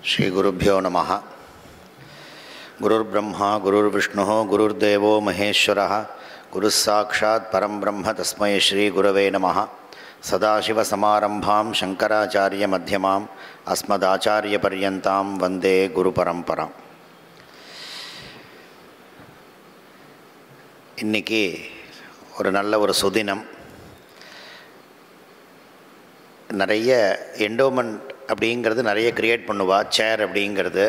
ஸ்ரீ குருभ्यो நமः. குருர் பிரம்மா குருர் விஷ்ணு குருர்தேவோ மகேஸ்வரः குருः சாக்ஷாத் பரம் பிரம்ம தஸ்மை ஸ்ரீ குரவே நமः. சதாசிவசமாரம்பாம் சங்கராச்சாரிய மத்தியமாம் அஸ்மதாச்சாரிய பர்யந்தாம் வந்தே குரு பரம்பராம். இன்றைக்கி ஒரு நல்ல ஒரு சுதினம். நிறைய எண்டோமெண்ட் அப்படிங்கிறது நிறைய க்ரியேட் பண்ணுவா. சேர் அப்படிங்கிறது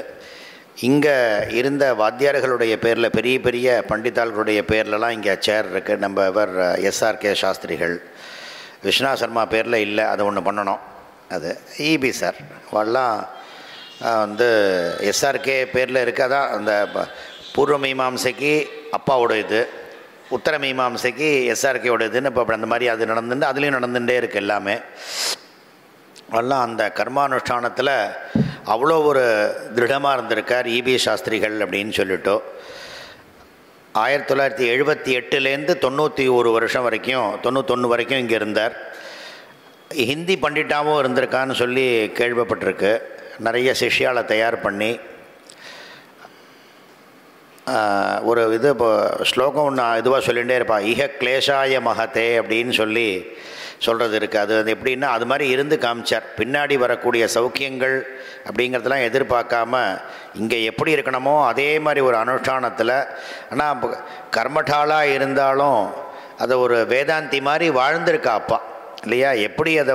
இங்கே இருந்த வாத்தியார்களுடைய பேரில், பெரிய பெரிய பண்டிதாள்களுடைய பேர்லலாம் இங்கே சேர் இருக்குது. நம்ம இவர் எஸ்ஆர்கே சாஸ்திரிகள், விஸ்வநாத் சர்மா பேரில் இல்லை, அதை ஒன்று பண்ணணும். அது இபி சார் வாழலாம் எஸ்ஆர்கே பேரில் இருக்காதான். அந்த பூர்வ மீமாம்சைக்கு அப்பாவோட இது, உத்தர மீமாம்சைக்கு எஸ்ஆர்கேவோட இதுன்னு இப்போ அந்த மாதிரி அது நடந்துட்டு அதுலேயும் நடந்துகிட்டே இருக்குது எல்லாமே. எல்லாம் அந்த கர்மானுஷ்டானத்தில் அவ்வளோ ஒரு திருடமாக இருந்திருக்கார் இபி சாஸ்திரிகள் அப்படின்னு சொல்லிட்டோ. 1978லேருந்து 91 வருஷம் வரைக்கும், 91 வரைக்கும் இங்கே இருந்தார். ஹிந்தி பண்டிட்டாகவும் இருந்திருக்கான்னு சொல்லி கேள்விப்பட்டிருக்கு. நிறைய சிஷ்யாவை தயார் பண்ணி ஒரு இது இப்போ ஸ்லோகம் ஒன்று இதுவாக சொல்லிகிட்டே இருப்பா. இஹ கிளேஷாய மகத்தே அப்படின்னு சொல்லி சொல்கிறது இருக்குது. அது எப்படின்னா அது மாதிரி இருந்து காமிச்சார். பின்னாடி வரக்கூடிய சௌக்கியங்கள் அப்படிங்கிறதெல்லாம் எதிர்பார்க்காம இங்கே எப்படி இருக்கணுமோ அதே மாதிரி ஒரு அனுஷ்டானத்தில், ஆனால் கர்மட்டாலாக இருந்தாலும் அதை ஒரு வேதாந்தி மாதிரி வாழ்ந்திருக்கா அப்பா இல்லையா. எப்படி அதை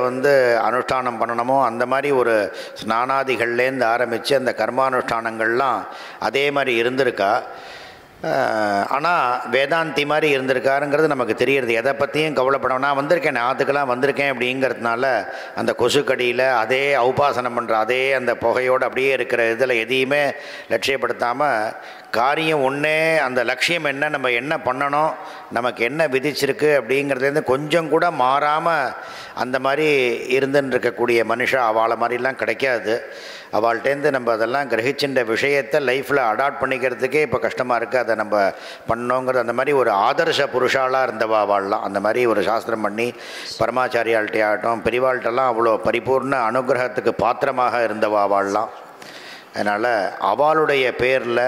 அனுஷ்டானம் பண்ணணுமோ அந்த மாதிரி ஒரு ஸ்நானாதிகள்லேருந்து ஆரம்பித்து அந்த கர்மானுஷ்டானங்கள்லாம் அதே மாதிரி இருந்திருக்கா. ஆனால் வேதாந்தி மாதிரி இருந்திருக்காருங்கிறது நமக்கு தெரியறது. எதை பற்றியும் கவலைப்படணும். நான் வந்திருக்கேன், நாத்துக்கெல்லாம் வந்திருக்கேன் அப்படிங்கிறதுனால அந்த கொசுக்கடியில் அதே உபாசனம் பண்ணுற அதே அந்த புகையோடு அப்படியே இருக்கிற இதில் எதையுமே லட்சியப்படுத்தாமல் காரியம் ஒன்றே, அந்த லட்சியம் என்ன, நம்ம என்ன பண்ணணும், நமக்கு என்ன விதிச்சிருக்கு அப்படிங்கிறதுலேருந்து கொஞ்சம் கூட மாறாமல் அந்த மாதிரி இருந்துன்னு இருக்கக்கூடிய மனுஷா அவளை மாதிரிலாம் கிடைக்காது. அவள்கிட்டேருந்து நம்ம அதெல்லாம் கிரகிச்சுன்ற விஷயத்தை லைஃப்பில் அடாப்ட் பண்ணிக்கிறதுக்கே இப்போ கஷ்டமாக இருக்குது. அதை நம்ம பண்ணோங்கிறது அந்த மாதிரி ஒரு ஆதர்ஷ புருஷாலாக இருந்தவா அவள்லாம். அந்த மாதிரி ஒரு சாஸ்திரம் பண்ணி பரமாச்சாரியாள்கிட்டே ஆகட்டும், பெரிவாள்கிட்டலாம் அவ்வளோ பரிபூர்ண அனுகிரகத்துக்கு பாத்திரமாக இருந்தவா அவள்லாம். அதனால் அவளுடைய பேரில்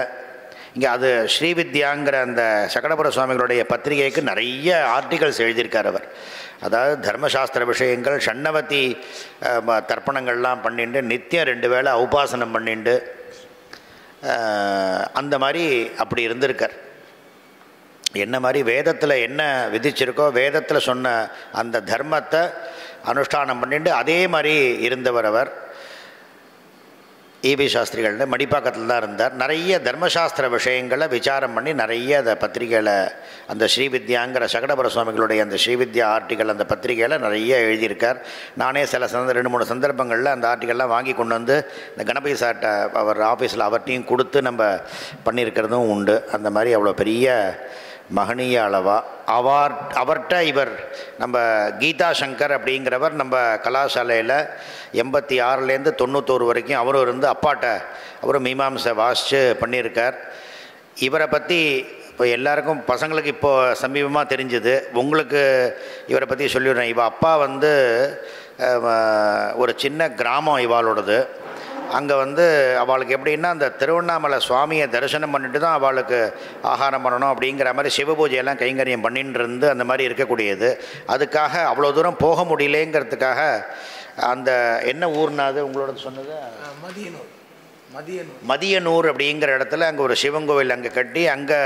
இங்கே அது ஸ்ரீவித்யாங்கிற அந்த சகடபுர சுவாமிகளுடைய பத்திரிகைக்கு நிறைய ஆர்டிகல்ஸ் எழுதியிருக்கார் அவர். அதாவது தர்மசாஸ்திர விஷயங்கள், ஷண்ணவதி தர்ப்பணங்கள்லாம் பண்ணிட்டு நித்தியம் 2 வேளை உபாசனம் பண்ணிட்டு அந்த மாதிரி அப்படி இருந்திருக்கார். என்ன மாதிரி வேதத்தில் என்ன விதிச்சிருக்கோ வேதத்தில் சொன்ன அந்த தர்மத்தை அனுஷ்டானம் பண்ணிட்டு அதே மாதிரி இருந்தவர் அவர். இபி சாஸ்திரிகள்னு மடிப்பாக்கத்தில் தான் இருந்தார். நிறைய தர்மசாஸ்திர விஷயங்களை விசாரம் பண்ணி நிறைய அந்த பத்திரிகையில், அந்த ஸ்ரீவித்யாங்கிற சகடபுர சுவாமிகளுடைய அந்த ஸ்ரீவித்யா ஆர்டிக்கல் அந்த பத்திரிகையில் நிறைய எழுதியிருக்கார். நானே சில 2-3 சந்தர்ப்பங்களில் அந்த ஆர்டிக்கல்லாம் வாங்கி கொண்டு வந்து இந்த கணபதி சார்ட்ட அவர் ஆஃபீஸில் அவர்கிட்டையும் கொடுத்து நம்ம பண்ணியிருக்கிறதும் உண்டு. அந்த மாதிரி அவ்வளோ பெரிய மகனீய அளவா அவர்கிட்ட இவர் நம்ம கீதா சங்கர் அப்படிங்கிறவர் நம்ம கலாசாலையில் 86லேருந்து 91 வரைக்கும் அவரும் இருந்து அப்பாட்ட அவரும் மீமாம்சை வாசித்து பண்ணியிருக்கார். இவரை பற்றி இப்போ எல்லாருக்கும் பசங்களுக்கு இப்போது சமீபமாக தெரிஞ்சுது. உங்களுக்கு இவரை பற்றி சொல்லிடுறேன். இவள் அப்பா ஒரு சின்ன கிராமம் இவாளோடது. அங்கே அவளுக்கு எப்படின்னா அந்த திருவண்ணாமலை சுவாமியை தரிசனம் பண்ணிட்டு தான் அவளுக்கு ஆகாரம் பண்ணணும் அப்படிங்கிற மாதிரி சிவபூஜையெல்லாம் கைங்கரியம் பண்ணிட்டு இருந்து அந்த மாதிரி இருக்கக்கூடியது. அதுக்காக அவ்வளோ தூரம் போக முடியலேங்கிறதுக்காக அந்த என்ன ஊர்னாது உங்களோட சொன்னது மதியனூர் அப்படிங்கிற இடத்துல அங்கே ஒரு சிவன் கோவில் அங்கே கட்டி அங்கே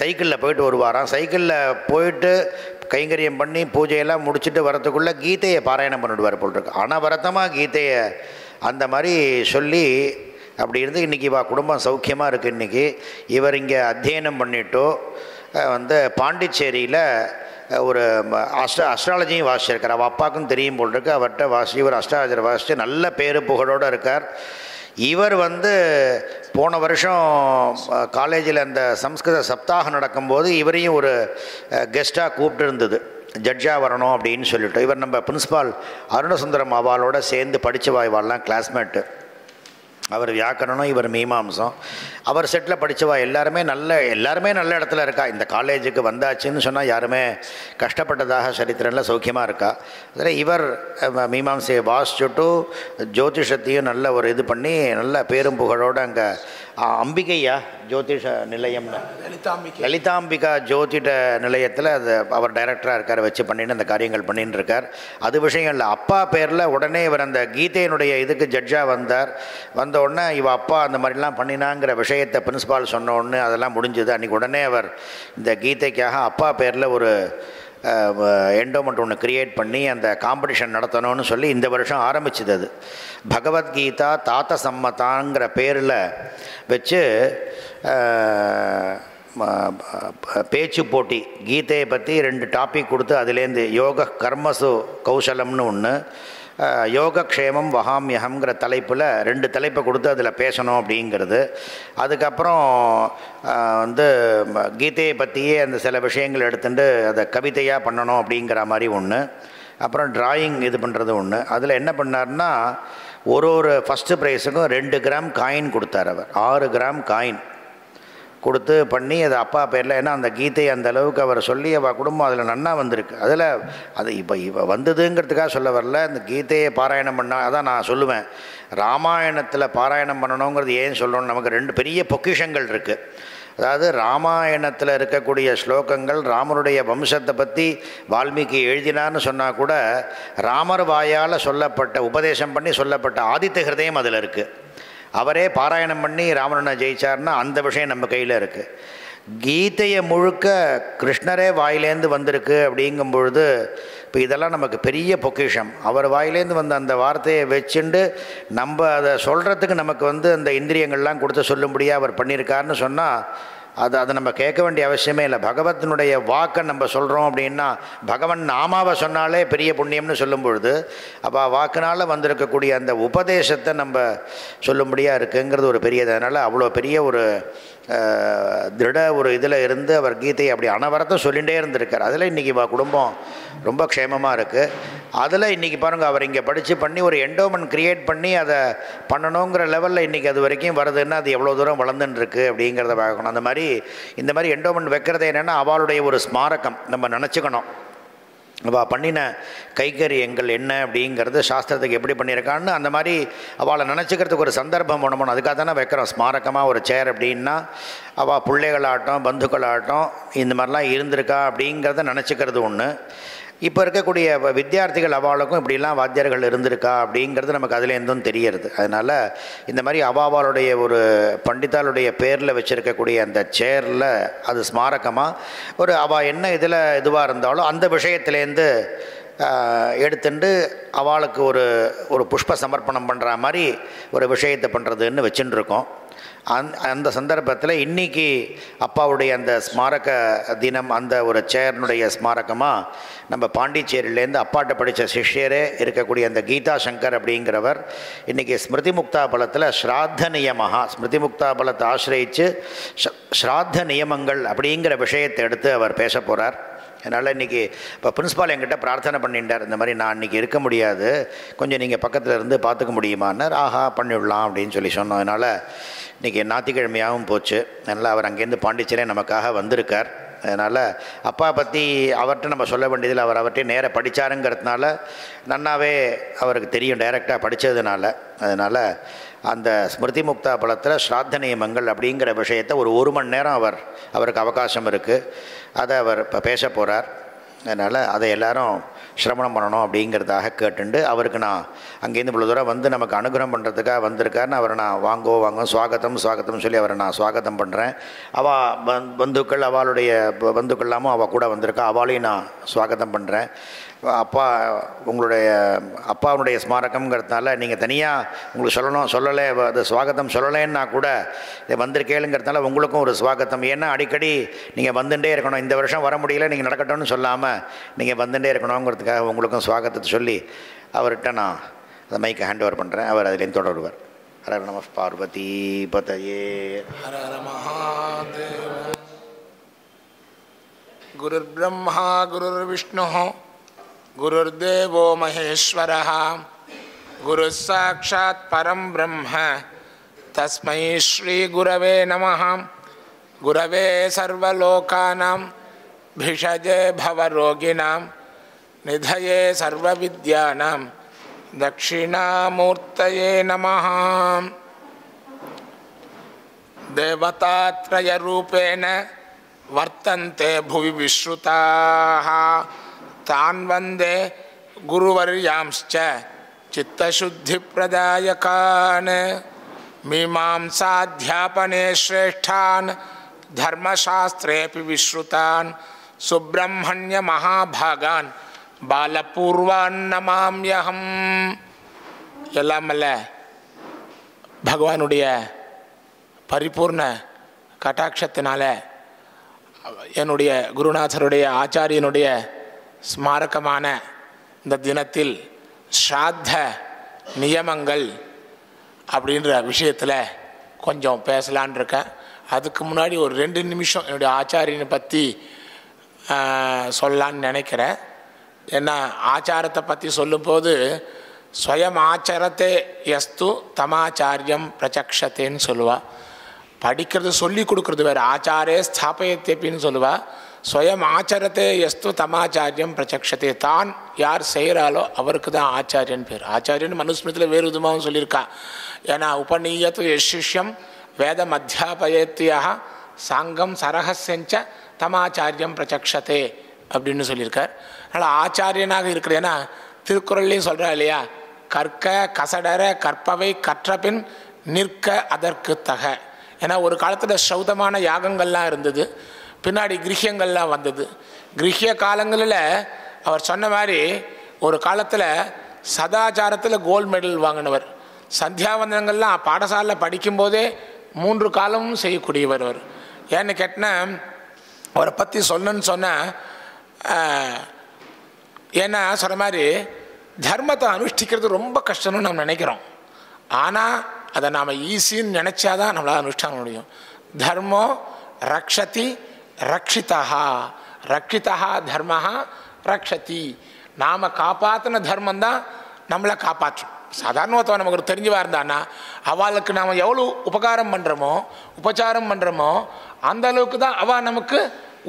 சைக்கிளில் போயிட்டு வருவாராம். சைக்கிளில் போயிட்டு கைங்கரியம் பண்ணி பூஜையெல்லாம் முடிச்சுட்டு வரத்துக்குள்ளே கீதையை பாராயணம் பண்ணிவிடுவார் போல் இருக்கு. அனவரத்தமாக கீதையை அந்த மாதிரி சொல்லி அப்படி இருந்து இன்றைக்கி குடும்பம் சௌக்கியமாக இருக்குது. இன்றைக்கி இவர் இங்கே அத்தியனம் பண்ணிட்டோ பாண்டிச்சேரியில் ஒரு அஸ்ட்ராலஜியும் வாசிச்சிருக்கார். அவள் அப்பாவுக்கும் தெரியும் போல் இருக்கு. அவர்கிட்ட இவர் அஸ்ட்ராலஜர் வாசித்து நல்ல பேரு புகழோடு இருக்கார். இவர் போன வருஷம் காலேஜில் அந்த சம்ஸ்கிருத சப்தாகம் நடக்கும்போது இவரையும் ஒரு கெஸ்ட்டாக கூப்பிட்டு இருந்தது, ஜட்ஜாக வரணும் அப்படின்னு சொல்லிவிட்டு. இவர் நம்ம பிரின்ஸ்பால் அருணசுந்தரம் அவளோட சேர்ந்து படித்தவா, இவாள்லாம் கிளாஸ்மேட்டு. அவர் வியாக்கரணம், இவர் மீமாம்சம். அவர் செட்டில் படித்தவா எல்லாருமே நல்ல இடத்துல இருக்கா. இந்த காலேஜுக்கு வந்தாச்சுன்னு சொன்னால் யாருமே கஷ்டப்பட்டதாக சரித்திரம்ல சௌக்கியமாக இருக்கா. அதில் இவர் மீமாம்சையை வாசிச்சுட்டு ஜோதிஷத்தையும் நல்ல ஒரு இது பண்ணி நல்ல பேரும் புகழோடு அங்கே அம்பிகையா ஜோதிஷ நிலையம்னு லலிதாம்பிகா ஜோதிட நிலையத்தில் அது அவர் டைரக்டராக இருக்கார், வச்சு பண்ணிட்டு அந்த காரியங்கள் பண்ணின்னு இருக்கார். அது விஷயம் இல்லை. அப்பா பேரில் உடனே இவர் அந்த கீதையினுடைய இதுக்கு ஜட்ஜாக வந்த உடனே இவ அப்பா அந்த மாதிரிலாம் பண்ணினாங்கிற விஷயத்தை பிரின்சிபால் சொன்ன உடனே அதெல்லாம் முடிஞ்சது. அன்றைக்கி உடனே அவர் இந்த கீதைக்காக அப்பா பேரில் ஒரு என்டோமெண்ட் ஒன்று க்ரியேட் பண்ணி அந்த காம்படிஷன் நடத்தணும்னு சொல்லி இந்த வருஷம் ஆரம்பிச்சுது. அது பகவத்கீதா தாத்த சம்மதாங்கிற பேரில் வச்சு பேச்சு போட்டி, கீதையை பற்றி 2 டாபிக் கொடுத்து அதுலேருந்து யோக கர்மசு கௌசலம்னு ஒன்று, யோகக்ஷேமம் வகாமியகம்ங்கிற தலைப்பில் 2 தலைப்பை கொடுத்து அதில் பேசணும் அப்படிங்கிறது. அதுக்கப்புறம் கீதையை பற்றியே அந்த சில விஷயங்கள் எடுத்துட்டு அதை கவிதையாக பண்ணணும் அப்படிங்கிற மாதிரி ஒன்று. அப்புறம் டிராயிங் இது பண்ணுறது ஒன்று. அதில் என்ன பண்ணார்னா ஒரு ஃபஸ்ட்டு ப்ரைஸுக்கும் 2 கிராம் காயின் கொடுத்தார். அவர் 6 கிராம் காயின் கொடுத்து பண்ணி அது அப்பா பேரில். ஏன்னா அந்த கீதை அந்த அளவுக்கு அவர் சொல்லி அவள் குடும்பம் அதில் நன்னா வந்திருக்கு. அதில் அது இப்போ வந்ததுங்கிறதுக்காக சொல்ல வரல. இந்த கீதையை பாராயணம் பண்ணால் அதான் நான் சொல்லுவேன், ராமாயணத்தில் பாராயணம் பண்ணணுங்கிறது ஏன் சொல்லணும், நமக்கு 2 பெரிய பொக்கிஷங்கள் இருக்குது. அதாவது ராமாயணத்தில் இருக்கக்கூடிய ஸ்லோகங்கள் ராமருடைய வம்சத்தை பற்றி வால்மீகி எழுதினான்னு சொன்னால் கூட ராமர் வாயால் சொல்லப்பட்ட உபதேசம் பண்ணி சொல்லப்பட்ட ஆதித்த ஹிருதயம் அதில் இருக்குது. அவரே பாராயணம் பண்ணி ராவணனை ஜெயிச்சார்னா அந்த விஷயம் நம்ம கையில் இருக்குது. கீதையை முழுக்க கிருஷ்ணரே வாயிலேருந்து வந்திருக்கு அப்படிங்கும் பொழுது இப்போ இதெல்லாம் நமக்கு பெரிய பொக்கிஷம். அவர் வாயிலேருந்து வந்த அந்த வார்த்தையை வச்சுண்டு நம்ம அதை சொல்கிறதுக்கு நமக்கு அந்த இந்திரியங்கள்லாம் கொடுத்து சொல்லும்படியாக அவர் பண்ணியிருக்காருன்னு சொன்னால் அதை நம்ம கேட்க வேண்டிய அவசியமே இல்லை. பகவத்தினுடைய வாக்கை நம்ம சொல்கிறோம் அப்படின்னா பகவன் நாமாவை சொன்னாலே பெரிய புண்ணியம்னு சொல்லும் பொழுது அப்போ வாக்குனால் வந்திருக்கக்கூடிய அந்த உபதேசத்தை நம்ம சொல்லும்படியாக இருக்குங்கிறது ஒரு பெரியது. அதனால் அவ்வளோ பெரிய ஒரு திருட ஒரு இதில் இருந்து அவர் கீதையை அப்படி அனவரத்தை சொல்லிகிட்டே இருந்திருக்கார். அதில் இன்றைக்கி குடும்பம் ரொம்ப க்ஷேமமாக இருக்குது. அதில் இன்றைக்கி பாருங்கள், அவர் இங்கே படித்து பண்ணி ஒரு என்டோமெண்ட் க்ரியேட் பண்ணி அதை பண்ணணுங்கிற லெவலில் இன்றைக்கி அது வரைக்கும் வருதுன்னா அது எவ்வளோ தூரம் வளர்ந்துட்டுருக்கு அப்படிங்கிறத பார்க்கணும். அந்த மாதிரி இந்த மாதிரி என்டோமெண்ட் வைக்கிறது என்னென்னா அவளுடைய ஒரு ஸ்மாரகம் நம்ம நினச்சிக்கணும். அவள் பண்ணின கைங்கரியங்கள் என்ன அப்படிங்கிறது சாஸ்திரத்துக்கு எப்படி பண்ணியிருக்கான்னு அந்த மாதிரி அவளை நினச்சிக்கிறதுக்கு ஒரு சந்தர்ப்பம் பண்ணணும். அதுக்காக தானே வைக்கிறோம் ஸ்மாரகமாக ஒரு சேர் அப்படின்னா. அவள் பிள்ளைகளாகட்டும் பந்துக்களாகட்டும் இந்த மாதிரிலாம் இருந்திருக்கா அப்படிங்கிறத நினச்சிக்கிறது ஒன்று. இப்போ இருக்கக்கூடிய வித்தியார்த்திகள் அவளுக்கும் இப்படிலாம் வாத்தியார்கள் இருந்திருக்கா அப்படிங்கிறது நமக்கு அதில் எதுவும் தெரியறது. அதனால் இந்த மாதிரி அவாவாளுடைய ஒரு பண்டிதாளுடைய பேரில் வச்சுருக்கக்கூடிய அந்த சேரில் அது ஸ்மாரகமாக ஒரு அவள் என்ன இதில் இதுவாக இருந்தாலும் அந்த விஷயத்துலேருந்து எடுத்துட்டு அவளுக்கு ஒரு புஷ்ப சமர்ப்பணம் பண்ணுற மாதிரி ஒரு விஷயத்தை பண்ணுறதுன்னு வச்சுட்டு இருக்கோம். அந்த சந்தர்ப்பத்தில் இன்றைக்கி அப்பாவுடைய அந்த ஸ்மாரக தினம், அந்த ஒரு சேர்னுடைய ஸ்மாரகமாக நம்ம பாண்டிச்சேரியிலேருந்து அப்பாட்ட படித்த சிஷ்யரே இருக்கக்கூடிய அந்த கீதா சங்கர் அப்படிங்கிறவர் இன்றைக்கி ஸ்மிருதி முக்தா பலத்தில் ஸ்ராத்த நியமஹா, ஸ்மிருதி முக்தா பலத்தை ஆசிரியித்து ஸ்ராத்த நியமங்கள் அப்படிங்கிற விஷயத்தை எடுத்து அவர் பேச போகிறார். அதனால் இன்றைக்கி இப்போ பிரின்ஸ்பால் என்கிட்ட பிரார்த்தனை பண்ணிட்டார், இந்த மாதிரி நான் இன்றைக்கி இருக்க முடியாது, கொஞ்சம் நீங்கள் பக்கத்தில் இருந்து பார்த்துக்க முடியுமான்னார். ஆஹா பண்ணிவிடலாம் அப்படின்னு சொல்லி சொன்னோம். அதனால் இன்றைக்கி ஞாயிற்றுக்கிழமையாகவும் போச்சு. அதனால் அவர் அங்கேருந்து பாண்டிச்சேரியே நமக்காக வந்திருக்கார். அதனால் அப்பா பற்றி அவர்கிட்ட நம்ம சொல்ல வேண்டியதில் அவர் அவர்கிட்ட நேராக படித்தாருங்கிறதுனால நன்னாவே அவருக்கு தெரியும், டைரெக்டாக படித்ததுனால. அதனால் அந்த ஸ்மிருதி முக்தா பலத்தில் ஸ்ராத்த நியமங்கள் அப்படிங்கிற விஷயத்தை ஒரு மணி நேரம் அவருக்கு அவகாசம் இருக்குது. அதை அவர் இப்போ பேச போகிறார். அதனால் அதை எல்லோரும் சிரவணம் பண்ணணும் அப்படிங்கிறதாக கேட்டுண்டு அவருக்கு நான் அங்கேருந்து இவ்வளோ தூரம் வந்து நமக்கு அனுகிரகம் பண்ணுறதுக்காக வந்திருக்காருன்னு அவரை நான் வாங்க சுவாகத்தம் சொல்லி அவரை நான் சுவாகத்தம் பண்ணுறேன். அவள் பந்துக்கள், அவளுடைய பந்துக்கள்லாமும் அவள் கூட வந்திருக்கா, அவளையும் நான் சுவாகத்தம் பண்ணுறேன். உங்களுடைய அப்பாவுடைய ஸ்மாரகம்ங்கிறதுனால நீங்கள் தனியாக உங்களுக்கு சொல்லலை அது சுவாகத்தம் சொல்லலைன்னா கூட இதை வந்திருக்கேளுங்கிறதுனால உங்களுக்கும் ஒரு சுவாகத்தம். ஏன்னா அடிக்கடி நீங்கள் வந்துட்டே இருக்கணும், இந்த வருஷம் வர முடியல நீங்கள் நடக்கட்டும்னு சொல்லாமல் நீங்கள் வந்துட்டே இருக்கணுங்கிறதுக்காக உங்களுக்கும் சுவாகத்தத்தை சொல்லி அவர்கிட்ட நான் அந்த மைக்கை ஹேண்ட் ஓவர் பண்ணுறேன். அவர் அதிலேருந்து தொடருவார். ஹர நம பார்வதி பதயே. ஹர ஹர மகாதேவ. குருர் பிரம்மா குருர் விஷ்ணு गुरुर्देवो महेश्वरः गुरुः साक्षात् परं ब्रह्म तस्मै श्री गुरवे नमः। गुरवे सर्वलोकानां भिषजे भवरोगिणां निधये सर्वविद्यानां दक्षिणामूर्तये नमः। देवतात्रयरूपेण वर्तन्ते भुवि विश्रुताः तान् वन्दे गुरुवर्यांश्च चित्तशुद्धिप्रदायकान्। मीमांसाध्यापने श्रेष्ठान् धर्मशास्त्रेऽपि विश्रुतान् सुब्रह्मण्यमहाभागान् बालपूर्वान् नमाम्यहम्। எல்லாம் அல்ல பகவானுடைய பரிபூர்ண கட்டாட்சத்தினால என்னுடைய குருநாதருடைய ஆச்சாரியனுடைய ஸ்மாரகமான இந்த தினத்தில் ஸ்ராத்த நியமங்கள் அப்படின்ற விஷயத்தில் கொஞ்சம் பேசலான் இருக்கேன். அதுக்கு முன்னாடி ஒரு 2 நிமிஷம் என்னுடைய ஆச்சாரியனை பற்றி சொல்லலான்னு நினைக்கிறேன். ஏன்னா ஆச்சாரத்தை பற்றி சொல்லும்போது ஸ்வயம் ஆச்சரத்தே யஸ்து தமாச்சாரியம் பிரச்சக்ஷத்தேன்னு சொல்லுவாள். படிக்கிறது சொல்லி கொடுக்குறது வேறு, ஆச்சாரே ஸ்தாபயத்தேப்பின்னு சொல்லுவாள். ஸ்வயம் ஆச்சரத்தே யஸ்து தமாச்சாரியம் பிரச்சக்ஷத்தே, தான் யார் செய்கிறாலோ அவருக்கு தான் ஆச்சாரியன் பேர். ஆச்சாரியன் மனுஸ்மிருதியில் வேறு விதமாகவும் சொல்லியிருக்கா. ஏன்னா உபநீயத்து யசிஷ்யம் வேதம் அத்தியாபயத்தியா சாங்கம் சரகசெஞ்ச தமாச்சாரியம் பிரச்சக்ஷத்தே அப்படின்னு சொல்லியிருக்கார். அதனால் ஆச்சாரியனாக இருக்கிற, ஏன்னா திருக்குறள்லையும் சொல்கிறா இல்லையா, கற்க கசடர கற்பவை கற்றபின் நிற்க அதற்கு தக. ஏன்னா ஒரு காலத்தில் சௌதமான யாகங்கள்லாம் இருந்தது, பின்னாடி கிரகியங்கள்லாம் வந்தது. கிரகிய காலங்களில் அவர் சொன்ன மாதிரி ஒரு காலத்தில் சதாச்சாரத்தில் கோல்டு மெடல் வாங்கினவர். சந்தியாவந்தனங்கள்லாம் பாடசாலையில் படிக்கும்போதே 3 காலமும் செய்யக்கூடியவர் அவர். ஏன்னு கேட்டால் அவரை பற்றி சொல்லணுன்னு சொன்னால், ஏன்னா சொன்ன மாதிரி தர்மத்தை அனுஷ்டிக்கிறது ரொம்ப கஷ்டம்னு நம்ம நினைக்கிறோம். ஆனால் அதை நாம் ஈஸின்னு நினச்சாதான் நம்மளால் அனுஷ்டான முடியும். தர்மோ ரக்ஷதி ரக்ஷிதா, ரக்ஷிதா தர்ம ரக்ஷதி. நாம் காப்பாற்றின தர்மந்தான் நம்மளை காப்பாற்றும். சாதாரண ஒருத்தவன் நமக்கு ஒரு தெரிஞ்சவா இருந்தான்னா அவளுக்கு நாம் எவ்வளோ உபகாரம் பண்ணுறோமோ உபச்சாரம் பண்ணுறோமோ அந்த அளவுக்கு தான் அவள் நமக்கு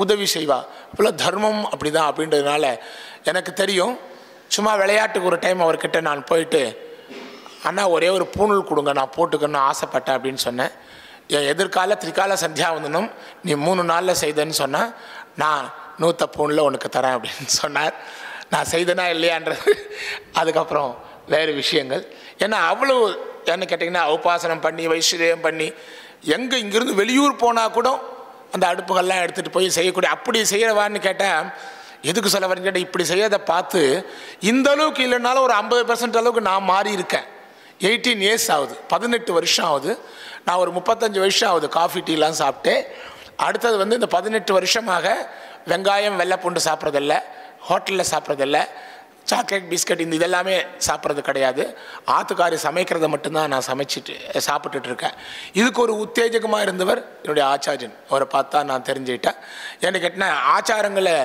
உதவி செய்வா. இப்போல்லாம் தர்மம் அப்படி தான் அப்படின்றதுனால எனக்கு தெரியும். சும்மா விளையாட்டுக்கு ஒரு டைம் அவர்கிட்ட நான் போயிட்டு, அண்ணா ஒரே ஒரு பூணூல் கொடுங்க நான் போட்டுக்கணும்னு ஆசைப்பட்டேன் அப்படின்னு சொன்னேன். என் எதிர்கால திரிகால சந்தியாவந்தனம் நீ 3 நாளில் செய்தேன்னு சொன்னால் நான் 100 பூணில் உனக்கு தரேன் அப்படின்னு சொன்னார். நான் செய்தனா இல்லையான்றது அதுக்கப்புறம் வேறு விஷயங்கள். ஏன்னா அவ்வளோ என்ன கேட்டிங்கன்னா உபாசனம் பண்ணி வைஸ்வரியம் பண்ணி எங்கே இங்கேருந்து வெளியூர் போனால் கூட அந்த அடுப்புகள்லாம் எடுத்துகிட்டு போய் செய்யக்கூடிய, அப்படி செய்கிறவான்னு கேட்டால் எதுக்கு சொல்ல வரேன்னு கேட்டால் இப்படி செய்யறதை பார்த்து இந்த அளவுக்கு இல்லைனாலும் ஒரு 50% அளவுக்கு நான் மாறி இருக்கேன். 18 இயர்ஸ் ஆகுது, 18 வருஷம் ஆகுது. நான் ஒரு 35 வருஷம் ஆகுது காஃபி டீலாம் சாப்பிட்டு. அடுத்தது வந்து இந்த 18 வருஷமாக வெங்காயம் வெள்ளைப்பூண்டு சாப்பிட்றதில்ல, ஹோட்டலில் சாப்பிட்றதில்ல, சாக்லேட் பிஸ்கட் இந்த இதெல்லாமே சாப்பிட்றது கிடையாது. ஆத்துக்காரி சமைக்கிறத மட்டும்தான் நான் சாப்பிட்டுட்ருக்கேன். இதுக்கு ஒரு உத்தேஜகமாக இருந்தவர் என்னுடைய ஆச்சாரியன். அவரை பார்த்தா நான் தெரிஞ்சுக்கிட்டேன். ஏன்னு கேட்டால் ஆச்சாரங்களை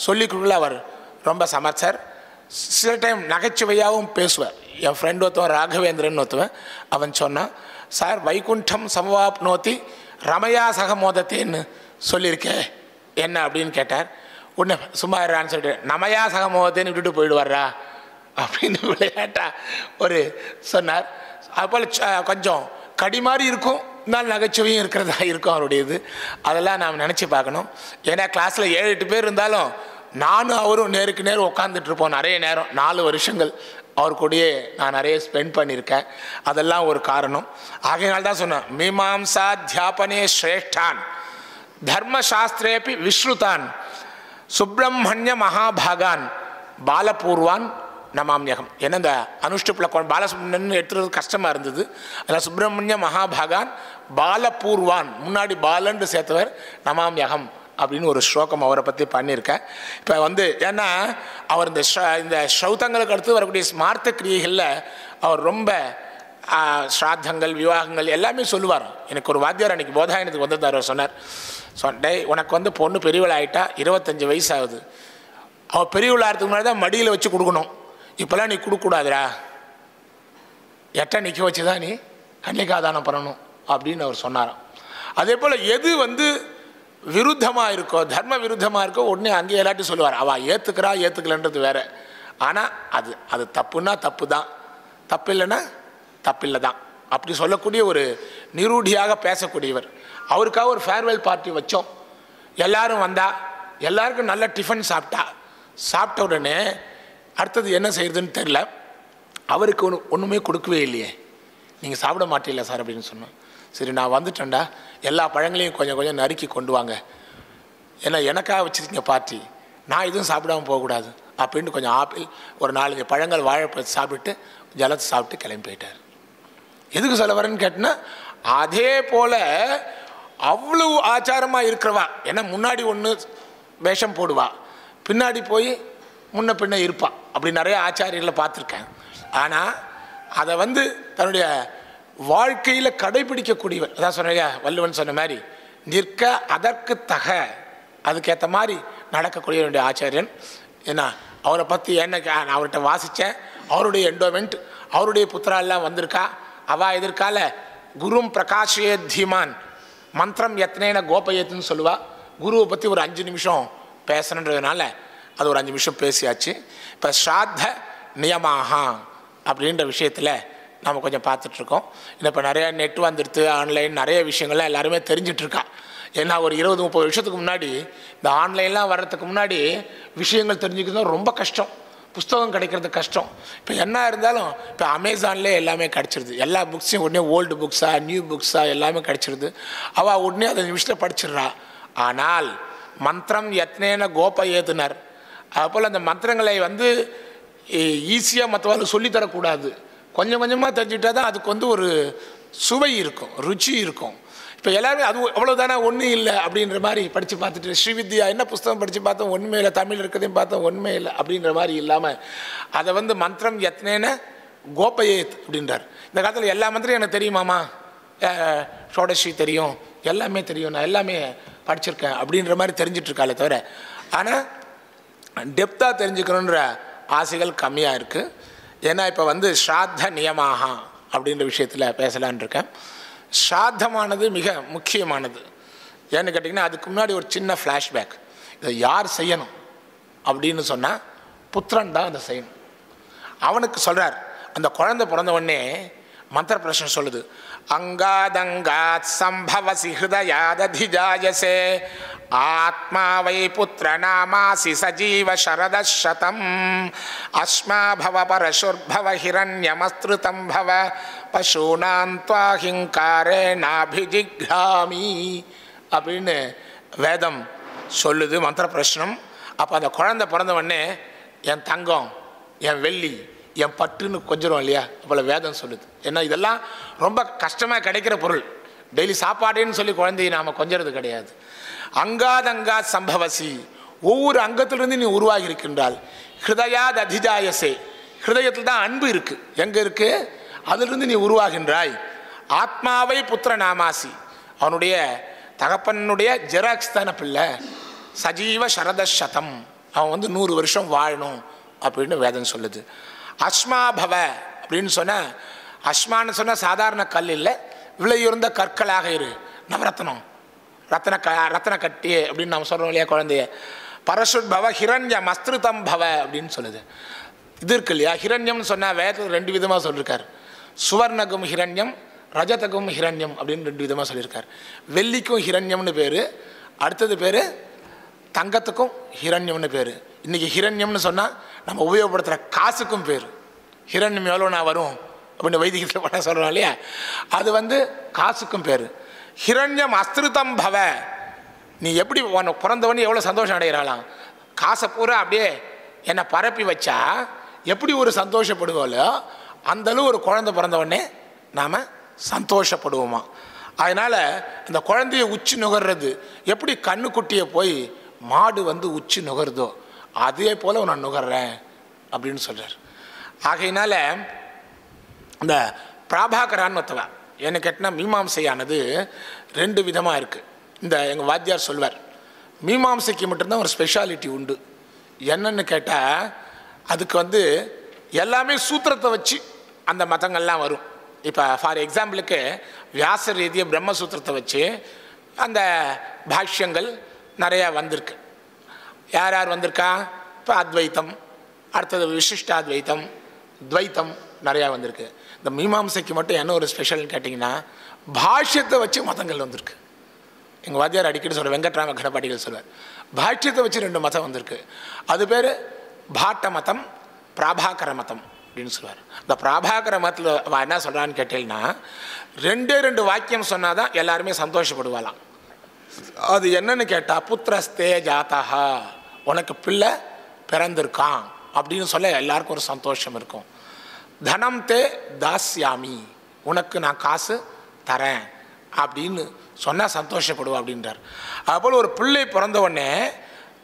சொல்லிக் கொடுக்கல அவர் ரொம்ப சமர்த்தர். சில டைம் நகைச்சுவையாகவும் பேசுவார். என் ஃப்ரெண்ட் ஒருத்தவன் ராகவேந்திரன் ஒருத்தவன், அவன் சொன்னான், சார் வைகுண்டம் சமவாப்னோத்தி ரமயா சகமோதத்தின்னு சொல்லியிருக்கேன் என்ன அப்படின்னு கேட்டார். உடனே சும்மா இருறான்னு சொல்லிட்டு நமயா சகமோதத்தைன்னு விட்டுட்டு போயிடுவாரா அப்படின்னு விளையாட்டா ஒரு சொன்னார். அதுபோல் கொஞ்சம் கடி மாதிரி இருக்கும், இருந்தாலும் நகைச்சுவையும் இருக்கிறதா இருக்கும் அவருடையது. அதெல்லாம் நாம் நினச்சி பார்க்கணும். ஏன்னா கிளாஸில் 7-8 பேர் இருந்தாலும் நானும் அவரும் நேருக்கு நேர் உட்காந்துட்ருப்போம் நிறைய நேரம். 4 வருஷங்கள் அவர் கூடயே நான் நிறைய ஸ்பெண்ட் பண்ணியிருக்கேன். அதெல்லாம் ஒரு காரணம். ஆகையினால்தான் சொன்னேன், மீமாம்சா தியாபனே ஸ்ரேஷ்டான் தர்மசாஸ்திரேபி விஸ்ருதான் சுப்பிரமணிய மகாபாகான் பாலபூர்வான் நமாம்யகம். ஏன்னா இந்த அனுஷ்டுப்பில் பாலசுப்ரமணியன் எடுத்துறது கஷ்டமாக இருந்தது. அதில் சுப்பிரமணிய மகாபாகான் பாலபூர்வான், முன்னாடி பாலன்னு சேர்த்தவர், நமாம்யகம் அப்படின்னு ஒரு ஸ்லோகம் அவரை பற்றி பண்ணியிருக்கேன். இப்போ வந்து ஏன்னா அவர் இந்த ஸ்ரௌத்தங்களுக்கு அடுத்து வரக்கூடிய ஸ்மார்த்த கிரியைகளில் அவர் ரொம்ப ஸ்ராத்தங்கள் விவாகங்கள் எல்லாமே சொல்லுவார். எனக்கு ஒரு வாத்தியார் அன்றைக்கி போதாயனத்துக்கு வந்திருந்தார். அவர் சொன்னே, உனக்கு வந்து பொண்ணு பெரியவள் ஆகிட்டா, 25 வயசு ஆகுது, அவள் பெரியவளாகிறதுக்கு முன்னாடி தான் மடியில் வச்சு கொடுக்கணும். இப்போல்லாம் நீ கொடுக்கக்கூடாதுரா, எட்ட நிற்க வச்சு தான் நீ கன்னிகாதானம் பண்ணணும் அப்படின்னு அவர் சொன்னாராம். அதே போல் எது வந்து விருத்தமாக இருக்கோ, தர்ம விருத்தமாக இருக்கோ, உடனே அங்கே எல்லாட்டும் சொல்லுவார். அவள் ஏற்றுக்கிறா ஏற்றுக்கலன்றது வேற. ஆனால் அது தப்புன்னா தப்பு தான், தப்பு இல்லைன்னா தப்பில்லை தான் அப்படி சொல்லக்கூடிய ஒரு நிரூடியாக பேசக்கூடியவர். அவருக்காக ஒரு ஃபேர்வெல் பார்ட்டி வச்சோம். எல்லாரும் வந்தா, எல்லாருக்கும் நல்ல டிஃபன் சாப்பிட்ட உடனே அடுத்தது என்ன செய்யறதுன்னு தெரில. அவருக்கு ஒன்றுமே கொடுக்கவே இல்லையே. நீங்கள் சாப்பிட மாட்டீங்களா சார் அப்படின்னு சொன்னோம். சரி நான் வந்துட்டேன்டா, எல்லா பழங்களையும் கொஞ்சம் கொஞ்சம் நறுக்கி கொண்டு வாங்க, ஏன்னா எனக்காக வச்சுருக்கீங்க பார்ட்டி, நான் எதுவும் சாப்பிடாமல் போகக்கூடாது அப்படின்ட்டு கொஞ்சம் ஆப்பிள், ஒரு 4 பழங்கள், வாழைப்பழத்தை சாப்பிட்டு ஜலத்தை சாப்பிட்டு கிளம்பி போயிட்டார். எதுக்கு சொல்ல வரேன்னு கேட்டினா, அதே போல் அவ்வளவு ஆச்சாரமாக இருக்கிறவா, ஏன்னா முன்னாடி ஒன்று வேஷம் போடுவா, பின்னாடி போய் முன்ன பின்ன இருப்பா. அப்படி நிறைய ஆச்சாரியர்களை பார்த்துருக்கேன். ஆனால் அதை வந்து தன்னுடைய வாழ்க்கையில் கடைபிடிக்கக்கூடியவர். அதான் சொன்ன வள்ளுவன் சொன்ன மாதிரி நிற்க அதற்கு தக, அதுக்கேற்ற மாதிரி நடக்கக்கூடிய ஆச்சாரியன். ஏன்னா அவரை பற்றி என்ன நான் அவர்கிட்ட வாசித்தேன். அவருடைய எண்டோமெண்ட், அவருடைய புத்திராலாம் வந்திருக்கா. அவள் எதிர்கால குரும் பிரகாஷே தீமான் மந்திரம் எத்தனைன கோபயத்துன்னு சொல்லுவா. குருவை பற்றி ஒரு 5 நிமிஷம் பேசணுன்றதுனால அது ஒரு 5 நிமிஷம் பேசியாச்சு. இப்போ ஸ்ராத்த நியமாக அப்படின்ற விஷயத்தில் நம்ம கொஞ்சம் பார்த்துட்ருக்கோம். இன்னும் இப்போ நிறையா நெட் வந்துடுது, ஆன்லைன் நிறைய விஷயங்கள்லாம் எல்லாருமே தெரிஞ்சிட்ருக்கா. ஏன்னா ஒரு 20-30 வருஷத்துக்கு முன்னாடி இந்த ஆன்லைன்லாம் வர்றதுக்கு முன்னாடி விஷயங்கள் தெரிஞ்சுக்கிறது ரொம்ப கஷ்டம், புஸ்தகம் கிடைக்கிறது கஷ்டம். இப்போ என்ன இருந்தாலும் இப்போ அமேசான்லேயே எல்லாமே கிடச்சிருது. எல்லா புக்ஸையும் உடனே ஓல்டு புக்ஸாக நியூ புக்ஸாக எல்லாமே கிடச்சிருது. அவள் உடனே அதை நிமிஷத்தில் படிச்சிடுறா. ஆனால் மந்திரம் எத்தனைன கோப ஏத்துனர், அதுபோல் அந்த மந்திரங்களை வந்து ஈஸியாக மற்றவர்களுக்கு சொல்லித்தரக்கூடாது. கொஞ்சம் கொஞ்சமாக தெரிஞ்சுட்டா தான் அதுக்கு வந்து ஒரு சுவை இருக்கும், ருச்சி இருக்கும். இப்போ எல்லாருமே அது அவ்வளோதானே, ஒன்றும் இல்லை அப்படின்ற மாதிரி படித்து பார்த்துட்டு, ஸ்ரீவித்யா என்ன புஸ்தகம் படித்து பார்த்தோம், ஒன்றுமே இல்லை, தமிழ் இருக்கிறதையும் பார்த்தோம், ஒன்றுமே இல்லை அப்படின்ற மாதிரி இல்லாமல் அதை வந்து மந்திரம் எத்தனைன கோபயேத் அப்படின்றார். இந்த காலத்தில் எல்லா மந்திரம் எனக்கு தெரியுமாமா, ஷோடஸ்ரீ தெரியும், எல்லாமே தெரியும், நான் எல்லாமே படிச்சிருக்கேன் அப்படின்ற மாதிரி தெரிஞ்சிட்ருக்காளே தவிர, ஆனால் டெப்த்தாக தெரிஞ்சுக்கணுன்ற ஆசைகள் கம்மியாக இருக்குது. ஏன்னா இப்போ வந்து ஸ்ராத்த நியமாக அப்படின்ற விஷயத்தில் பேசலான் இருக்கேன். ஸ்ராத்தமானது மிக முக்கியமானது. ஏன்னு கேட்டிங்கன்னா, அதுக்கு முன்னாடி ஒரு சின்ன ஃப்ளாஷ்பேக். இதை யார் செய்யணும் அப்படின்னு சொன்னால் புத்திரன் தான் அதை செய்யணும். அவனுக்கு சொல்கிறார், அந்த குழந்தை பிறந்த உடனே மந்திர பிரச்சனை சொல்லுது, அங்காதங்காத் சம்பவசி ஹிருதயாததிஜாயசே ஆத்மா வை புத்திர நாமாசி சஜீவ சரதசதம் அஸ்மா பவ பரசுர்பவ ஹிரண்யமஸ்திருதம் பவ பசூனாம் த்வாஹிங்காரே நாபிஜிக்ராமி அப்படின்னு வேதம் சொல்லுது, மந்திர பிரச்சனம். அப்போ அந்த குழந்தை பிறந்த உடனே என் தங்கம், என் வெள்ளி, என் பட்டுன்னு கொஞ்சம் இல்லையா, அப்போ வேதம் சொல்லுது. ஏன்னா இதெல்லாம் ரொம்ப கஷ்டமாக கிடைக்கிற பொருள். டெய்லி சாப்பாடுன்னு சொல்லி குழந்தையை நாம் கொஞ்சறது கிடையாது. அங்காதங்கா சம்பவசி, ஒவ்வொரு அங்கத்திலிருந்து நீ உருவாகி இருக்கின்றால். ஹிருதயாத் அதிஜாயசே, ஹிருதயத்தில் தான் அன்பு இருக்குது. எங்கே இருக்குது? அதிலிருந்து நீ உருவாகின்றாய். ஆத்மாவை புத்திர நாமாசி, அவனுடைய தகப்பனுடைய ஜெராக்ஸ் தான பிள்ளை. சஜீவ சரதசதம், அவன் வந்து 100 வருஷம் வாழணும் அப்படின்னு வேதம் சொல்லுது. அஸ்மா பவ அப்படின்னு சொன்னால், அஸ்மான்னு சொன்னால் சாதாரண கல் இல்லை, விலையுறந்த கற்களாக இரு. நவரத்னம், ரத்ன கட்டி அப்படின்னு நம்ம சொல்கிறோம் இல்லையா குழந்தைய. பரசுட் பவ ஹிரண்யம் அஸ்திருதம் பவ அப்படின்னு சொல்லுது. இது இருக்கு இல்லையா, ஹிரண்யம்னு சொன்னால் வேதத்தில் 2 விதமாக சொல்லியிருக்கார். சுவர்ணகும் ஹிரண்யம், ரஜதகும் ஹிரண்யம் அப்படின்னு 2 விதமாக சொல்லியிருக்கார். வெள்ளிக்கும் ஹிரண்யம்னு பேர், அடுத்தது பேர் தங்கத்துக்கும் ஹிரண்யம்னு பேர். இன்றைக்கி ஹிரண்யம்னு சொன்னால் நம்ம உபயோகப்படுத்துகிற காசுக்கும் பேர். ஹிரண்யம் எவ்வளோ நான் வரும் அப்படின்னு வைதிகத்தில் பண்ண சொல்கிறோம் இல்லையா, அது வந்து காசுக்கும் பேர். ஹிரண்யம் அஸ்திருதம் பவ, நீ எப்படி பிறந்தவொடனே எவ்வளோ சந்தோஷம் அடைகிறாளாம். காசை பூரா அப்படியே என்னை பரப்பி வச்சா எப்படி ஒரு சந்தோஷப்படுவோம்லையோ அந்தளவு ஒரு குழந்தை பிறந்தவொடனே நாம் சந்தோஷப்படுவோமா. அதனால் அந்த குழந்தைய உச்சி நுகர்றது எப்படி கண்ணுக்குட்டியை போய் மாடு வந்து உச்சி நுகருதோ அதே போல் நான் நுகர்றேன் அப்படின்னு சொல்கிறார். ஆகையினால இந்த பிராபாகரான்னு ஒருத்தவ என்ன கேட்டால், மீமாம்சையானது 2 விதமாக இருக்குது. இந்த எங்கள் வாத்தியார் சொல்வார், மீமாம்சைக்கு மட்டும்தான் ஒரு ஸ்பெஷாலிட்டி உண்டு. என்னன்னு கேட்டால், அதுக்கு வந்து எல்லாமே சூத்திரத்தை வச்சு அந்த மதங்கள்லாம் வரும். இப்போ ஃபார் எக்ஸாம்பிளுக்கு வியாச ரீதிய பிரம்மசூத்திரத்தை வச்சு அந்த பாஷ்யங்கள் நிறையா வந்திருக்கு. யார் யார் வந்திருக்கா? இப்போ அத்வைத்தம், அடுத்தது விசிஷ்டாத்வைத்தம், துவைத்தம் நிறையா வந்திருக்கு. இந்த மீமாம்சைக்கு மட்டும் என்ன ஒரு ஸ்பெஷல்னு கேட்டிங்கன்னா, பாஷ்யத்தை வச்சு மதங்கள் வந்திருக்கு. எங்கள் வாத்தியார் அடிக்கடி சொல்கிறார், வெங்கட்ராம கடப்பாடிகள் சொல்வார், பாஷ்யத்தை வச்சு 2 மதம் வந்திருக்கு. அது பேர் பாட்ட மதம், பிராபாகர மதம் அப்படின்னு சொல்லுவார். இந்த பிராபாகர மதத்தில் என்ன சொல்கிறான்னு கேட்டீங்கன்னா, 2 வாக்கியம் சொன்னால் தான் எல்லாருமே சந்தோஷப்படுவாளாம். அது என்னன்னு கேட்டால், புத்திரஸ்தே ஜாத்தா, உனக்கு பிள்ளை பிறந்திருக்கான் அப்படின்னு சொல்ல எல்லாருக்கும் ஒரு சந்தோஷம் இருக்கும். தனம் தே தாஸ்யாமி, உனக்கு நான் காசு தரேன் அப்படின்னு சொன்னால் சந்தோஷப்படுவா அப்படின்றார். அதுபோல் ஒரு பிள்ளை பிறந்த உடனே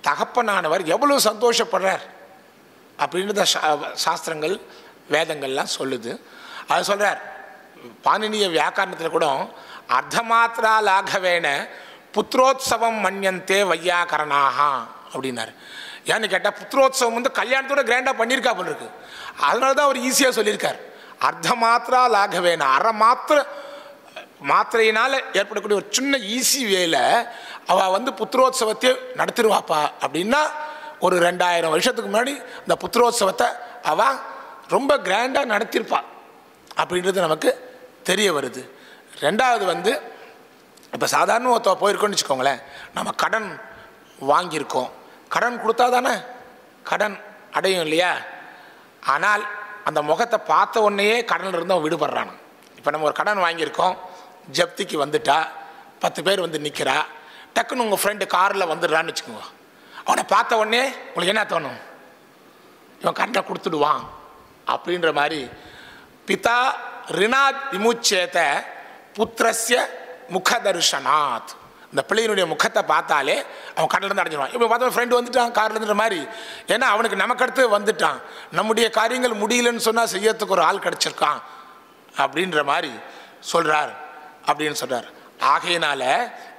தகப்பனானவர் எவ்வளோ சந்தோஷப்படுறார் அப்படின்றத சாஸ்திரங்கள் வேதங்கள்லாம் சொல்லுது. அது சொல்கிறார் பாணினிய வியாக்கரணத்தில் கூட, அர்த்தமாத்திரா லாகவேன புத்திரோத்சவம் மன்யந்தே வையாகரணாக அப்படின்னாரு. ஏன்னு கேட்டால், புத்திரோத்சவம் வந்து கல்யாணத்தோட கிராண்டாக பண்ணியிருக்கா போல இருக்கு. அதனால தான் அவர் ஈஸியாக சொல்லியிருக்கார். அர்த்த மாத்திரா லாகவேன, அரை மாத்திரையினால் ஏற்படக்கூடிய ஒரு சின்ன ஈஸி வேல அவள் வந்து புத்திரோத்சவத்தை நடத்திடுவாப்பா அப்படின்னா, ஒரு 2000 வருஷத்துக்கு முன்னாடி இந்த புத்திரோத்சவத்தை அவள் ரொம்ப கிராண்டாக நடத்தியிருப்பா அப்படின்றது நமக்கு தெரிய வருது. 2வது வந்து, இப்போ சாதாரண ஒருத்த போயிருக்கோன்னு வச்சுக்கோங்களேன், நம்ம கடன் வாங்கியிருக்கோம், கடன் கொடுத்தா தானே கடன் அடையும் இல்லையா? ஆனால் அந்த முகத்தை பார்த்த உடனேயே கடனில் இருந்தவன் விடுபடுறான். இப்போ நம்ம ஒரு கடன் வாங்கியிருக்கோம், ஜப்திக்கு வந்துட்டா, 10 பேர் வந்து நிற்கிறா, டக்குன்னு உங்கள் ஃப்ரெண்டு காரில் வந்துடுறான்னு வச்சுக்கோங்க. அவனை பார்த்த உடனே உங்களுக்கு என்ன தோணும்? இவன் கடனை கொடுத்துடுவான் அப்படின்ற மாதிரி. பிதா ரிணாத் விமுச்சேத புத்திரஸ்ய முகதர்ஷனாத், இந்த பிள்ளையினுடைய முகத்தை பார்த்தாலே அவன் கடலேருந்து அடைஞ்சிடுவான். இப்போ பார்த்தா ஃப்ரெண்டு வந்துட்டான் கார்லேருந்துற மாதிரி. ஏன்னா அவனுக்கு நமக்கு அடுத்து வந்துட்டான், நம்முடைய காரியங்கள் முடியலன்னு சொன்னால் செய்யறதுக்கு ஒரு ஆள் கிடச்சிருக்கான் அப்படின்ற மாதிரி சொல்கிறார் அப்படின்னு சொல்கிறார். ஆகையினால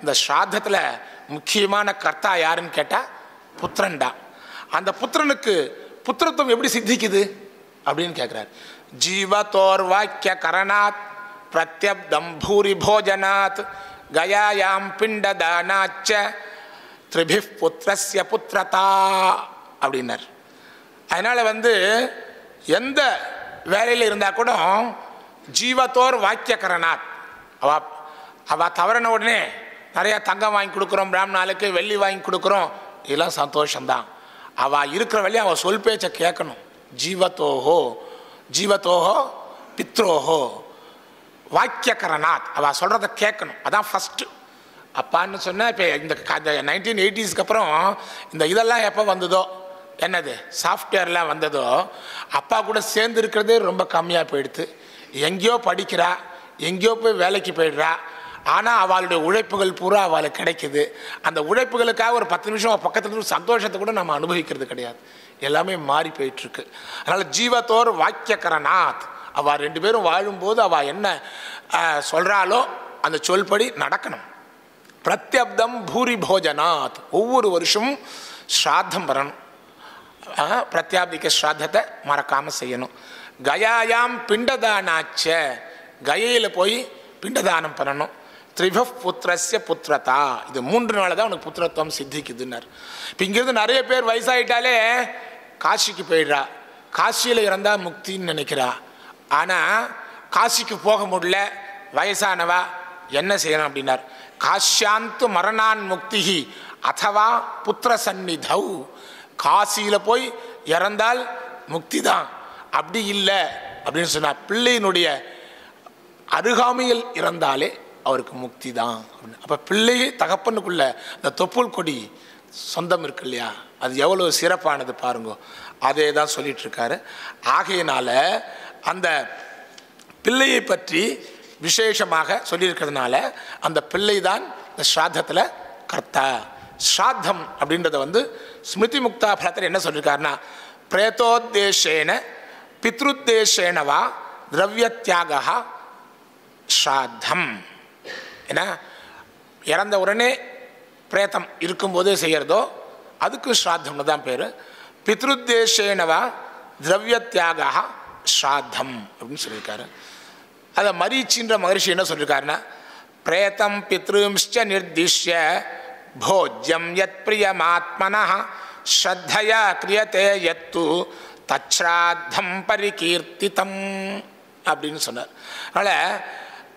இந்த ஸ்ராத்தத்தில் முக்கியமான கர்த்தா யாருன்னு கேட்டால் புத்திரன்டா. அந்த புத்திரனுக்கு புத்திரத்துவம் எப்படி சித்திக்குது அப்படின்னு கேட்குறார். ஜீவத்தோர் வாக்கிய கரணாத் பிரத்யப்தம் பூரி போஜனாத் கயாயாம் பிண்டதானாச்ச த்ரிபிஃப் புத்திரஸ்ய புத்திரதா அப்படின்னார். அதனால் வந்து எந்த வேலையில் இருந்தால் கூட ஜீவத்தோர் வாக்கியகரணாத், அவள் தவறின உடனே நிறையா தங்கம் வாங்கி கொடுக்குறோம், பிராமணாளுக்கு வெள்ளி வாங்கி கொடுக்குறோம், இதெல்லாம் சந்தோஷம்தான். அவள் இருக்கிற வழியை அவள் சொல் பேச்சை கேட்கணும். ஜீவத்தோஹோ பித்ரோஹோ வாக்கியகரணாத், அவள் சொல்கிறத கேட்கணும். அதான் ஃபஸ்ட்டு. அப்பான்னு சொன்னால் இப்போ இந்த 1980s அப்புறம் இந்த இதெல்லாம் எப்போ வந்ததோ, என்னது சாஃப்ட்வேர்லாம் வந்ததோ, அப்பா கூட சேர்ந்து இருக்கிறதே ரொம்ப கம்மியாக போயிடுது. எங்கேயோ படிக்கிறா, எங்கேயோ போய் வேலைக்கு போயிடுறா. ஆனால் அவளுடைய உழைப்புகள் பூரா அவளுக்கு கிடைக்குது. அந்த உழைப்புகளுக்காக ஒரு 10 நிமிஷம் பக்கத்தில் இருந்து சந்தோஷத்தை கூட நம்ம அனுபவிக்கிறது கிடையாது. எல்லாமே மாறி போயிட்டுருக்கு. அதனால் ஜீவத்தோர் வாக்கியகரணாத், அவள் 2 பேரும் வாழும்போது அவள் என்ன சொல்கிறாளோ அந்த சொல்படி நடக்கணும். பிரத்யப்தம் பூரி போஜனாத், ஒவ்வொரு வருஷமும் ஸ்ராத்தம் வரணும். பிரத்யாப்திக்க ஸ்ராத்தத்தை மறக்காமல் செய்யணும். கயாயாம் பிண்டதானாச்ச, கயையில் போய் பிண்டதானம் பண்ணணும். த்ரிபஃப் புத்திரஸ்ய புத்திரதா, இது 3 நாள் தான் உனக்கு புத்திரத்துவம் சித்திக்குதுன்னார். இப்போ இங்கேருந்து நிறைய பேர் வயசாகிட்டாலே காசிக்கு போயிடுறா, காசியில் இறந்தால் முக்தின்னு நினைக்கிறா. ஆனால் காசிக்கு போக முடியல, வயசானவா என்ன செய்யணும் அப்படின்னார். காஷ்யாந்து மரணான் முக்திஹி அதவா புத்திர சந்நிதௌ, காசியில் போய் இறந்தால் முக்தி தான், அப்படி இல்லை அப்படின்னு சொன்னார். பிள்ளையினுடைய அருகாமையில் இறந்தாலே அவருக்கு முக்தி தான் அப்படின்னு. அப்போ பிள்ளை தகப்பனுக்குள்ள இந்த தொப்புள் கொடி சொந்தம் இருக்கு இல்லையா, அது எவ்வளோ சிறப்பானது பாருங்க. அதே தான் சொல்லிட்டு இருக்காரு. ஆகையினால அந்த பிள்ளையை பற்றி விசேஷமாக சொல்லியிருக்கிறதுனால அந்த பிள்ளை தான் இந்த ஸ்ராத்தத்தில் கர்த்தா. ஸ்ராத்தம் அப்படின்றத வந்து ஸ்மிருதி முக்தா பலத்தில் என்ன சொல்லியிருக்காருன்னா, பிரேதோத்தேசேன பித்ருத்தேசேனவா திரவியத்தியாக ஸ்ராத்தம். ஏன்னா இறந்த உடனே பிரேத்தம் இருக்கும்போதே செய்கிறதோ அதுக்கு ஸ்ராத்தம்னு தான் பேர். பித்ருத்தேசேனவா திரவியத்தியாக ஸ்ராத்தம் அப்படின்னு சொல்லியிருக்காரு. அதை மரீச்சின்ற மகரிஷி என்ன சொல்லியிருக்காருன்னா, பிரேதம் பித்ரும்ச்ச நிர்திஷ்ய போஜ்யம் யத் பிரியமாத்மனஹ ஸ்ரத்தையா கிரியதே யத்து தச்ராத்தம் பரிகீர்த்திதம் அப்படின்னு சொன்னார். அதனால்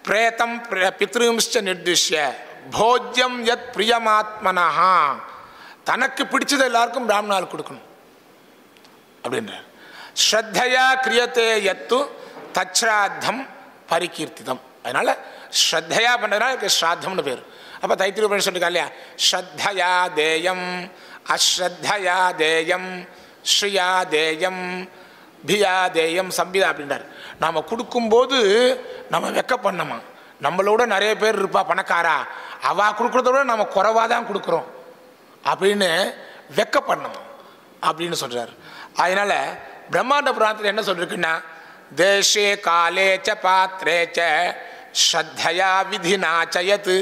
பிரேதம் பித்ரும்ச்ச நிர்திஷ்ய போஜ்யம் யத் பிரியமாத்மனஹ, தனக்கு பிடிச்சது எல்லாருக்கும் பிராமணால் கொடுக்கணும் அப்படின்றார். ஸ்ரத்தையா கிரியத்தே யத்து தச்ராத்தம் பரிகீர்த்திதம். அதனால் ஸ்ரத்தையா பண்ணுறதுனால ஸ்ராத்தம்னு பேர். அப்போ தைத்திரிய உபனிஷத்து சொல்லிருக்கா இல்லையா, ஸ்ரத்தையா தேயம் அஸ்ரத்தையா தேயம் ஸ்ரீயா தேயம் பியா தேயம் சம்பிதா அப்படின்றார். நாம் கொடுக்கும்போது நம்ம வெக்க பண்ணமா, நம்மளோட நிறைய பேர் இருப்பா பணக்காரா, அவள் கொடுக்குறத விட நம்ம குறைவாக தான் கொடுக்குறோம் அப்படின்னு வெக்க பண்ணணும் அப்படின்னு சொல்கிறார். அதனால் பிரம்மாண்ட புராணத்தில் என்ன சொல்லிருக்குன்னா, தேசே காலே ச பாத்ரே ச ஸ்ரத்தையா விதினா சயத்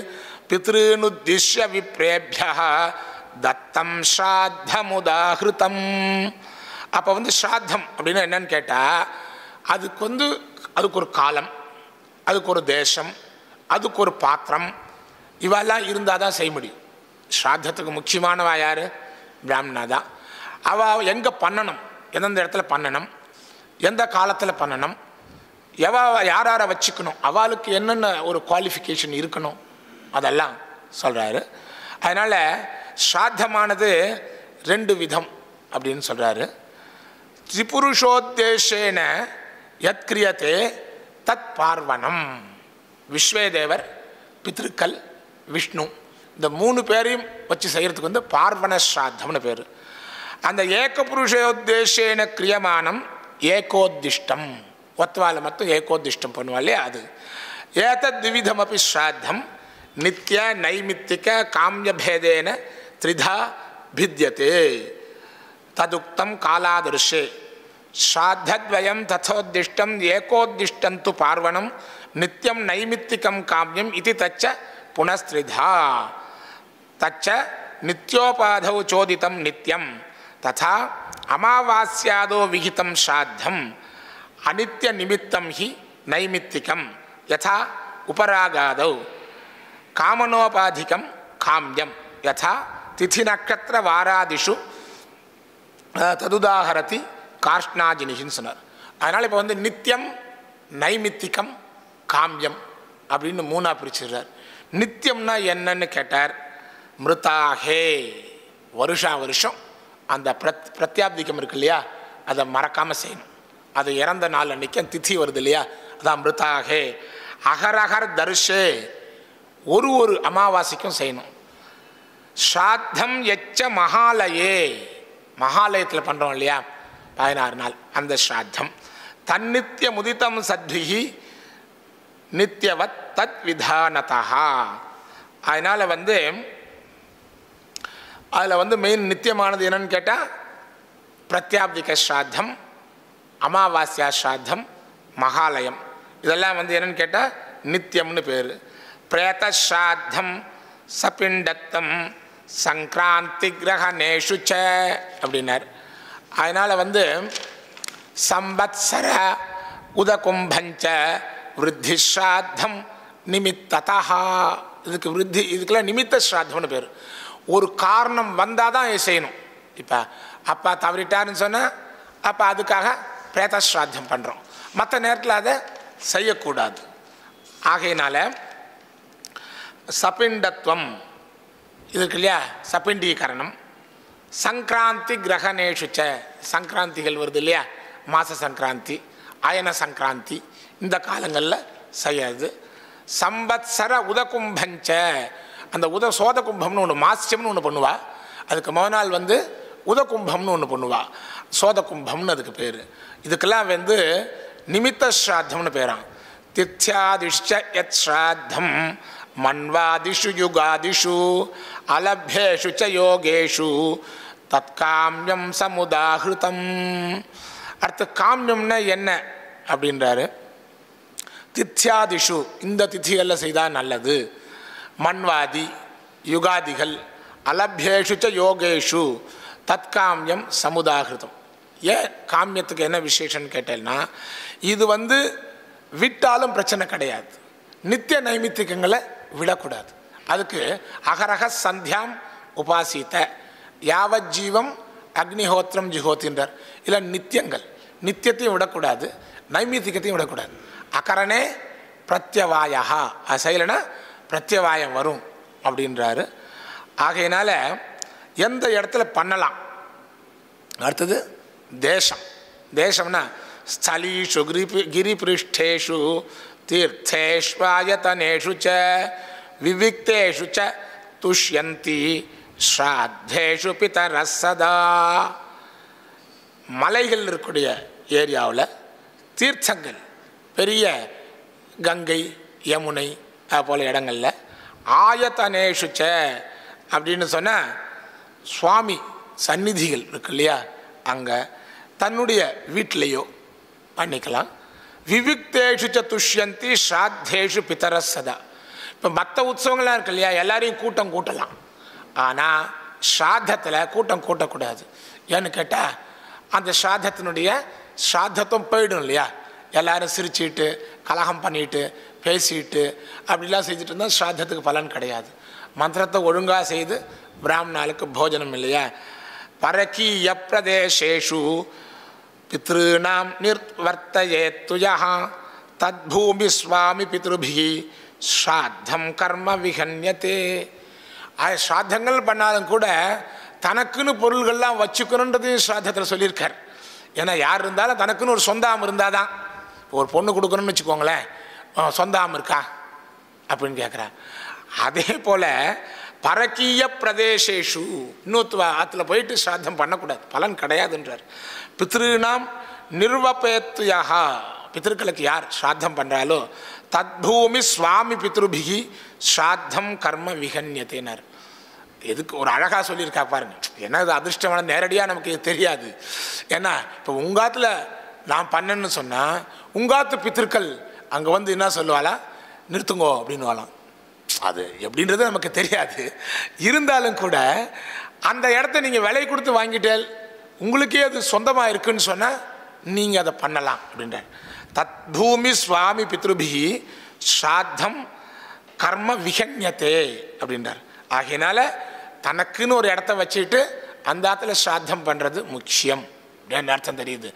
பித்ருனுத்திஷ்ய விப்ரேப்யா தத்தம் ஸ்ராத்தமுதாஹிருதம். அப்போ ஸ்ராத்தம் அப்படின்னா என்னன்னு கேட்டால், அதுக்கு ஒரு காலம், அதுக்கு ஒரு தேசம், அதுக்கு ஒரு பாத்திரம், இவெல்லாம் இருந்தால் தான் செய்ய முடியும். ஸ்ராத்தத்துக்கு முக்கியமானவா யார்? பிராமணா தான். அவள் எங்கே பண்ணணும், எந்தெந்த இடத்துல பண்ணணும், எந்த காலத்தில் பண்ணணும், யார் யாரை வச்சுக்கணும், அவளுக்கு என்னென்ன ஒரு குவாலிஃபிகேஷன் இருக்கணும், அதெல்லாம் சொல்கிறாரு. அதனால் ஸ்ராத்தமானது 2 விதம் அப்படின்னு சொல்கிறாரு. திரிபுருஷோத்தேசேன யத் கிரியதே தத் பார்வணம். விஸ்வேதேவர், பித்ருக்கள், விஷ்ணு, இந்த 3 பேரையும் வச்சு செய்கிறதுக்கு பார்வண ஸ்ராத்தம்னு பேர். அந்த ஏக புருஷோத்தேசேன கிரியமானம் ஏகோத்திஷ்டம், ஒத்தவால மட்டும் ஏகோத்திஷ்டம் பண்ணுவாளே அது. ஏதத் திவிதமபி ஸ்ராத்தம் நித்திய நைமித்திக காமியபேதேன த்ரிதா பித்யதே ததுக்தம் காலாதர்ஷே ஸ்ராத்தத்வயம் ததோத்திஷ்டம் ஏகோத்திஷ்டம் து பார்வணம் நித்தியம் நைமித்திகம் காமியம் இது தச்ச புனஸ்த்ரிதா தச்ச நித்யோபாதௌ சோதிதம் நித்யம் ததா அமாவாஸ்யாதோ விகிதம் ஸ்ராத்தம் அனித்ய நிமித்தம் ஹி நைமித்திகம் யதா உபராகாதௌ காமனோபாதிகம் காமியம் யதா திதி நக்ஷத்திர வாராதிஷு ததுதாகரதி காஷ்ணாஜினின்னு சொன்னார். அதனால் இப்போ நித்தியம் நைமித்திகம் காமியம் அப்படின்னு 3ஆக பிரிச்சுடுறார். நித்தியம்னா என்னன்னு கேட்டார், மிருதாகே, வருஷம் அந்த பிரத்யாப்திகம் இருக்கு இல்லையா, அதை மறக்காமல் செய்யணும். அது இறந்த நாள் அன்னைக்கு திதி வருது இல்லையா, அதான் மிருதாகே. அகரகர் தர்ஷே, ஒரு அமாவாசைக்கும் செய்யணும். ஸ்ராத்தம் எச்ச மகாலயே, மகாலயத்தில் பண்ணுறோம் இல்லையா 16 நாள், அந்த ஸ்ராத்தம். தன்னித்திய முதித்தம் சத்விஹி நித்தியவத் தத் விதானதா. அதனால் அதில் மெயின் நித்தியமானது என்னன்னு கேட்டால் பிரத்யாப்திக ஸ்ராத்தம், அமாவாஸ்யா ஸ்ராத்தம், மகாலயம், இதெல்லாம் என்னன்னு கேட்டால் நித்தியம்னு பேர். பிரேத ஸ்ராத்தம் சபிண்டத்தம் சங்கராந்தி கிரகணேஷு ச அப்படின்னார். அதனால் சம்பத்சர உதகும்பஞ்ச விருத்தி ஸ்ராத்தம் நிமித்ததா. இதுக்கு விருத்தி, இதுக்கெல்லாம் நிமித்த ஸ்ராத்தம்னு பேர். ஒரு காரணம் வந்தால் தான் செய்யணும். இப்போ அப்பா தவறிட்டாருன்னு சொன்னால் அப்போ அதுக்காக பிரேத ஸ்ராத்தம் பண்ணுறோம், மற்ற நேரத்தில் அதை செய்யக்கூடாது. ஆகையினால சபிண்டத்துவம் இதுக்கு இல்லையா, சபிண்டீகரணம். சங்கராந்தி கிரகணேஷுச்ச, சங்கராந்திகள் வருது இல்லையா, மாச சங்கராந்தி, அயன சங்கராந்தி, இந்த காலங்களில் செய்யாது. சம்பத்சர உதகும்பஞ்ச, அந்த சோத கும்பம்னு ஒன்று, மாசியம்னு ஒன்று பண்ணுவா, அதுக்கு மறுநாள் உதகும்பம்னு ஒன்று பண்ணுவா, சோத கும்பம்னு அதுக்கு பேர். இதுக்கெல்லாம் நிமித்த ஸ்ராத்தம்னு பேரான். தித்யாதிஷ்ச யத் ஸ்ராத்தம் மன்வாதிஷு யுகாதிஷு அலப்யேஷு ச யோகேஷு தத்காமியம் சமுதாஹிருதம். அடுத்து காமியம்னா என்ன அப்படின்றாரு. தித்யாதிஷு, இந்த திதிகளில் செய்தால் நல்லது. மன்வாதி யுகாதிகள், அலப்யேஷு ச யோகேஷு தத்காமியம் சமுதாஹிருதம். ஏன் காமியத்துக்கு என்ன விசேஷம்னு கேட்டேன்னா, இது விட்டாலும் பிரச்சனை கிடையாது. நித்திய நைமித்திகங்களை விடக்கூடாது. அதுக்கு அகரக சந்தியாம் உபாசித்த யாவத் ஜீவம் அக்னிஹோத்திரம் ஜிஹோத்தின்றார். இல்லை நித்தியங்கள், நித்தியத்தையும் விடக்கூடாது, நைமித்திகத்தையும் விடக்கூடாது. அகரணே பிரத்யவாயா, செய்யலைன்னா பிரத்யவாயம் வரும் அப்படின்றாரு. ஆகையினால எந்த இடத்துல பண்ணலாம். அடுத்தது தேசம். தேசம்னா ஸ்தலீஷு கிரிபிருஷ்டேஷு தீர்த்தேஷ்வாயதனேஷு ச விவிக்தேஷு ச துஷ்யந்தி ஸ்ராத்தேஷு பிதரः சதா. மலைகள் இருக்கக்கூடிய ஏரியாவில், தீர்த்தங்கள், பெரிய கங்கை யமுனை போல் இடங்களில், ஆயத்தனேஷு ச அப்படின்னு சொன்னால் சுவாமி சந்நிதிகள் இருக்கு இல்லையா, அங்கே தன்னுடைய வீட்டிலையோ பண்ணிக்கலாம். விவிக்தேஷு ச துஷ்யந்தி ஸ்ராத்தேஷு பிதரः சதா. இப்போ மற்ற உற்சவங்கள்லாம் இருக்கு இல்லையா, எல்லாரையும் கூட்டம் கூட்டலாம். ஆனால் ஸ்ராத்தத்தில் கூட்டம் கூட்டக்கூடாது. ஏன்னு கேட்டால் அந்த ஸ்ராத்தத்தினுடைய ஸ்ராத்தத்துவம் போயிடும் இல்லையா. எல்லோரும் சிரிச்சுட்டு கலகம் பண்ணிட்டு பேசிட்டு அப்படிலாம் செஞ்சுட்டு இருந்தால் ஸ்ராத்தத்துக்கு பலன் கிடையாது. மந்திரத்தை ஒழுங்காக செய்து பிராமணாளுக்கு போஜனம் இல்லையா. பரகீய பிரதேசேஷு பித்ருநாம் நிர்வர்த்தயேத்துயா தத்பூமி சுவாமி பித்ருபிஹி ஸ்ராத்தம் கர்ம விஹன்யதே. ஸ்ராத்தங்கள் பண்ணாலும் கூட தனக்குன்னு பொருள்கள்லாம் வச்சுக்கணுன்றதையும் ஸ்ராத்தத்தில் சொல்லியிருக்கார். ஏன்னா யார் இருந்தாலும் தனக்குன்னு ஒரு சொந்தாம் இருந்தால் தான். ஒரு பொண்ணு கொடுக்கணும்னு வச்சுக்கோங்களேன், சொந்தாம் இருக்கா அப்படின்னு கேட்குறா. அதே போல் பரகீய பிரதேசேஷு, இன்னொருத்துவ ஆற்றுல போயிட்டு ஸ்ராத்தம் பண்ணக்கூடாது, பலன் கிடையாதுன்றார். பித்ருநாம் நிர்வபேத்துயா, பித்திருக்களுக்கு யார் ஸ்ராத்தம் பண்ணுறாலோ தத்பூமி சுவாமி பித்ருபிஹி ஸ்ராத்தம் கர்ம விஹன்யத்தேனார். எதுக்கு ஒரு அழகாக சொல்லியிருக்கா பாருங்க. ஏன்னா இது அதிர்ஷ்டமான, நேரடியாக நமக்கு தெரியாது. ஏன்னா இப்போ உங்காத்தில் நான் பண்ணேன்னு சொன்னால் உங்காத்து பித்திருக்கள் அங்கே வந்து என்ன சொல்லுவாளா, நிறுத்துங்கோ அப்படின்னு வாழலாம். அது எப்படின்றது நமக்கு தெரியாது. இருந்தாலும் கூட அந்த இடத்த நீங்கள் விலை கொடுத்து வாங்கிட்டேல், உங்களுக்கே அது சொந்தமாக இருக்குன்னு சொன்னால் நீங்கள் அதை பண்ணலாம் அப்படின்ற. தத்பூமி சுவாமி பித்ருபிஹி ஸ்ராத்தம் கர்ம விஹன்யத்தே அப்படின்றார். ஆகையினால தனக்குன்னு ஒரு இடத்த வச்சுட்டு அந்த இடத்துல ஸ்ராத்தம் பண்ணுறது முக்கியம் அப்படின்னு அர்த்தம் தெரியுது.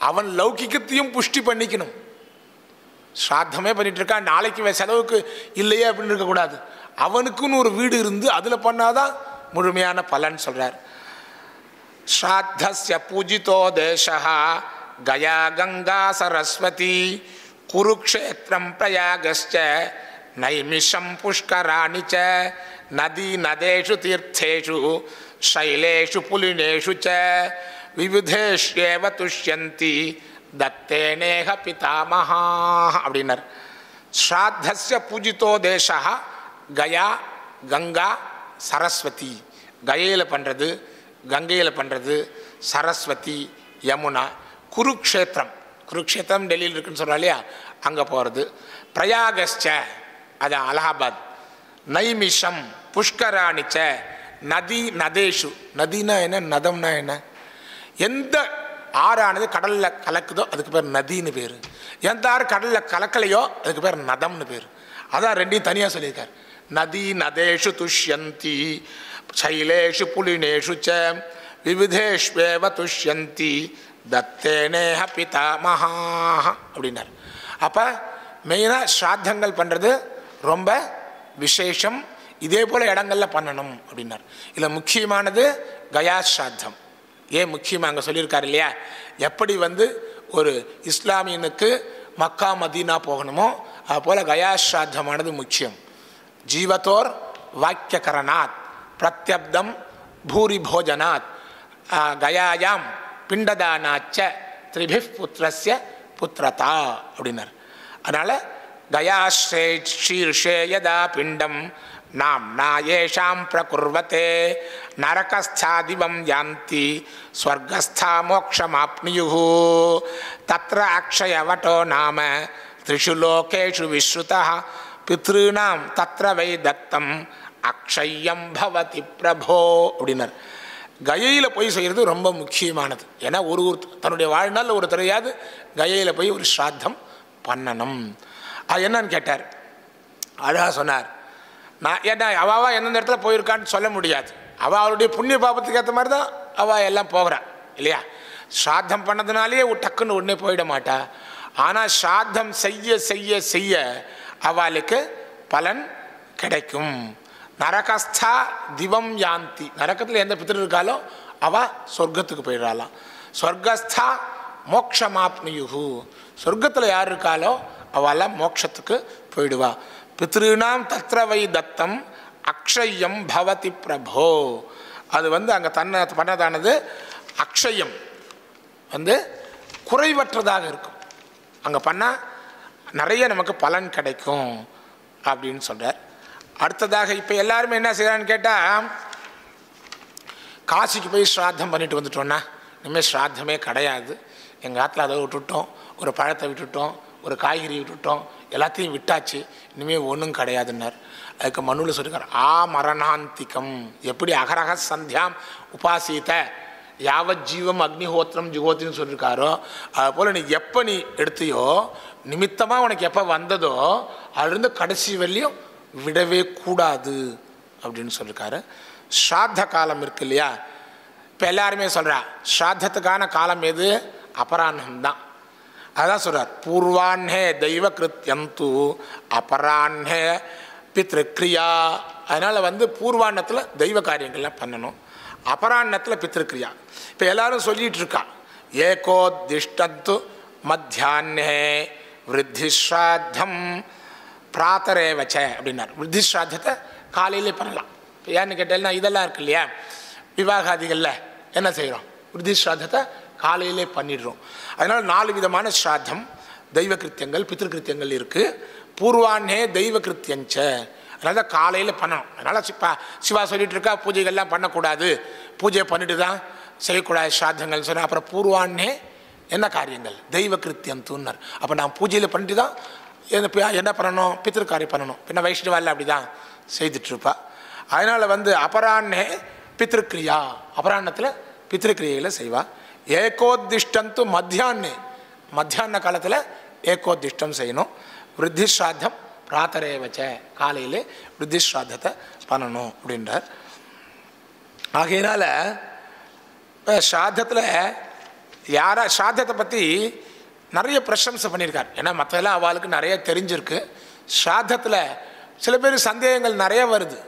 அவன் லௌகிக்கத்தையும் புஷ்டி பண்ணிக்கணும். ஸ்ராத்தமே பண்ணிட்டு இருக்கான், நாளைக்கு செலவுக்கு இல்லையே அப்படின்னு இருக்கக்கூடாது. அவனுக்குன்னு ஒரு வீடு இருந்து அதில் பண்ணாதான் முழுமையான பலன் சொல்கிறார். ஸ்ராத்தஸ்ய பூஜிதோ தேசः கயா கங்கா சரஸ்வதி குருக்ஷேத்ரம் பிரயாகஸ்ச நைமிஷம் புஷ்கராணி ச நதி நதேஷு தீர்த்தேஷு சைலேஷு புலினேஷு ச விவிதேஷ்யேவ துஷ்யந்தி தத்தேனேஹ பிதாமஹா அப்படின்னார். ஸ்ராத்தஸ்ய பூஜிதோ தேசः கயா கங்கா சரஸ்வதி. கயையில் பண்ணுறது, கங்கையில் பண்ணுறது, சரஸ்வதி யமுனா. குருக்ஷேத்திரம், குருக்ஷேத்திரம் டெல்லியில் இருக்குன்னு சொல்கிறா இல்லையா, அங்கே போகிறது. பிரயாகஸ்ச, அது அலகாபாத். நைமிஷம் புஷ்கராணிச்ச நதி நதேஷு. நதினா என்ன, நதம்னா என்ன, எந்த ஆறானது கடலில் கலக்குதோ அதுக்கு பேர் நதின்னு பேர். எந்த ஆறு கடலில் கலக்கலையோ அதுக்கு பேர் நதம்னு பேர். அதான் ரெண்டையும் தனியாக சொல்லியிருக்கார். நதி நதேஷு துஷ்யந்தி சைலேஷு புலினேஷு ச விவிதேஷ்வேவ துஷ்யந்தி தத்தேனேஹ பிதாமஹா அப்படின்னார். அப்போ மெயினாக ஸ்ராத்தங்கள் பண்ணுறது ரொம்ப விசேஷம். இதே போல் இடங்களில் பண்ணணும் அப்படின்னார். இதில் முக்கியமானது கயா ஸ்ராத்தம். ஏன் முக்கியமாக அங்கே சொல்லியிருக்காரு இல்லையா, எப்படி வந்து ஒரு இஸ்லாமியனுக்கு மக்கா மதீனா போகணுமோ அதுபோல் கயா ஸ்ராத்தமானது முக்கியம். ஜீவத்தோர் வாக்கியகரணாத் பிரத்யப்தம் பூரி போஜனாத் கயாயாம் பிண்டதானாச்ச திரிபிஃப் புத்திரஸ்ய புத்திரதா அப்படின்னார். அதனால் கயாஸ்ரே ஷீர்ஷே யதா பிண்டம் நாம் நாயேஷாம் பிரகுர்வத்தே நரகஸ்தாதிவம் யாந்தி ஸ்வர்கஸ்தா மோக்ஷமாப்னுயுஹு தத்ர அக்ஷயவட்டோ நாம த்ரிஷு லோகேஷு விஸ்ருதः பித்ருநாம் தத்ர வை தத்தம் அக்ஷயம் பவதி பிரபோ அப்படின்னார். கயையில் போய் செய்கிறது ரொம்ப முக்கியமானது. ஏன்னா ஒரு தன்னுடைய வாழ்நாள் ஒரு தெரியாது கயையில் போய் ஒரு ஸ்ராத்தம் பண்ணணும். அது என்னன்னு கேட்டார். அழகாக சொன்னார். நான் என்ன அவாவா எந்தெந்த இடத்துல போயிருக்கான்னு சொல்ல முடியாது. அவள் அவளுடைய புண்ணிய பாபத்துக்கு ஏற்ற மாதிரி தான் அவள் எல்லாம் போகிறாள் இல்லையா. ஸ்ராத்தம் பண்ணதுனாலே டக்குன்னு உடனே போயிட மாட்டா. ஆனால் ஸ்ராத்தம் செய்ய செய்ய செய்ய அவளுக்கு பலன் கிடைக்கும். நரகஸ்தா திவம் யாந்தி. நரகத்தில் எந்த பித்திரு இருக்காலோ அவள் சொர்க்கத்துக்கு போயிடறாளாம். சொர்க்கஸ்தா மோக்ஷமாப்னுயுகு. சொர்க்கத்தில் யார் இருக்காலோ அவெல்லாம் மோட்சத்துக்கு போயிடுவா. பித்ருநாம் தத்ர வை தத்தம் அக்ஷயம் பவதி பிரபோ. அது அங்கே தன்னை பண்ணதானது அக்ஷயம் குறைவற்றதாக இருக்கும். அங்கே பண்ணால் நிறைய நமக்கு பலன் கிடைக்கும் அப்படின்னு சொல்கிறார். அடுத்ததாக இப்போ எல்லாருமே என்ன செய்கிறான்னு கேட்டால், காசிக்கு போய் ஸ்ராத்தம் பண்ணிட்டு வந்துட்டோன்னா இனிமேல் ஸ்ராத்தமே கிடையாது. எங்கள் ஆற்றுல அதை விட்டுட்டோம், ஒரு பழத்தை விட்டுட்டோம், ஒரு காய்கறி விட்டுட்டோம், எல்லாத்தையும் விட்டாச்சு, இனிமேல் ஒன்றும் கிடையாதுன்னார். அதுக்கு மனுவில் சொல்லியிருக்கார், ஆ மரணாந்திகம். எப்படி அகரக சந்தியாம் உபாசித்த யாவத் ஜீவம் அக்னிஹோத்திரம் ஜுகோத்தின்னு சொல்லியிருக்காரோ, அதுபோல் நீ எப்போ நீ எடுத்தியோ நிமித்தமாக உனக்கு எப்போ வந்ததோ அதுலேருந்து கடைசி வரையும் விடவே கூடாது அப்படின்னு சொல்லியிருக்காரு. ஸ்ராத்த காலம் இருக்கு இல்லையா, இப்போ எல்லாருமே சொல்கிறா ஸ்ராத்தத்துக்கான காலம் எது? அபராஹ்னம்தான். அதான் சொல்கிறார், பூர்வாண்ணே தெய்வ கிருத்தியந்து அபராண்ணே பித்ருக்ரியா. அதனால் பூர்வாண்ணத்தில் தெய்வ காரியங்கள்லாம் பண்ணணும், அபராண்ணத்தில் பித்ருக்ரியா. இப்போ எல்லாரும் சொல்லிகிட்டு இருக்கா, ஏகோதிஷ்டந்து மத்தியான்னே விருத்தி ஸ்ராத்தம் பிராத்தரே வச்ச அப்படின்னார். விருத்தி ஸ்ராத்தத்தை காலையிலே பண்ணலாம். இப்போ ஏன்னு கேட்டேன்னா இதெல்லாம் இருக்கு இல்லையா, விவாகாதிகளில் என்ன செய்கிறோம், விருத்தி ஸ்ராத்தத்தை காலையிலே பண்ணிடுறோம். அதனால் 4 விதமான ஸ்ராத்தம் தெய்வ கிருத்தியங்கள் பித்ருக்கிருத்தியங்கள் இருக்குது. பூர்வாண்ணே தெய்வ கிருத்தியஞ்ச, அதனால தான் காலையில் பண்ணணும். அதனால் சிவா சொல்லிகிட்டு இருக்கா பூஜைகள்லாம் பண்ணக்கூடாது, பூஜை பண்ணிட்டு தான் செய்யக்கூடாது ஸ்ராத்தங்கள் சொன்னால். அப்புறம் பூர்வாண்ணே என்ன காரியங்கள்? தெய்வ கிருத்தியந்துன்னார். அப்போ நான் பூஜையில் பண்ணிட்டு தான் என்ன பண்ணணும்? பித்ருக்காரியம் பண்ணணும். பின்ன வைஷ்ணவாவில் அப்படி தான் செய்துட்ருப்பா. அதனால் அபராண்ணே பித்ருக்ரியா, அபராண்ணத்தில் பித்ருக்ரியைகளை செய்வா. ஏகோதிஷ்டந்து மத்தியான்னே, மத்தியான காலத்தில் ஏகோதிஷ்டம் செய்யணும். விருத்தி ஸ்ராத்தம் பிராத்தரே வச்ச, காலையில் விருத்தி ஸ்ராத்தத்தை பண்ணணும் அப்படின்றார். ஆகையினால் ஸ்ராத்தத்தில் ஸ்ராத்தத்தை பற்றி நிறைய பிரசம்சை பண்ணியிருக்கார். ஏன்னா மற்றெல்லாம் அவளுக்கு நிறைய தெரிஞ்சிருக்கு. ஸ்ராத்தத்தில் சில பேர் சந்தேகங்கள் நிறைய வருது.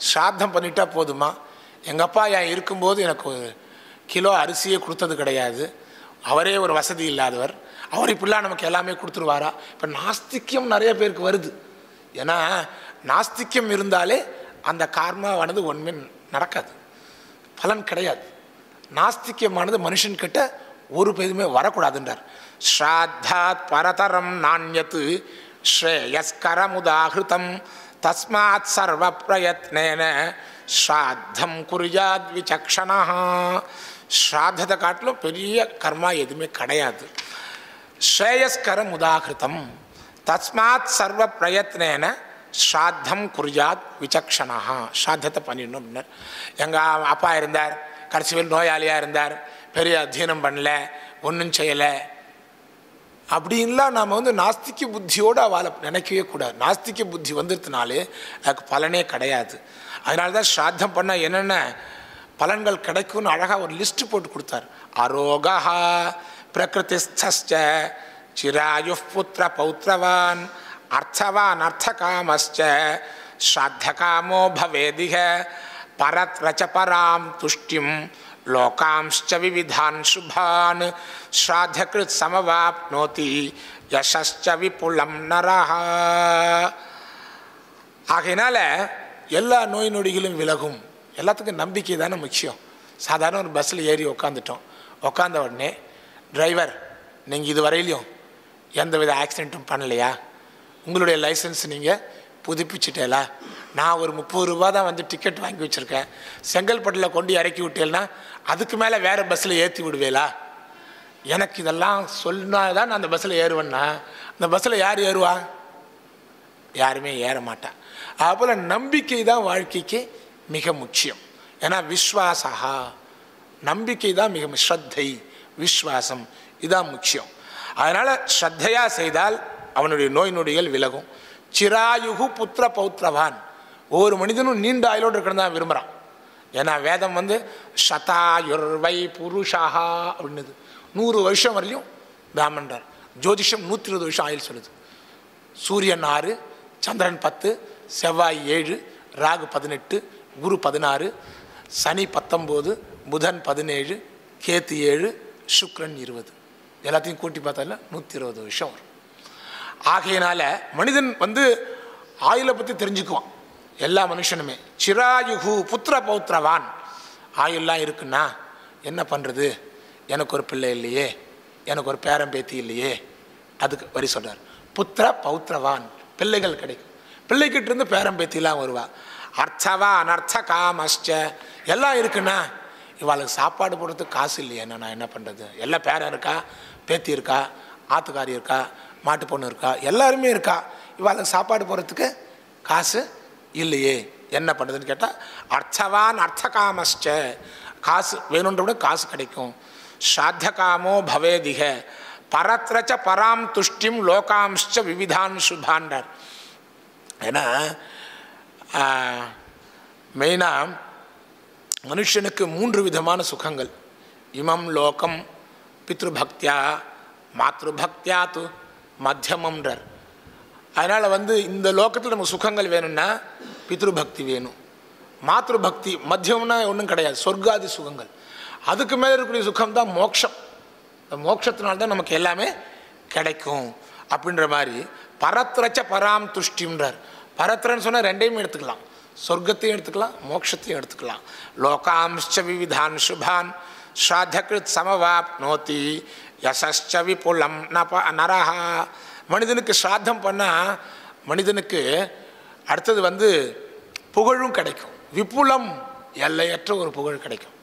ஸ்ராத்தம் பண்ணிட்டா போதுமா? எங்கள் அப்பா என் இருக்கும்போது எனக்கு ஒரு கிலோ அரிசியே கொடுத்தது கிடையாது, அவரே ஒரு வசதி இல்லாதவர், அவர் இப்படிலாம் நமக்கு எல்லாமே கொடுத்துருவாரா? இப்போ நாஸ்திக்கியம் நிறைய பேருக்கு வருது. ஏன்னா நாஸ்திக்கியம் இருந்தாலே அந்த கார்மாவானது ஒன்றுமே நடக்காது, பலன் கிடையாது. நாஸ்திக்கியமானது மனுஷன்கிட்ட ஒரு பேருமே வரக்கூடாதுன்றார். ஸ்ராத்தாத் பரதரம் நாண்யத்து ஸ்ரேயஸ்கரமுதாகிருதம் தஸ்மாத் சர்வ பிரயத்னேன ஸ்ராத்தம் குறியாத் விசக்ஷணா. ஸ்ராத்தத்தை காட்டிலும் பெரிய கர்மா எதுவுமே கிடையாது. ஸ்ரேயஸ்கரம் உதாகிருதம் தஸ்மாத் சர்வ பிரயத்னேன ஸ்ராத்தம் குறியாத் விசக்ஷணா. ஸ்ராத்தத்தை பண்ணிடணும் அப்படின்னார். எங்கள் அப்பா இருந்தார், கடைசியில் நோயாளியாக இருந்தார், பெரிய அத்தியனம் பண்ணல, ஒன்றும் செய்யலை அப்படின்லாம் நாம் நாஸ்திக புத்தியோடு அவளை நினைக்கவே கூடாது. நாஸ்திக புத்தி வந்துடுறதுனாலே அதுக்கு பலனே கிடையாது. அதனால தான் ஸ்ராத்தம் பண்ணால் என்னென்ன பலன்கள் கிடைக்கும்னு அழகாக ஒரு லிஸ்ட்டு போட்டு கொடுத்தார். அரோகா பிரகிருதிஸ்த சிராயு புத்திர பௌத்திரவான் அர்த்தவான் அர்த்தகாமஸ்ச ஸ்ராத்தகாமோ பவேதிக பரத்ரச்ச பராம் துஷ்டிம் லோகாம்ச்ச விவிதான் சுபான் ஸ்ராத்தகிருத் சமவாப்னோதி யசஸ்ச விபுலம் நரஹ. ஆகையினால எல்லா நோய் நொடிகளும் விலகும். எல்லாத்துக்கும் நம்பிக்கை தானே முக்கியம். சாதாரண ஒரு பஸ்ஸில் ஏறி உக்காந்துட்டோம், உக்காந்த உடனே டிரைவர் நீங்கள் இது வரையிலையும் எந்த வித ஆக்சிடெண்ட்டும் பண்ணலையா, உங்களுடைய லைசன்ஸ் நீங்கள் புதுப்பிச்சுட்டேலா, நான் ஒரு 30 ரூபா தான் டிக்கெட் வாங்கி வச்சுருக்கேன், செங்கல்பட்டில் கொண்டு இறக்கி விட்டேன்னா அதுக்கு மேலே வேறு பஸ்ஸில் ஏற்றி விடுவேலா, எனக்கு இதெல்லாம் சொன்னால் தான் நான் அந்த பஸ்ஸில் ஏறுவேன்னா அந்த பஸ்ஸில் யார் ஏறுவா? யாருமே ஏற மாட்டான். அதுபோல் நம்பிக்கை தான் வாழ்க்கைக்கு மிக முக்கியம். ஏன்னா விஸ்வாசா, நம்பிக்கை தான் மிக ஸ்ரத்தை விஸ்வாசம் இதுதான் முக்கியம். அதனால் ஸ்ரத்தையாக செய்தால் அவனுடைய நோய் நொடிகள் விலகும். சிராயுகு புத்திர பௌத்திரவான், ஒவ்வொரு மனிதனும் நீண்ட ஆயுளோடு இருக்கணும் தான் விரும்புகிறான். ஏன்னா வேதம் வந்து சதாயுர்வை புருஷா அப்படின்னுது. 100 வருஷம் வரலையும் பிராமணர். ஜோதிஷம் 120 வருஷம் ஆயுள் சொல்லுது. சூரியன் 6, சந்திரன் 10, செவ்வாய் 7, ராகு 18, குரு 16, சனி 19, புதன் 17, கேத்து 7, சுக்ரன் 20. எல்லாத்தையும் கூட்டி பார்த்தால 120 வருஷம் வரும். ஆகையினால மனிதன் வந்து ஆயுளை பற்றி தெரிஞ்சுக்குவான். எல்லா மனுஷனுமே சிராயுகு புத்திர பௌத்திரவான், ஆயுள்லாம் இருக்குன்னா என்ன பண்ணுறது, எனக்கு ஒரு பிள்ளை இல்லையே, எனக்கு ஒரு பேரன் பேத்தி இல்லையே, அதுக்கு வரி சொல்கிறார். புத்திர பௌத்திரவான், பிள்ளைகள் கிடைக்கும். பிள்ளைக்கிட்ட இருந்து பேரன் பேத்திலாம் வருவா. அர்த்தவா அனர்த்த காமஸ்ச, எல்லாம் இருக்குன்னா இவாளுக்கு சாப்பாடு போடுறதுக்கு காசு இல்லையே, நான் என்ன பண்ணுறது? எல்லாம் பேரன் இருக்கா, பேத்தி இருக்கா, ஆத்துக்காரி இருக்கா, மாட்டு பொண்ணு இருக்கா, எல்லாருமே இருக்கா, இவாளுக்கு சாப்பாடு போடுறதுக்கு காசு இல்லையே, என்ன பண்ணுறதுன்னு கேட்டால் அர்த்தவான் அர்த்த காமஸ்ச, காசு வேணுன்ற விட காசு கிடைக்கும். ஸ்ராத்த காமோ பவேதிக பரத்ரச்ச பராம் துஷ்டிம் லோகாம்ச்ச விவிதான் சுபாண்டார். ஏன்னா மெயினாக மனுஷனுக்கு 3 விதமான சுகங்கள். இமம் லோகம் பித்ருபக்தியா மாத்ருபக்தியா து மத்தியமம்ன்றார். அதனால் வந்து இந்த லோகத்தில் நமக்கு சுகங்கள் வேணும்னா பித்ருபக்தி வேணும், மாத்ருபக்தி மத்தியம்னா ஒன்றும் கிடையாது, சொர்க்காதி சுகங்கள். அதுக்கு மேலே இருக்கக்கூடிய சுகம் தான் மோட்சம். மோட்சத்தினால்தான் நமக்கு எல்லாமே கிடைக்கும் அப்படின்ற மாதிரி பரத்ரச்ச பராம் துஷ்டின்றார். பரத்ரன்னு சொன்னால் ரெண்டையும் எடுத்துக்கலாம், சொர்க்கத்தையும் எடுத்துக்கலாம், மோட்சத்தையும் எடுத்துக்கலாம். லோகாம்ச்ச விவிதான் சுபான் ஸ்ராத்தகிருத் சமவாப்னோதி யசஸ்ச விபுலம் நரஹா. மனிதனுக்கு ஸ்ராத்தம் பண்ணால் மனிதனுக்கு அடுத்தது வந்து புகழும் கிடைக்கும். விபுலம், எல்லையற்ற ஒரு புகழ் கிடைக்கும்.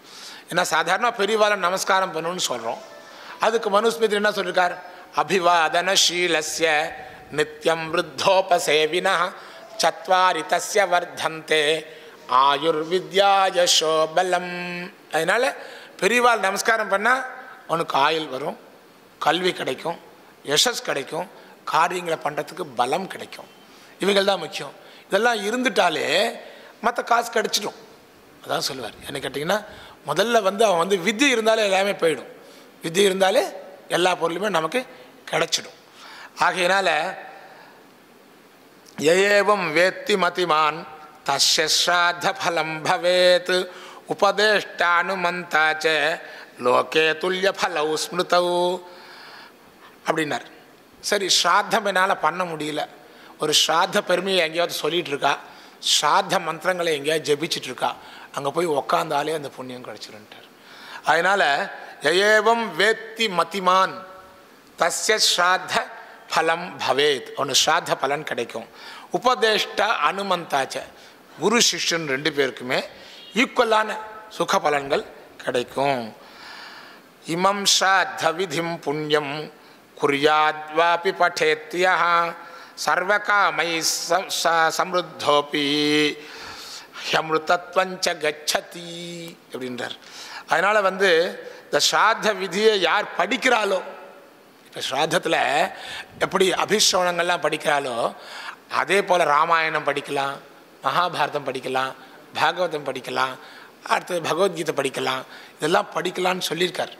ஏன்னா சாதாரண பெரியவாளை நமஸ்காரம் பண்ணணும்னு சொல்கிறோம். அதுக்கு மனுஸ்மிருதி என்ன சொல்லியிருக்கார்? அபிவாதனஷீலஸ்ய நித்யம் விருத்தோபசேவினா சத்வாரி தஸ்ய வர்தந்தே ஆயுர்வித்யா யசோ பலம். அதனால் பெரியவாள் நமஸ்காரம் பண்ணால் உனக்கு ஆயுள் வரும், கல்வி கிடைக்கும், யசஸ் கிடைக்கும், காரியங்களை பண்ணுறதுக்கு பலம் கிடைக்கும். இவைகள் தான் முக்கியம். இதெல்லாம் இருந்துட்டாலே மற்ற காசு கிடைச்சிடும். அதான் சொல்லுவார். என்ன கேட்டிங்கன்னா முதல்ல வந்து அவன் வந்து வித்யை இருந்தாலே எல்லாமே போயிடும். வித்யை இருந்தாலே எல்லா பொருளுமே நமக்கு கிடைச்சிடும். ஆகையினால ஏவம் வேத்தி மதிமான் தஸ்ய ஸ்ராத்த பலம் பவேத் உபதேஷ்டானுமந்தாச்ச லோகே துல்லிய பலவு ஸ்மிருதவு அப்படின்னார். சரி, ஸ்ராத்தம் என்னால் பண்ண முடியல, ஒரு ஸ்ராத்த பெருமையை எங்கேயாவது சொல்லிகிட்டு இருக்கா, ஸ்ராத்த மந்திரங்களை எங்கேயாவது ஜபிச்சுட்டு இருக்கா, அங்கே போய் உக்காந்தாலே அந்த புண்ணியம் கிடச்சிருன்ட்டார். அதனால் ஏவம் வேத்தி மதிமான் தஸ்ய ஸ்ராத்த பலம் பவேத், ஒன்று ஸ்ராத்த பலன் கிடைக்கும். உபதேஷ்ட அனுமந்தாச்ச, குரு சிஷ்யன் 2 பேருக்குமே ஈக்குவலான சுக பலன்கள் கிடைக்கும். இமம் ஸ்ராத்த விதிம் புண்ணியம் குறியாத்வாபி படேத்யா சர்வகாமை சம்ருத்தோபி ஹியமிருதத்வஞ்ச கச்சதி அப்படின்றார். அதனால் வந்து இந்த ஸ்ராத்த விதியை யார் படிக்கிறாளோ, இப்போ ஸ்ராத்தத்தில் எப்படி அபிஷ்ரவணங்கள்லாம் படிக்கிறாளோ அதே போல் ராமாயணம் படிக்கலாம், மகாபாரதம் படிக்கலாம், பாகவதம் படிக்கலாம், அடுத்தது பகவத்கீதை படிக்கலாம், இதெல்லாம் படிக்கலான்னு சொல்லியிருக்கார்.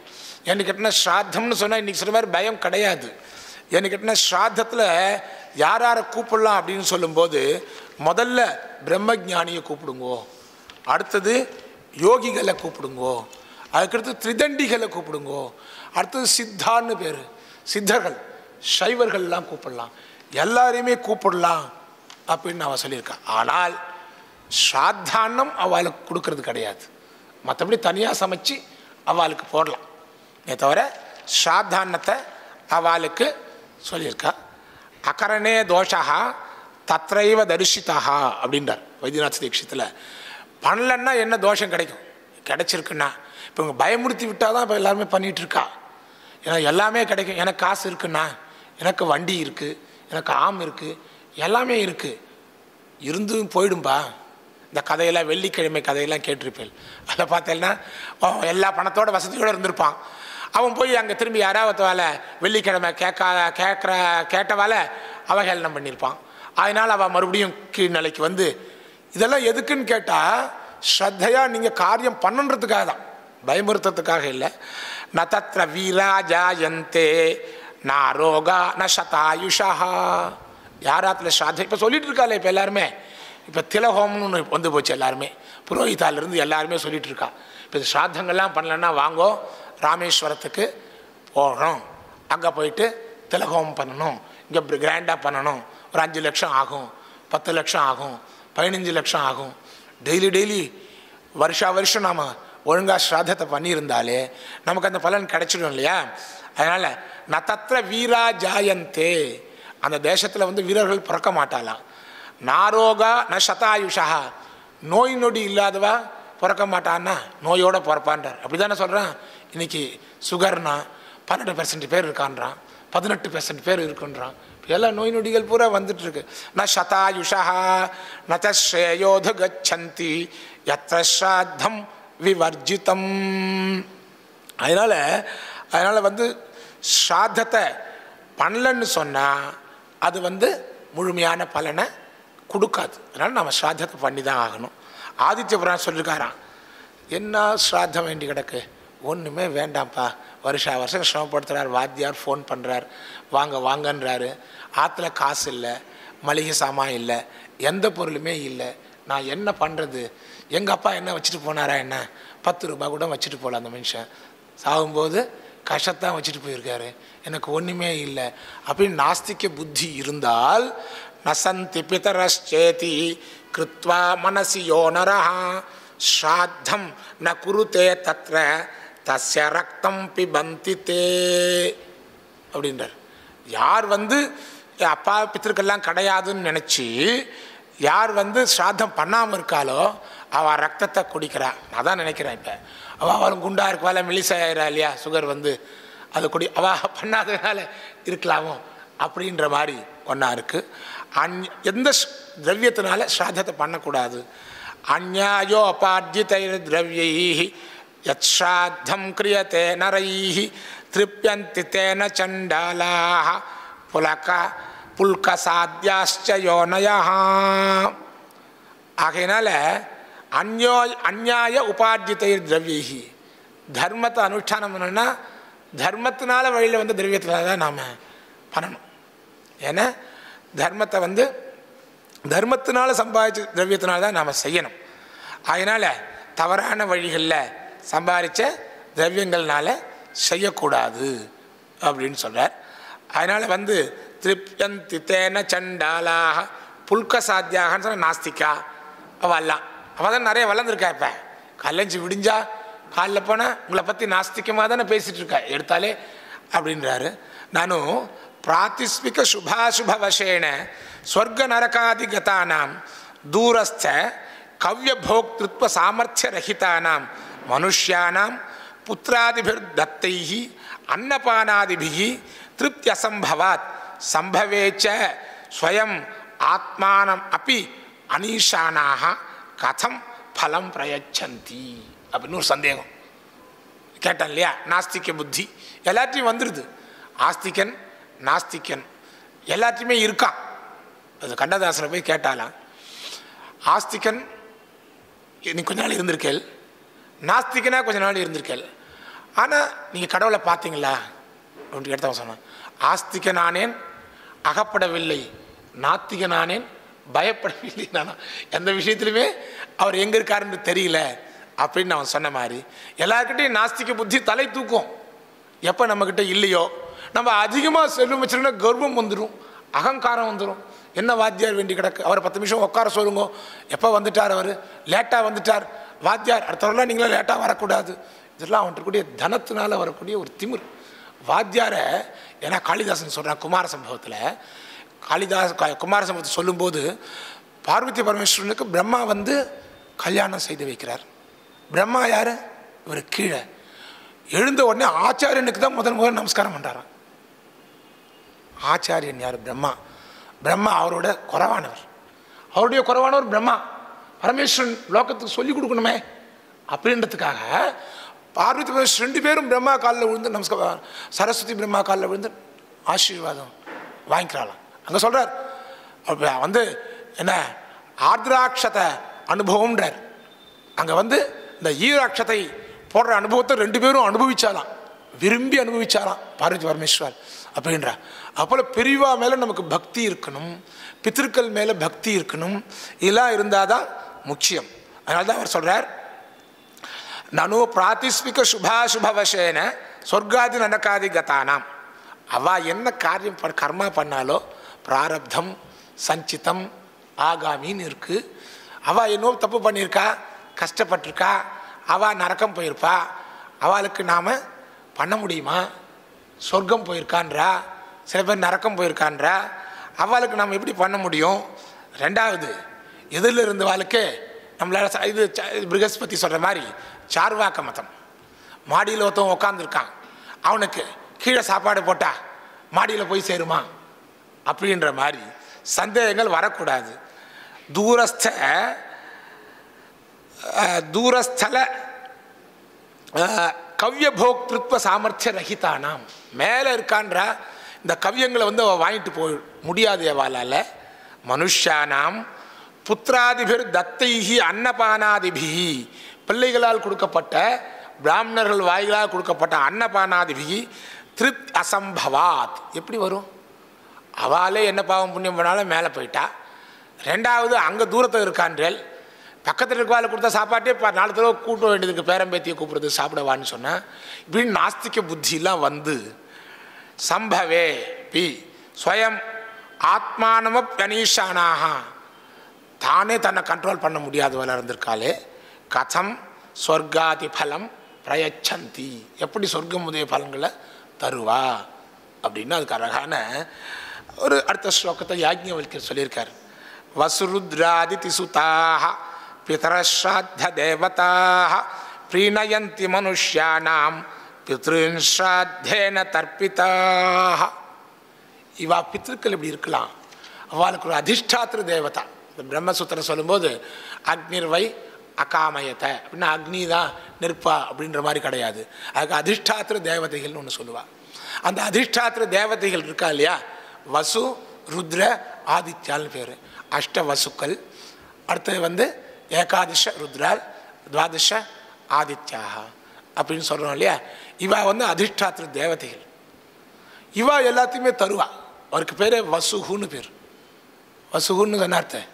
ஏன்னு கேட்டால் ஸ்ராத்தம்னு சொன்னால் இன்றைக்கி சொல்ல மாதிரி பயம் கிடையாது. ஏன்னு கேட்டால் ஸ்ராத்தத்தில் யார் யாரை கூப்பிடலாம் அப்படின்னு சொல்லும்போது முதல்ல பிரம்மஜானியை கூப்பிடுங்கோ, அடுத்தது யோகிகளை கூப்பிடுங்கோ, அதுக்கடுத்து திரிதண்டிகளை கூப்பிடுங்கோ, அடுத்தது சித்தான்னு பேர், சித்தர்கள் சைவர்கள்லாம் கூப்பிடலாம், எல்லாரையுமே கூப்பிடலாம் அப்படின்னு அவன் சொல்லியிருக்கான். ஆனால் ஸ்ராத்தான்னம் அவளுக்கு கொடுக்கறது கிடையாது, மற்றபடி தனியாக சமைச்சு அவளுக்கு போடலாம் தவிர ஸ்ராத்தான்னத்தை அவளுக்கு சொல்லியிருக்கா. அகரணே தோஷா தத்ரைவ தரிசிதா அப்படின்றார் வைத்தியநாத தீட்சித்தில். பண்ணலன்னா என்ன தோஷம் கிடைக்கும்? கிடைச்சிருக்குன்னா இப்போ இவங்க பயமுறுத்தி விட்டால் தான் இப்போ எல்லாருமே பண்ணிகிட்டு இருக்கா. ஏன்னா எல்லாமே கிடைக்கும், எனக்கு காசு இருக்குன்னா, எனக்கு வண்டி இருக்குது, எனக்கு ஆம் இருக்குது, எல்லாமே இருக்குது, இருந்தும் போயிடும்பா. இந்த கதையெல்லாம் வெள்ளிக்கிழமை கதையெல்லாம் கேட்டிருப்பேன். அதை பார்த்தேன்னா எல்லா பணத்தோட வசதியோடு இருந்திருப்பான். அவன் போய் அங்கே திரும்பி யாராவது வெள்ளிக்கிழமை கேட்டவால அவஹேளனம் பண்ணியிருப்பான். அதனால் அவள் மறுபடியும் கீழ்நிலைக்கு வந்து, இதெல்லாம் எதுக்குன்னு கேட்டால் ஸ்ரத்தையாக நீங்கள் காரியம் பண்ணுன்றதுக்காக தான், பயமுறுத்துறதுக்காக இல்லை. ந தத்ர வீராஜாயந்தே நாரோகா ந சதாயுஷா. யாராத்துல ஸ்ராத்தம் இப்போ சொல்லிட்டு இருக்காள். இப்போ எல்லாருமே இப்போ திலஹோம்னு வந்து போச்சு. எல்லாருமே புரோஹிதாலிருந்து எல்லாருமே சொல்லிட்டு இருக்கா. இப்போ ஸ்ராத்தங்கள்லாம் பண்ணலன்னா வாங்கோ ராமேஸ்வரத்துக்கு போகிறோம், அங்கே போயிட்டு திலஹோமம் பண்ணணும், இங்கே கிராண்டாக பண்ணணும், ஒரு 5 லட்சம் ஆகும், 10 லட்சம் ஆகும், 15 லட்சம் ஆகும். டெய்லி வருஷம் நாம் ஒழுங்காக ஸ்ராத்தத்தை பண்ணியிருந்தாலே நமக்கு அந்த பலன் கிடைச்சிடும் இல்லையா? அதனால் ந தத்ர வீரா ஜாயந்தே, அந்த தேசத்தில் வந்து வீரர்கள் பிறக்க மாட்டாளாம். நாரோகா ந சதாயுஷா, நோய் நொடி இல்லாதவா பிறக்க மாட்டான்னா நோயோடு பிறப்பான்றார். அப்படி தானே சொல்கிறான். இன்றைக்கி சுகர்னா 12% பேர் இருக்கான்றான், 18% பேர் இருக்குன்றான். எல்லா நோய் நொடிகள் பூரா வந்துட்டுருக்கு. ந சதாயுஷா ந ஸ்ரேயோது கச்சந்தி யத்ர ஸ்ராத்தம் விவர்ஜிதம். அதனால் வந்து ஸ்ராத்தத்தை பண்ணலன்னு சொன்னால் அது வந்து முழுமையான பலனை கொடுக்காது. அதனால் நம்ம ஸ்ராத்தத்தை பண்ணி தான் ஆகணும். ஆதித்ய புராணம் சொல்லியிருக்காராம், என்ன ஸ்ராத்தம் வேண்டி கிடக்கு, ஒன்றுமே வேண்டாம்ப்பா. வருஷம் சிரமப்படுத்துகிறார். வாத்தியார் ஃபோன் பண்ணுறார், வாங்கன்றாரு. ஆற்றுல காசு இல்லை, மளிகை சாமான் இல்லை, எந்த பொருளுமே இல்லை. நான் என்ன பண்ணுறது? எங்கள் அப்பா என்ன வச்சுட்டு போனாரா? என்ன 10 ரூபா கூட வச்சுட்டு போகல. அந்த மனுஷன் சாகும்போது கஷ்டத்தான் வச்சுட்டு போயிருக்காரு, எனக்கு ஒன்றுமே இல்லை அப்படின்னு நாஸ்திக புத்தி இருந்தால், நசந்தி பிதரஸ்சேதி கிருத்வா மனசி யோனரா ஸ்ராத்தம் ந குருதே தத்ர தஸ்ய ரக்தம் பிபந்தி தே அப்படின்றார். யார் வந்து அப்பா பித்திருக்கெல்லாம் கிடையாதுன்னு நினச்சி யார் வந்து ஸ்ராத்தம் பண்ணாமல் இருக்காளோ அவள் ரத்தத்தை குடிக்கிறாள். நான் தான் நினைக்கிறேன். இப்போ அவள் குண்டாக இருக்குவாள், மெலிசாயிரா இல்லையா, சுகர் வந்து அதை அவள் பண்ணாதனால இருக்கலாமோ அப்படின்ற மாதிரி ஒன்றா இருக்குது. எந்த திரவியத்தினால ஸ்ராத்தத்தை பண்ணக்கூடாது. அந்நியாயோ அபார்ஜிதைர் திரவியை யத் ஸ்ராத்தம் கிரியதே நரைஹி திருப்யந்தி தேன சண்டாலாஹ புல்க சாத்யாஸ்ச யோனயஹ. ஆகையினால அந்நியாய உபார்ஜிதைர் திரவியை, தர்மத்தை அனுஷ்டானம் பண்ணணும்னா தர்மத்தினால வழியில் வந்து திரவியத்தில் தான் நாம் பண்ணணும். ஏன்னா தர்மத்தை வந்து தர்மத்தினால சம்பாதிச்ச திரவியத்தினால தான் நாம் செய்யணும். அதனால் தவறான வழிகளில் சம்பாதிச்ச திரவியங்கள்னால செய்யக்கூடாது அப்படின்னு சொல்கிறார். அதனால் வந்து திருப்யந்தி தேன சண்டாலாக புல்க சாத்தியாகன்னு சொன்ன நாஸ்திகா அவெல்லாம் அவள் தான் நிறைய வளர்ந்துருக்கா. இப்போ கல்லஞ்சி விடிஞ்சா காலில் போனால் உங்களை பற்றி நாஸ்திகமாக தானே பேசிகிட்டு இருக்கா எடுத்தாலே அப்படின்றாரு. நானும் பிராத்திஸ்மிக சுபாசுப வசேன ஸ்வர்க நரகாதிகதானாம் தூரஸ்த கவ்ய போக்திருத்வ சாமர்த்திய ரஹிதானாம் மனுஷ்யானாம் புத்திராதிபிர் தத்தைஹி அன்னபானாதிபிஹி திருப்தியசம்பவாத் சம்பவேச்ச ஸ்வயம் ஆத்மானம் அப்பி அனீஷானாக கதம் பலம் பிரயச்சந்தி அப்படின்னு ஒரு சந்தேகம் கேட்டேன் இல்லையா. நாஸ்திக புத்தி எல்லாத்தையும் வந்துடுது. ஆஸ்திகன் நாஸ்திகன் எல்லாத்தையுமே இருக்கான். அது கண்ணதாசனை போய் கேட்டாலாம், ஆஸ்திகன் நீ கொஞ்ச நாள் இருந்திருக்கேள், நாஸ்திகனா கொஞ்ச நாள் இருந்திருக்கேள், ஆனால் நீங்கள் கடவுளை பார்த்தீங்களா அப்படின்னு கேட்டவன் சொன்னான், ஆஸ்திகனானேன் அகப்படவில்லை, நாத்திகனானேன் பயப்படவில்லை. நானா எந்த விஷயத்துலையுமே அவர் எங்கே இருக்காருன்னு தெரியல அப்படின்னு அவன் சொன்ன மாதிரி எல்லாருக்கிட்டையும் நாஸ்திக புத்தி தலை தூக்கும். எப்போ நம்மக்கிட்ட இல்லையோ நம்ம அதிகமாக செல்வம் வச்சுருந்தா கர்வம் வந்துடும், அகங்காரம் வந்துடும். என்ன வாத்தியார் வேண்டி கிடக்கு, அவர் 10 நிமிஷம் உட்கார சொல்லுங்க, எப்போ வந்துட்டார், அவர் லேட்டாக வந்துட்டார், வாத்தியார் அடுத்தவரெல்லாம் நீங்களாம் லேட்டாக வரக்கூடாது. இதெல்லாம் அவன்கிட்ட தனத்தினால் வரக்கூடிய ஒரு திமிர். வாத்தியாரை ஏன்னா காளிதாசன் சொல்கிறான் குமார சம்பவத்தில், குமார சம்பவத்தை சொல்லும்போது பார்வதி பரமேஸ்வரனுக்கு பிரம்மா வந்து கல்யாணம் செய்து வைக்கிறார். பிரம்மா யார், இவர் கீழே எழுந்த உடனே ஆச்சாரியனுக்கு தான் முதல் நமஸ்காரம் பண்ணுறாராம். ஆச்சாரியன் யார், பிரம்மா. பிரம்மா அவரோட குறைவானவர், அவருடைய குறைவானவர் பிரம்மா. பரமேஸ்வரன் லோகத்துக்கு சொல்லிக் கொடுக்கணுமே அப்படின்றதுக்காக பார்வதி பரமேஸ்வரன் 2 பேரும் பிரம்மா காலில் விழுந்து நமஸ்காரம், சரஸ்வதி பிரம்மா காலில் விழுந்து ஆசீர்வாதம் வாங்கிக்கிறாளாம். அங்கே சொல்கிறார் வந்து என்ன ஆர்திராட்சத அனுபவம்ன்றார். அங்கே வந்து இந்த ஈராட்சத்தை போடுற அனுபவத்தை 2 பேரும் அனுபவிச்சாலாம், விரும்பி அனுபவிச்சாலாம் பார்வதி பரமேஸ்வர் அப்படின்ற. அப்போல பெரியவா மேலே நமக்கு பக்தி இருக்கணும், பித்திருக்கள் மேலே பக்தி இருக்கணும், இதெல்லாம் இருந்தால் தான் முக்கியம். அதனால தான் அவர் சொல்கிறார், நனு பிராத்திஸ்மிக சுபாசுபவசேன சொர்க்காதி நரகாதி கதானாம். அவள் என்ன காரியம் கர்மா பண்ணாலோ பிராரப்தம் சஞ்சிதம் ஆகாமின்னு இருக்குது. அவள் என்னோ தப்பு பண்ணியிருக்கா, கஷ்டப்பட்டிருக்கா, அவள் நரக்கம் போயிருப்பா, அவளுக்கு நாம் பண்ண முடியுமா? சொர்க்கம் போயிருக்கான்றா, சில பேர் நரக்கம் போயிருக்கான்றா, அவளுக்கு நாம் எப்படி பண்ண முடியும்? 2வது எதிரில் இருந்த வாழ்க்கை நம்மளால் இது ப்ரகஸ்பதி சொல்கிற மாதிரி சார்வாக்க மதம். மாடியில் ஒருத்தவன் உட்காந்துருக்கான், அவனுக்கு கீழே சாப்பாடு போட்டா மாடியில் போய் சேருமா அப்படின்ற மாதிரி சந்தேகங்கள் வரக்கூடாது. தூரஸ்தல கவ்யபோக்திருத்வ சாமர்த்திய ரஹிதானாம். மேலே இருக்கான்றா இந்த கவ்யங்களை வந்து அவள் வாங்கிட்டு போய் முடியாது அவளால். மனுஷானாம் புத்திராதிபிர் தத்தைஹி அன்னபானாதிபிஹி, பிள்ளைகளால் கொடுக்கப்பட்ட பிராமணர்கள் வாயிலால் கொடுக்கப்பட்ட அன்னபானாதிபிஹி திருத் அசம்பவாத். எப்படி வரும்? அவளே என்ன பாவம் புண்ணியம் பண்ணாலும் மேலே போயிட்டா. 2வது அங்கே தூரத்தில் இருக்கான்றேல், பக்கத்தில் இருக்கவாளை கொடுத்தா சாப்பாட்டே 4 தடவை கூட்ட வேண்டியதுக்கு, பேரம்பேத்தியை கூப்பிடுறது சாப்பிடவான்னு சொன்னால் இப்படின்னு நாஸ்திக புத்தியெலாம் வந்து சம்பவே பி ஸ்வயம் ஆத்மானமப்யனீஷானாக, தானே தன்னை கண்ட்ரோல் பண்ண முடியாதவளாக இருந்திருக்காளே. கதம் சொர்க்காதி பலம் பிரயச்சந்தி, எப்படி சொர்க்கம் முதலிய பலன்களை தருவா அப்படின்னு அதுக்கு அழகான ஒரு அடுத்த ஸ்லோகத்தை யாஜ்ஞவல்க்யர் சொல்லியிருக்கார். வசுருத்ராதிதி சுதாக பிதரஸ்ராத்த தேவதாக பிரீணயந்தி மனுஷ்யானாம் பித்ருன் ஸ்ராத்தேன தர்ப்பிதாக. இவா பித்ருக்கள் இப்படி இருக்கலாம், அவளுக்கு ஒரு அதிஷ்டாத்திர தேவதா. இந்த பிரம்மசூத்திரம் சொல்லும்போது அக்னிர்வை அகாமயத்தை அப்படின்னா அக்னி தான் நெருப்பா அப்படின்ற மாதிரி கிடையாது, அதுக்கு அதிஷ்டாத்திர தேவதைகள்னு ஒன்று சொல்லுவாள். அந்த அதிஷ்டாத்திர தேவதைகள் இருக்கா இல்லையா, வசு ருத்ர ஆதித்யால்னு பேர், அஷ்ட வசுக்கள். அடுத்தது வந்து ஏகாதச ருத்ரால் துவாதச ஆதித்யாக அப்படின்னு சொல்கிறோம் இல்லையா. இவா வந்து அதிஷ்டாத்திர தேவதைகள், இவா எல்லாத்தையுமே தருவா. அவருக்கு பேர் வசுகுன்னு பேர். வசுகுன்னு என்ன அர்த்தம்?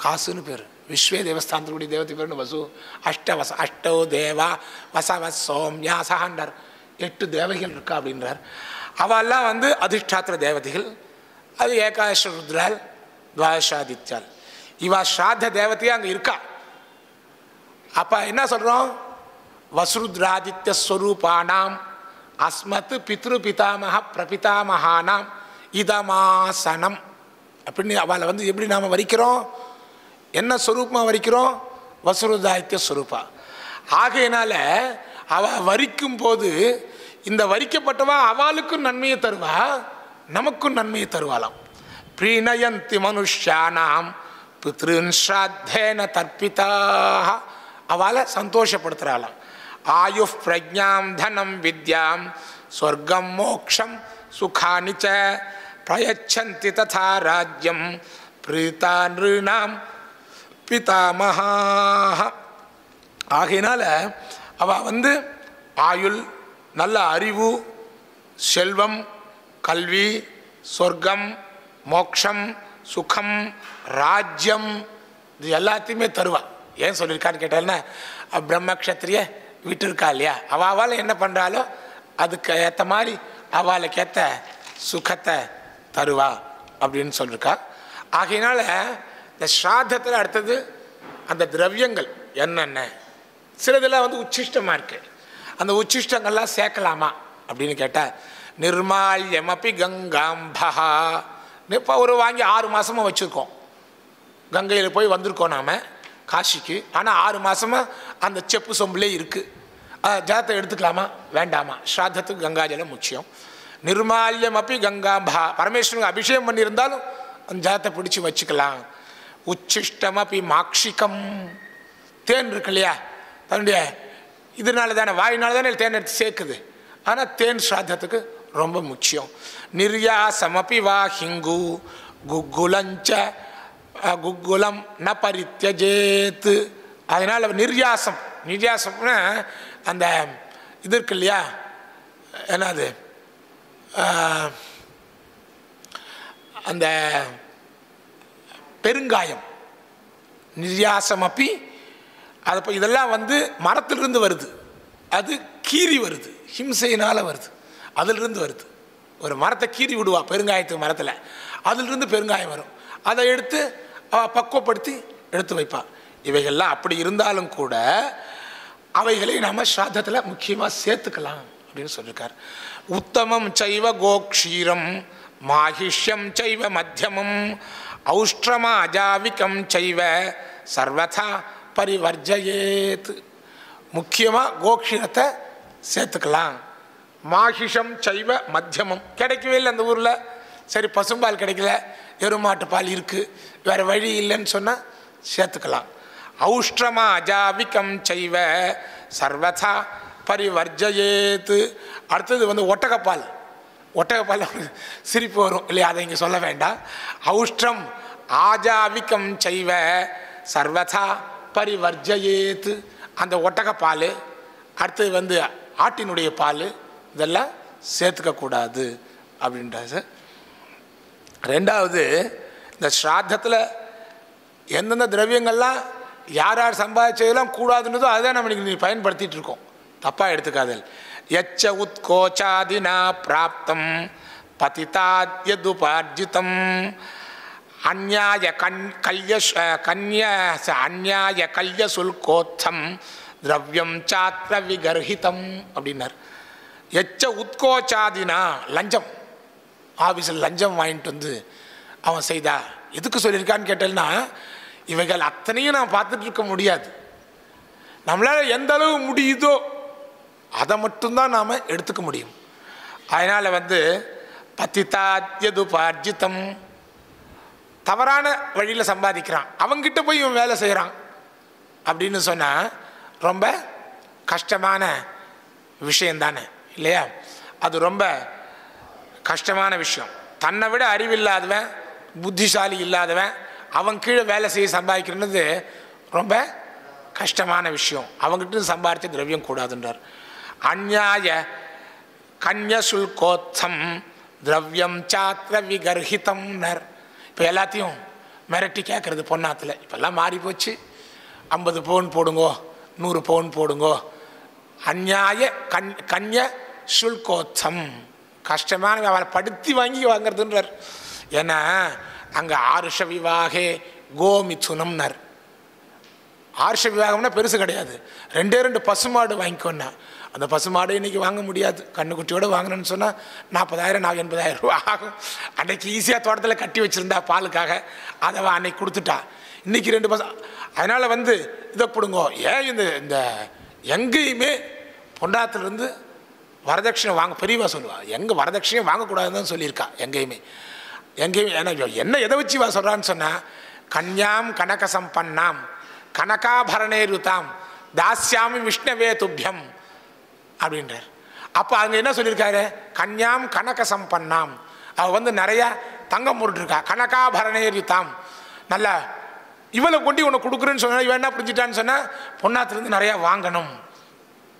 காசுன்னு பேர். விஸ்வே தேவஸ்தானத்துடைய தேவதை பேர்னு வசு. அஷ்டோ தேவா வசவ சோம்யாசகாண்டார், 8 தேவதைகள் இருக்கா அப்படின்றார். அவெல்லாம் வந்து அதிஷ்டாத்திர தேவதைகள். அது ஏகாதச ருத்ரால் துவாதசாதித்யால். இவா ஸ்ராத்த தேவதையாக அங்கே இருக்கா. அப்போ என்ன சொல்கிறோம்? வசுருத்ராதித்ய ஸ்வரூபானாம் அஸ்மத் பித்ரு பிதாமக பிரபிதாமகானாம் இதமாசனம் அப்படின்னு அவளை வந்து எப்படி நாம் வரிக்கிறோம்? என்ன ஸ்வரூபமாக வரிக்கிறோம்? வசுருதாதித்ய ஸ்வரூபா. ஆகையினால அவள் வரிக்கும் போது இந்த வரிக்கப்பட்டவா அவளுக்கும் நன்மையை தருவா, நமக்கும் நன்மையை தருவாளாம். பிரீணயந்தி மனுஷ்யானாம் பித்ருன் ஸ்ராத்தேன தர்ப்பிதாக, அவளை சந்தோஷப்படுத்துகிறாளாம். ஆயு பிரஜாம் தனம் வித்யாம் ஸ்வர்க்கம் மோக்ஷம் சுகானி ச பிரயச்சந்தி ததா ராஜ்யம் பிரீதா நிருணாம் பிதாமஹாஹ. ஆகையினால அவள் வந்து ஆயுள், நல்ல அறிவு, செல்வம், கல்வி, சொர்க்கம், மோக்ஷம், சுகம், ராஜ்யம், இது எல்லாத்தையுமே தருவா. ஏன் சொல்லியிருக்கான்னு கேட்டால்னா, பிரம்மக்ஷத்திரிய விட்டு இருக்கா இல்லையா, அவள் என்ன பண்ணுறாலோ அதுக்கு ஏற்ற மாதிரி அவளுக்கு ஏற்ற சுகத்தை தருவா அப்படின்னு சொல்லியிருக்கா. ஆகையினால இந்த ஸ்ராத்தத்தில் அடுத்தது அந்த திரவியங்கள் என்னென்ன, சிலதெல்லாம் வந்து உச்சிஷ்டமாக இருக்குது. அந்த உச்சிஷ்டங்கள்லாம் சேர்க்கலாமா அப்படின்னு கேட்டால், நிர்மால்யமப்பி கங்காம்பஹா. இப்போ ஒரு வாங்கி 6 மாதமாக வச்சுருக்கோம், கங்கையில் போய் வந்திருக்கோம் நாம் காசிக்கு. ஆனால் 6 மாதமாக அந்த செப்பு சொம்புலே இருக்குது. ஜலத்தை எடுத்துக்கலாமா வேண்டாமா? ஸ்ராத்தத்துக்கு கங்காஜலம் முக்கியம். நிர்மால்யமப்பி கங்காம்பஹா, பரமேஸ்வரனுக்கு அபிஷேகம் பண்ணியிருந்தாலும் அந்த ஜலத்தை பிடிச்சி வச்சுக்கலாம். உச்சிஷ்டமப்பி மாக்ஷிகம், தேன் இருக்கு இல்லையா, தன்னுடைய இதனால தானே, வாயினால தானே தேன் எடுத்து சேர்க்குது. ஆனால் தேன் ஸ்ராத்தத்துக்கு ரொம்ப முக்கியம். நிர்யாசமபி வா ஹிங்கு குக்குலஞ்ச குக்குலம் ந பரித்யஜேத். அதனால் நிர்யாசம்னா அந்த இது இருக்கு இல்லையா, என்னது அந்த பெருங்காயம், நிர்யாசமப்பி அது. இப்போ இதெல்லாம் மரத்திலிருந்து வருது, அது கீறி வருது, ஹிம்சையினால் வருது, அதிலிருந்து வருது. ஒரு மரத்தை கீறி விடுவா பெருங்காயத்துக்கு மரத்தில், அதிலிருந்து பெருங்காயம் வரும். அதை எடுத்து பக்குவப்படுத்தி எடுத்து வைப்பா. இவைகள்லாம் அப்படி இருந்தாலும் கூட அவைகளை நம்ம ஸ்ராத்தத்தில் முக்கியமாக சேர்த்துக்கலாம் அப்படின்னு சொல்லியிருக்கார். உத்தமம் சைவ கோக்ஷீரம் மாஹிஷ்யம் சைவ மத்தியமம் ஔஷ்ட்ரமாஜாவிகம் சைவ சர்வதா பரிவர்ஜயேத். முக்கியமாக கோக்ஷீரத்தை சேர்த்துக்கலாம். மாஹிஷம் சைவ மத்தியமம் கிடைக்கவே இல்லை அந்த ஊரில். சரி, பசும்பால் கிடைக்கல, எருமாட்டு பால் இருக்குது, வேறு வழி இல்லைன்னு சொன்னால் சேர்த்துக்கலாம். ஔஷ்ட்ரமாஜாவிகம் சைவ சர்வதா பரிவர்ஜயேத். அடுத்தது ஒட்டகப்பால். ஒட்டகப்பால் சிரிப்பு வரும் இல்லையா, அதை இங்கே சொல்ல வேண்டாம். ஔஷ்ட்ரம் ஆஜாவிகம் சைவ சர்வதா பரிவர்ஜயேத். அந்த ஒட்டகப்பால், அடுத்தது ஆட்டினுடைய பால், இதெல்லாம் சேர்த்துக்கக்கூடாது அப்படின்றது. ரெண்டாவது, இந்த ஸ்ராத்தத்தில் எந்தெந்த திரவியங்கள்லாம் யார் யார் சம்பாதிச்சதெல்லாம் கூடாதுன்றதோ அதுதான் நம்ம நீ பயன்படுத்திகிட்டு இருக்கோம். தப்பாக எடுத்துக்காதல். எச்ச உத்கோச்சாதினா பிராப்தம் பதிதாத்யதுபார்ஜிதம் அந்நியாய அந்நியாய கல்ய சுல்கோத்தம் திரவியம் சாத்திர விகர்ஹிதம் அப்படின்னார். எச்ச உத்கோச்சாதினா லஞ்சம், ஆஃபீஸில் லஞ்சம் வாங்கிட்டு அவன் செய்தா. எதுக்கு சொல்லியிருக்கான்னு கேட்டேன்னா, இவைகள் அத்தனையும் நான் பார்த்துட்டு இருக்க முடியாது. நம்மளால் எந்த அளவு முடியுதோ அதை மட்டும்தான் நாம் எடுத்துக்க முடியும். அதனால் பதிதாத்யதுபார்ஜிதம், தவறான வழியில் சம்பாதிக்கிறான், அவங்கிட்ட போய் இவன் வேலை செய்கிறான் அப்படின்னு சொன்னால் ரொம்ப கஷ்டமான விஷயந்தானே இல்லையா? அது ரொம்ப கஷ்டமான விஷயம். தன்னை விட அறிவில்லாதவன், புத்திசாலி இல்லாதவன் அவன் கீழே வேலை செய்ய சம்பாதிக்கிறது ரொம்ப கஷ்டமான விஷயம். அவங்ககிட்ட சம்பாதிச்ச திரவியம் கூடாதுன்றார். அந்நியாய கன்யசுல்கோத்தம் திரவியம் சாத்திர விகர்ஹிதம்னர். இப்போ எல்லாத்தையும் மிரட்டி கேட்குறது பொன்னாத்தில். இப்போல்லாம் மாறி போச்சு. 50 பவுன் போடுங்கோ, 100 பவுன் போடுங்கோ. அந்நியாய கன்ய சுல்கோத்தம், கஷ்டமான அவளை படுத்தி வாங்கி வாங்கிறதுன்றார். ஏன்னா அங்கே ஆருஷ விவாகே கோமிதுனம்னர். ஆருஷ விவாகம்னா பெருசு கிடையாது, 2 பசுமாடு வாங்கிக்கோன்னா. அந்த பசுமாடு இன்றைக்கி வாங்க முடியாது. கண்ணுக்குட்டியோடு வாங்கணும்னு சொன்னால் 40,000 80,000 ரூபா ஆகும். அன்றைக்கி ஈஸியாக தோட்டத்தில் கட்டி வச்சுருந்தா பாலுக்காக, அதை அன்னைக்கு கொடுத்துட்டா. இன்றைக்கி 2 பசு. அதனால் இதை பிடுங்கோ. ஏன் இந்த எங்கேயுமே பொண்டாத்திலிருந்து வரதட்சணை வாங்க பெரியவா சொல்லுவா. எங்கே வரதட்சணையும் வாங்கக்கூடாதுன்னு சொல்லியிருக்கா எங்கேயுமே. ஏன்னா என்ன எதை வச்சு வா சொல்கிறான்னு சொன்னால், கன்யாம் கனக சம்பன்னாம் கனகாபரணேருதாம் தாஸ்யாமி விஷ்ணவே துப்பியம் அப்படின்றார். அப்போ அங்கே என்ன சொல்லியிருக்காரு? கன்யாம் கனக சம்பன்னாம், அவள் நிறையா தங்கம் போட்டுருக்கா. கனகாபரணேருதாம், நல்லா இவளை கொண்டு உன்னை கொடுக்குறேன்னு சொன்னால் இவன் என்ன புரிஞ்சிட்டான்னு சொன்னால் பொண்ணாத்துலேருந்து நிறையா வாங்கணும்.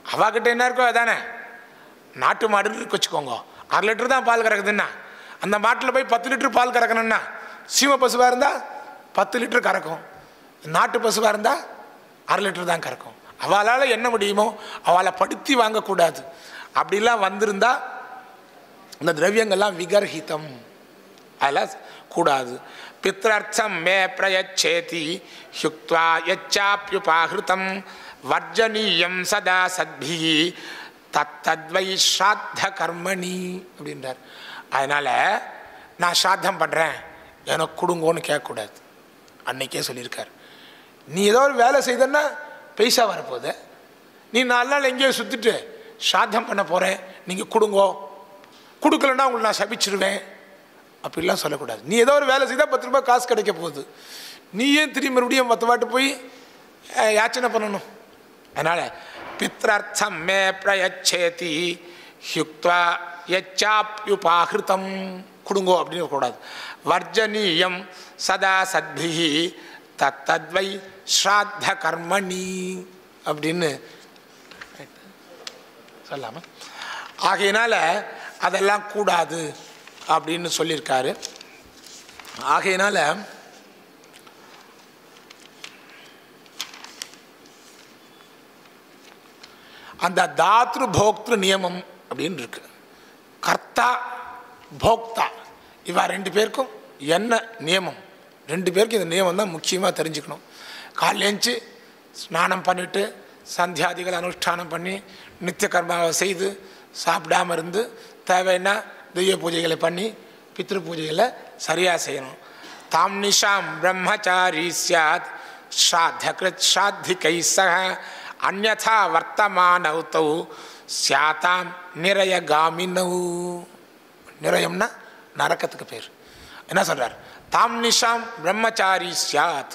அவகிட்ட என்ன இருக்கோ அதானே. நாட்டு மாடுன்னு வச்சுக்கோங்க, 6 லிட்டர் தான் பால் கறக்குதுன்னா, அந்த மாட்டில் போய் 10 லிட்டர் பால் கறக்கணும்னா சீம பசுவாக இருந்தால் 10 லிட்டர் கறக்கும், நாட்டு பசுவாக இருந்தால் 1/2 லிட்டர் தான் கறக்கும். அவளால் என்ன முடியுமோ அவளை படுத்தி வாங்கக்கூடாது. அப்படிலாம் வந்திருந்தா இந்த திரவியங்கள்லாம் விகர்ஹிதம், அதெல்லாம் கூடாது. பித்ரர்த்தம் மே பிரயச்சேதி ஹுக்த்வா யச்சாப்யுபாஹிருதம் வர்ஜனீயம் சதா சத்பி தத்தத்வை ஸ்ராத்த கர்மணி அப்படின்றார். அதனால் நான் ஸ்ராத்தம் பண்ணுறேன் எனக்கு கொடுங்கோன்னு கேட்கக்கூடாது. அன்னைக்கே சொல்லியிருக்கார். நீ ஏதோ ஒரு வேலை செய்தன்னா பைசா வரப்போகுது, நீ 4 நாள் எங்கேயோ சுற்றிட்டு ஸ்ராத்தம் பண்ண போகிறேன் நீங்கள் கொடுங்கோ, கொடுக்கலன்னா உங்களை நான் சபிச்சிருவேன் அப்படிலாம் சொல்லக்கூடாது. நீ ஏதோ ஒரு வேலை செய்தால் 10 ரூபாய் காசு கிடைக்க போகுது, நீ ஏன் திரும்பி மறுபடியும் 10 வாட்டு போய் யாச்சனை பண்ணணும்? அதனால் பித்ரர்த்தம் மே பிரயச்சேதி ஹுக்த்வா யச்சாப்யுபாஹிருதம் கொடுங்கோ அப்படின்னு கூடாது. வர்ஜனீயம் சதா சத்பிஹி தத்தத்வை ஸ்ராத்த கர்மணி அப்படின்னு சொல்லாம. ஆகையினால அதெல்லாம் கூடாது அப்படின்னு சொல்லியிருக்காரு. ஆகையினால அந்த தாத்ரு போக்திரு நியமம் அப்படின்னு இருக்கு. கர்த்தா போக்தா இவா ரெண்டு பேருக்கும் என்ன நியமம், ரெண்டு பேருக்கும் இந்த நியமம் தான் முக்கியமாக தெரிஞ்சுக்கணும். காலையிலேஞ்சு ஸ்நானம் பண்ணிவிட்டு சந்தியாதிகள் அனுஷ்டானம் பண்ணி நித்திய கர்மாவை செய்து சாப்பிடாமல் இருந்து தேவைன்னா தெய்வ பூஜைகளை பண்ணி பித்ரு பூஜைகளை சரியாக செய்யணும். தாம் நிஷாம் பிரம்மச்சாரி சாத் ஸ்ராத்தகிருத் ஸ்ராத்திகை சக அந்யதா வர்த்தமானௌதௌ ஸ்யாதாம் நிரயகாமினௌ. நிரயம்னா நரக்கத்துக்கு பேர். என்ன சொல்கிறார்? தாம் நிஷாம் பிரம்மச்சாரி சாத்,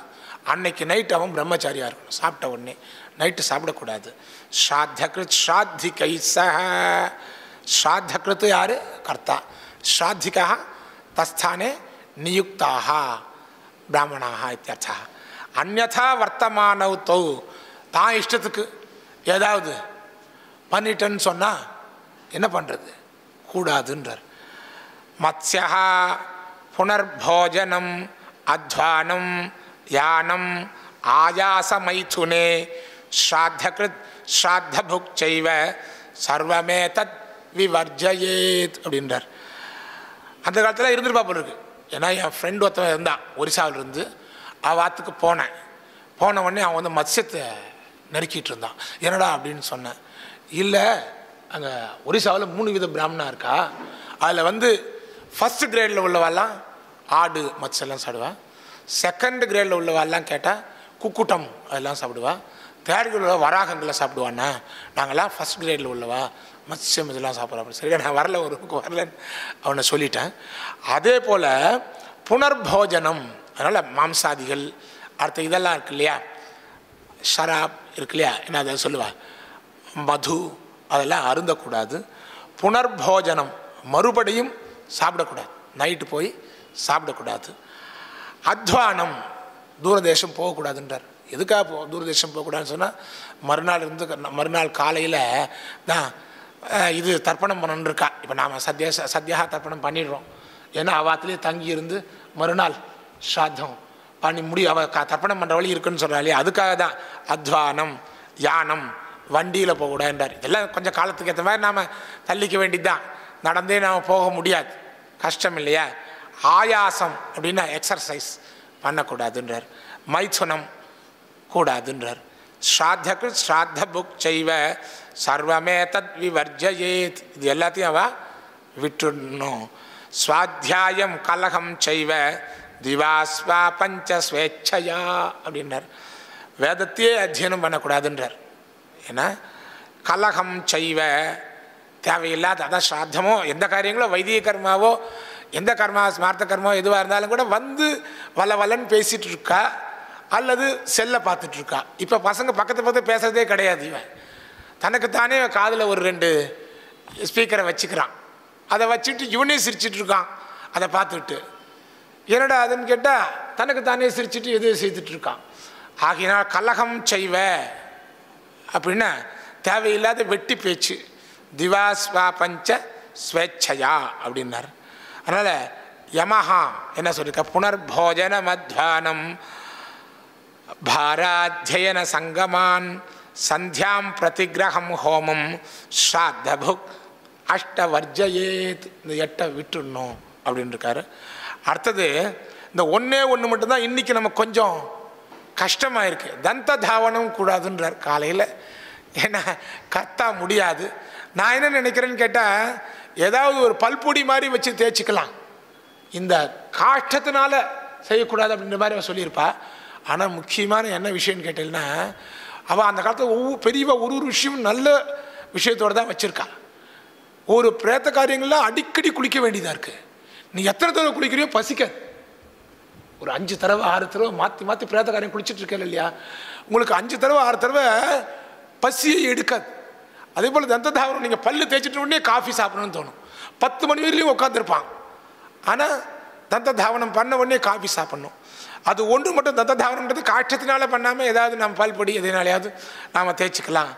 அன்னைக்கு நைட்டு அவன் பிரம்மச்சாரியாக இருக்கணும். சாப்பிட்ட உடனே நைட்டு சாப்பிடக்கூடாது. ஸ்ராத்தகிருத் ஸ்ராத்திகை சக, ஸ்ராத்தகிருத் யார்? கர்த்தா. ஸ்ராத்திகா தஸ்தானே நியுக்தாக பிராமணாக இத்தியர்த்தா. அந்யதா வர்த்தமானௌதௌ, தான் இஷ்டத்துக்கு ஏதாவது பண்ணிட்டேன்னு சொன்னால் என்ன பண்ணுறது? கூடாதுன்றார். மத்ஸ்யா புனர்போஜனம் அத்வானம் யானம் ஆயாசமைதுனே ஸ்ராத்தகிருத் ஸ்ராத்தபுக்சைவ சர்வமே தத் விவர்ஜயேத் அப்படின்றார். அந்த காலத்தில் இருந்துருப்பா போல இருக்கு. ஏன்னா என் ஃப்ரெண்டு ஒருத்தன் இருந்தான் ஒரிசாவில் இருந்து. வாத்துக்கு போனேன். போன உடனே அவன் வந்து மத்ஸ்யத்தை நறுக்கிட்டு இருந்தான். என்னடா அப்படின்னு சொன்னேன். இல்லை, அங்கே ஒரிசாவில் 3 வித பிராமணா இருக்கா. அதில் வந்து ஃபஸ்ட் கிரேடில் உள்ளவாலாம் ஆடு மத்ஸ்யெல்லாம் சாப்பிடுவா. செகண்ட் கிரேடில் உள்ளவாலாம் கேட்டால் குக்குட்டம் அதெல்லாம் சாப்பிடுவா. தேர்ட் கிரேடில் உள்ள வராகங்கள்லாம் சாப்பிடுவாண்ணா. நாங்கள்லாம் ஃபஸ்ட் கிரேடில் உள்ளவா மத்ஸ்யம் இதெல்லாம் சாப்பிட்றோம். சரியா, நான் வரல, ஒரு வரலன்னு அவனை சொல்லிட்டேன். அதே போல் புனர்போஜனம், அதனால் மாம்சாதிகள் அடுத்த இதெல்லாம் இருக்கு இல்லையா, ஷராப் இருக்கு இல்லையா, என்ன அதை சொல்லுவா, மது அதெல்லாம் அருந்தக்கூடாது. புனர்போஜனம் மறுபடியும் சாப்பிடக்கூடாது, நைட்டு போய் சாப்பிடக்கூடாது. அத்வானம் தூரதேசம் போகக்கூடாதுன்றார். எதுக்காக தூரதேசம் போகக்கூடாதுன்னு சொன்னால் மறுநாள் காலையில் தான் இது தர்ப்பணம் பண்ணணுன்னு இருக்கா. இப்போ நாம் சத்யா தர்ப்பணம் பண்ணிடுறோம். ஏன்னா அவாத்திலே தங்கி இருந்து மறுநாள் ஸ்ராத்தம் பண்ணி அவள் தர்ப்பணம் பண்ணுற வழி இருக்குன்னு சொல்கிறாள். அதுக்காக தான் அத்வானம் யானம் வண்டியில் போகக்கூடாதுன்றார். இதெல்லாம் கொஞ்சம் காலத்துக்கு ஏற்ற மாதிரி நாம் தள்ளிக்க வேண்டியது தான். நடந்தே நாம் போக முடியாது, கஷ்டம் இல்லையா. ஆயாசம் அப்படின்னா எக்ஸர்சைஸ் பண்ணக்கூடாதுன்றார். மைதுனம் கூடாதுன்றார். ஸ்ராத்தகிருத் ஸ்ராத்த புக் செய்வ சர்வமே தத் விவர்ஜயேத், இது எல்லாத்தையும் அவ விட்டுடணும். ஸ்வாத்தியாயம் கலகம் செய்வ திவாஸ்வா பஞ்ச ஸ்வேச்சையா அப்படின்றார். வேதத்தையே அத்தியனம் பண்ணக்கூடாதுன்றார். ஏன்னா கலகம் செய்வ தேவையில்லாத, அதான் ஸ்ராத்தமோ எந்த காரியங்களோ வைதிக கர்மாவோ எந்த கர்மா ஸ்மார்த்த கர்மாவோ எதுவாக இருந்தாலும் கூட வந்து வல்லன்னு பேசிகிட்டு இருக்கா அல்லது செல்லை பார்த்துட்டு இருக்கா. இப்போ பசங்க பக்கத்து பேசுறதே கிடையாது. இவன் தனக்குத்தானே காதில் ஒரு 2 ஸ்பீக்கரை வச்சுக்கிறான். அதை வச்சுட்டு இவனே சிரிச்சிட்டு இருக்கான். அதை பார்த்துட்டு என்னடா அதுன்னு கேட்டால் தனக்குத்தானே சிரிச்சுட்டு எது செய்துட்டு இருக்கான். ஆகினால் கலகம் செய்வ அப்படின்னா தேவையில்லாத வெட்டி பேச்சு. திவாஸ்வா பஞ்ச ஸ்வேச்சையா அப்படின்னார். அதனால் யமஹா என்ன சொல்லியிருக்க, புனர்போஜன மத்வானம் பாராத்தியன சங்கமான் சந்தியாம் பிரதிகிரகம் ஹோமம் ஸ்ராத்தபுக் அஷ்டவர்ஜயேத், இந்த 8 விட்டுடணும் அப்படின்னு இருக்காரு. அடுத்தது இந்த ஒன்று மட்டும்தான் இன்றைக்கி நம்ம கொஞ்சம் கஷ்டமாக இருக்குது. தந்த தாவனம் கூடாதுன்றார் காலையில். ஏன்னா கர்த்தா முடியாது. நான் என்ன நினைக்கிறேன்னு கேட்டால் ஏதாவது ஒரு பல்பொடி மாதிரி வச்சு தேய்ச்சிக்கலாம், இந்த காஷ்டத்தினால செய்யக்கூடாது அப்படின்ற மாதிரி அவன் சொல்லியிருப்பா. ஆனால் முக்கியமான என்ன விஷயம்னு கேட்டீங்கன்னா, அவள் அந்த காலத்தில் பெரியவா ஒரு விஷயம் நல்ல விஷயத்தோடு தான் வச்சுருக்கா. ஒரு பிரேத்த காரியங்கள்லாம் அடிக்கடி குளிக்க வேண்டியதாக இருக்குது. நீ எத்தனை தடவை குளிக்கிறியோ பசிக்காது. ஒரு 5 தடவை 6 தடவை மாற்றி பிரேத்த காரியம் குளிச்சுட்டு இருக்கல இல்லையா, உங்களுக்கு 5 தடவை 6 தடவை பசியை எடுக்காது. அதே போல் தந்த தாவரம் நீங்கள் பல்லு தேய்ச்சிட்டு உடனே காஃபி சாப்பிடணும்னு தோணும். 10 மணி வரையிலையும் உட்காந்துருப்பான். ஆனால் தந்த தாவனம் பண்ண உடனே காஃபி சாப்பிட்ணும். அது ஒன்று மட்டும் தந்த தாவனம்ன்றது காட்சத்தினால பண்ணாமல் ஏதாவது நம்ம பால் பொடி எதனாலையாவது நாம் தேய்ச்சிக்கலாம்.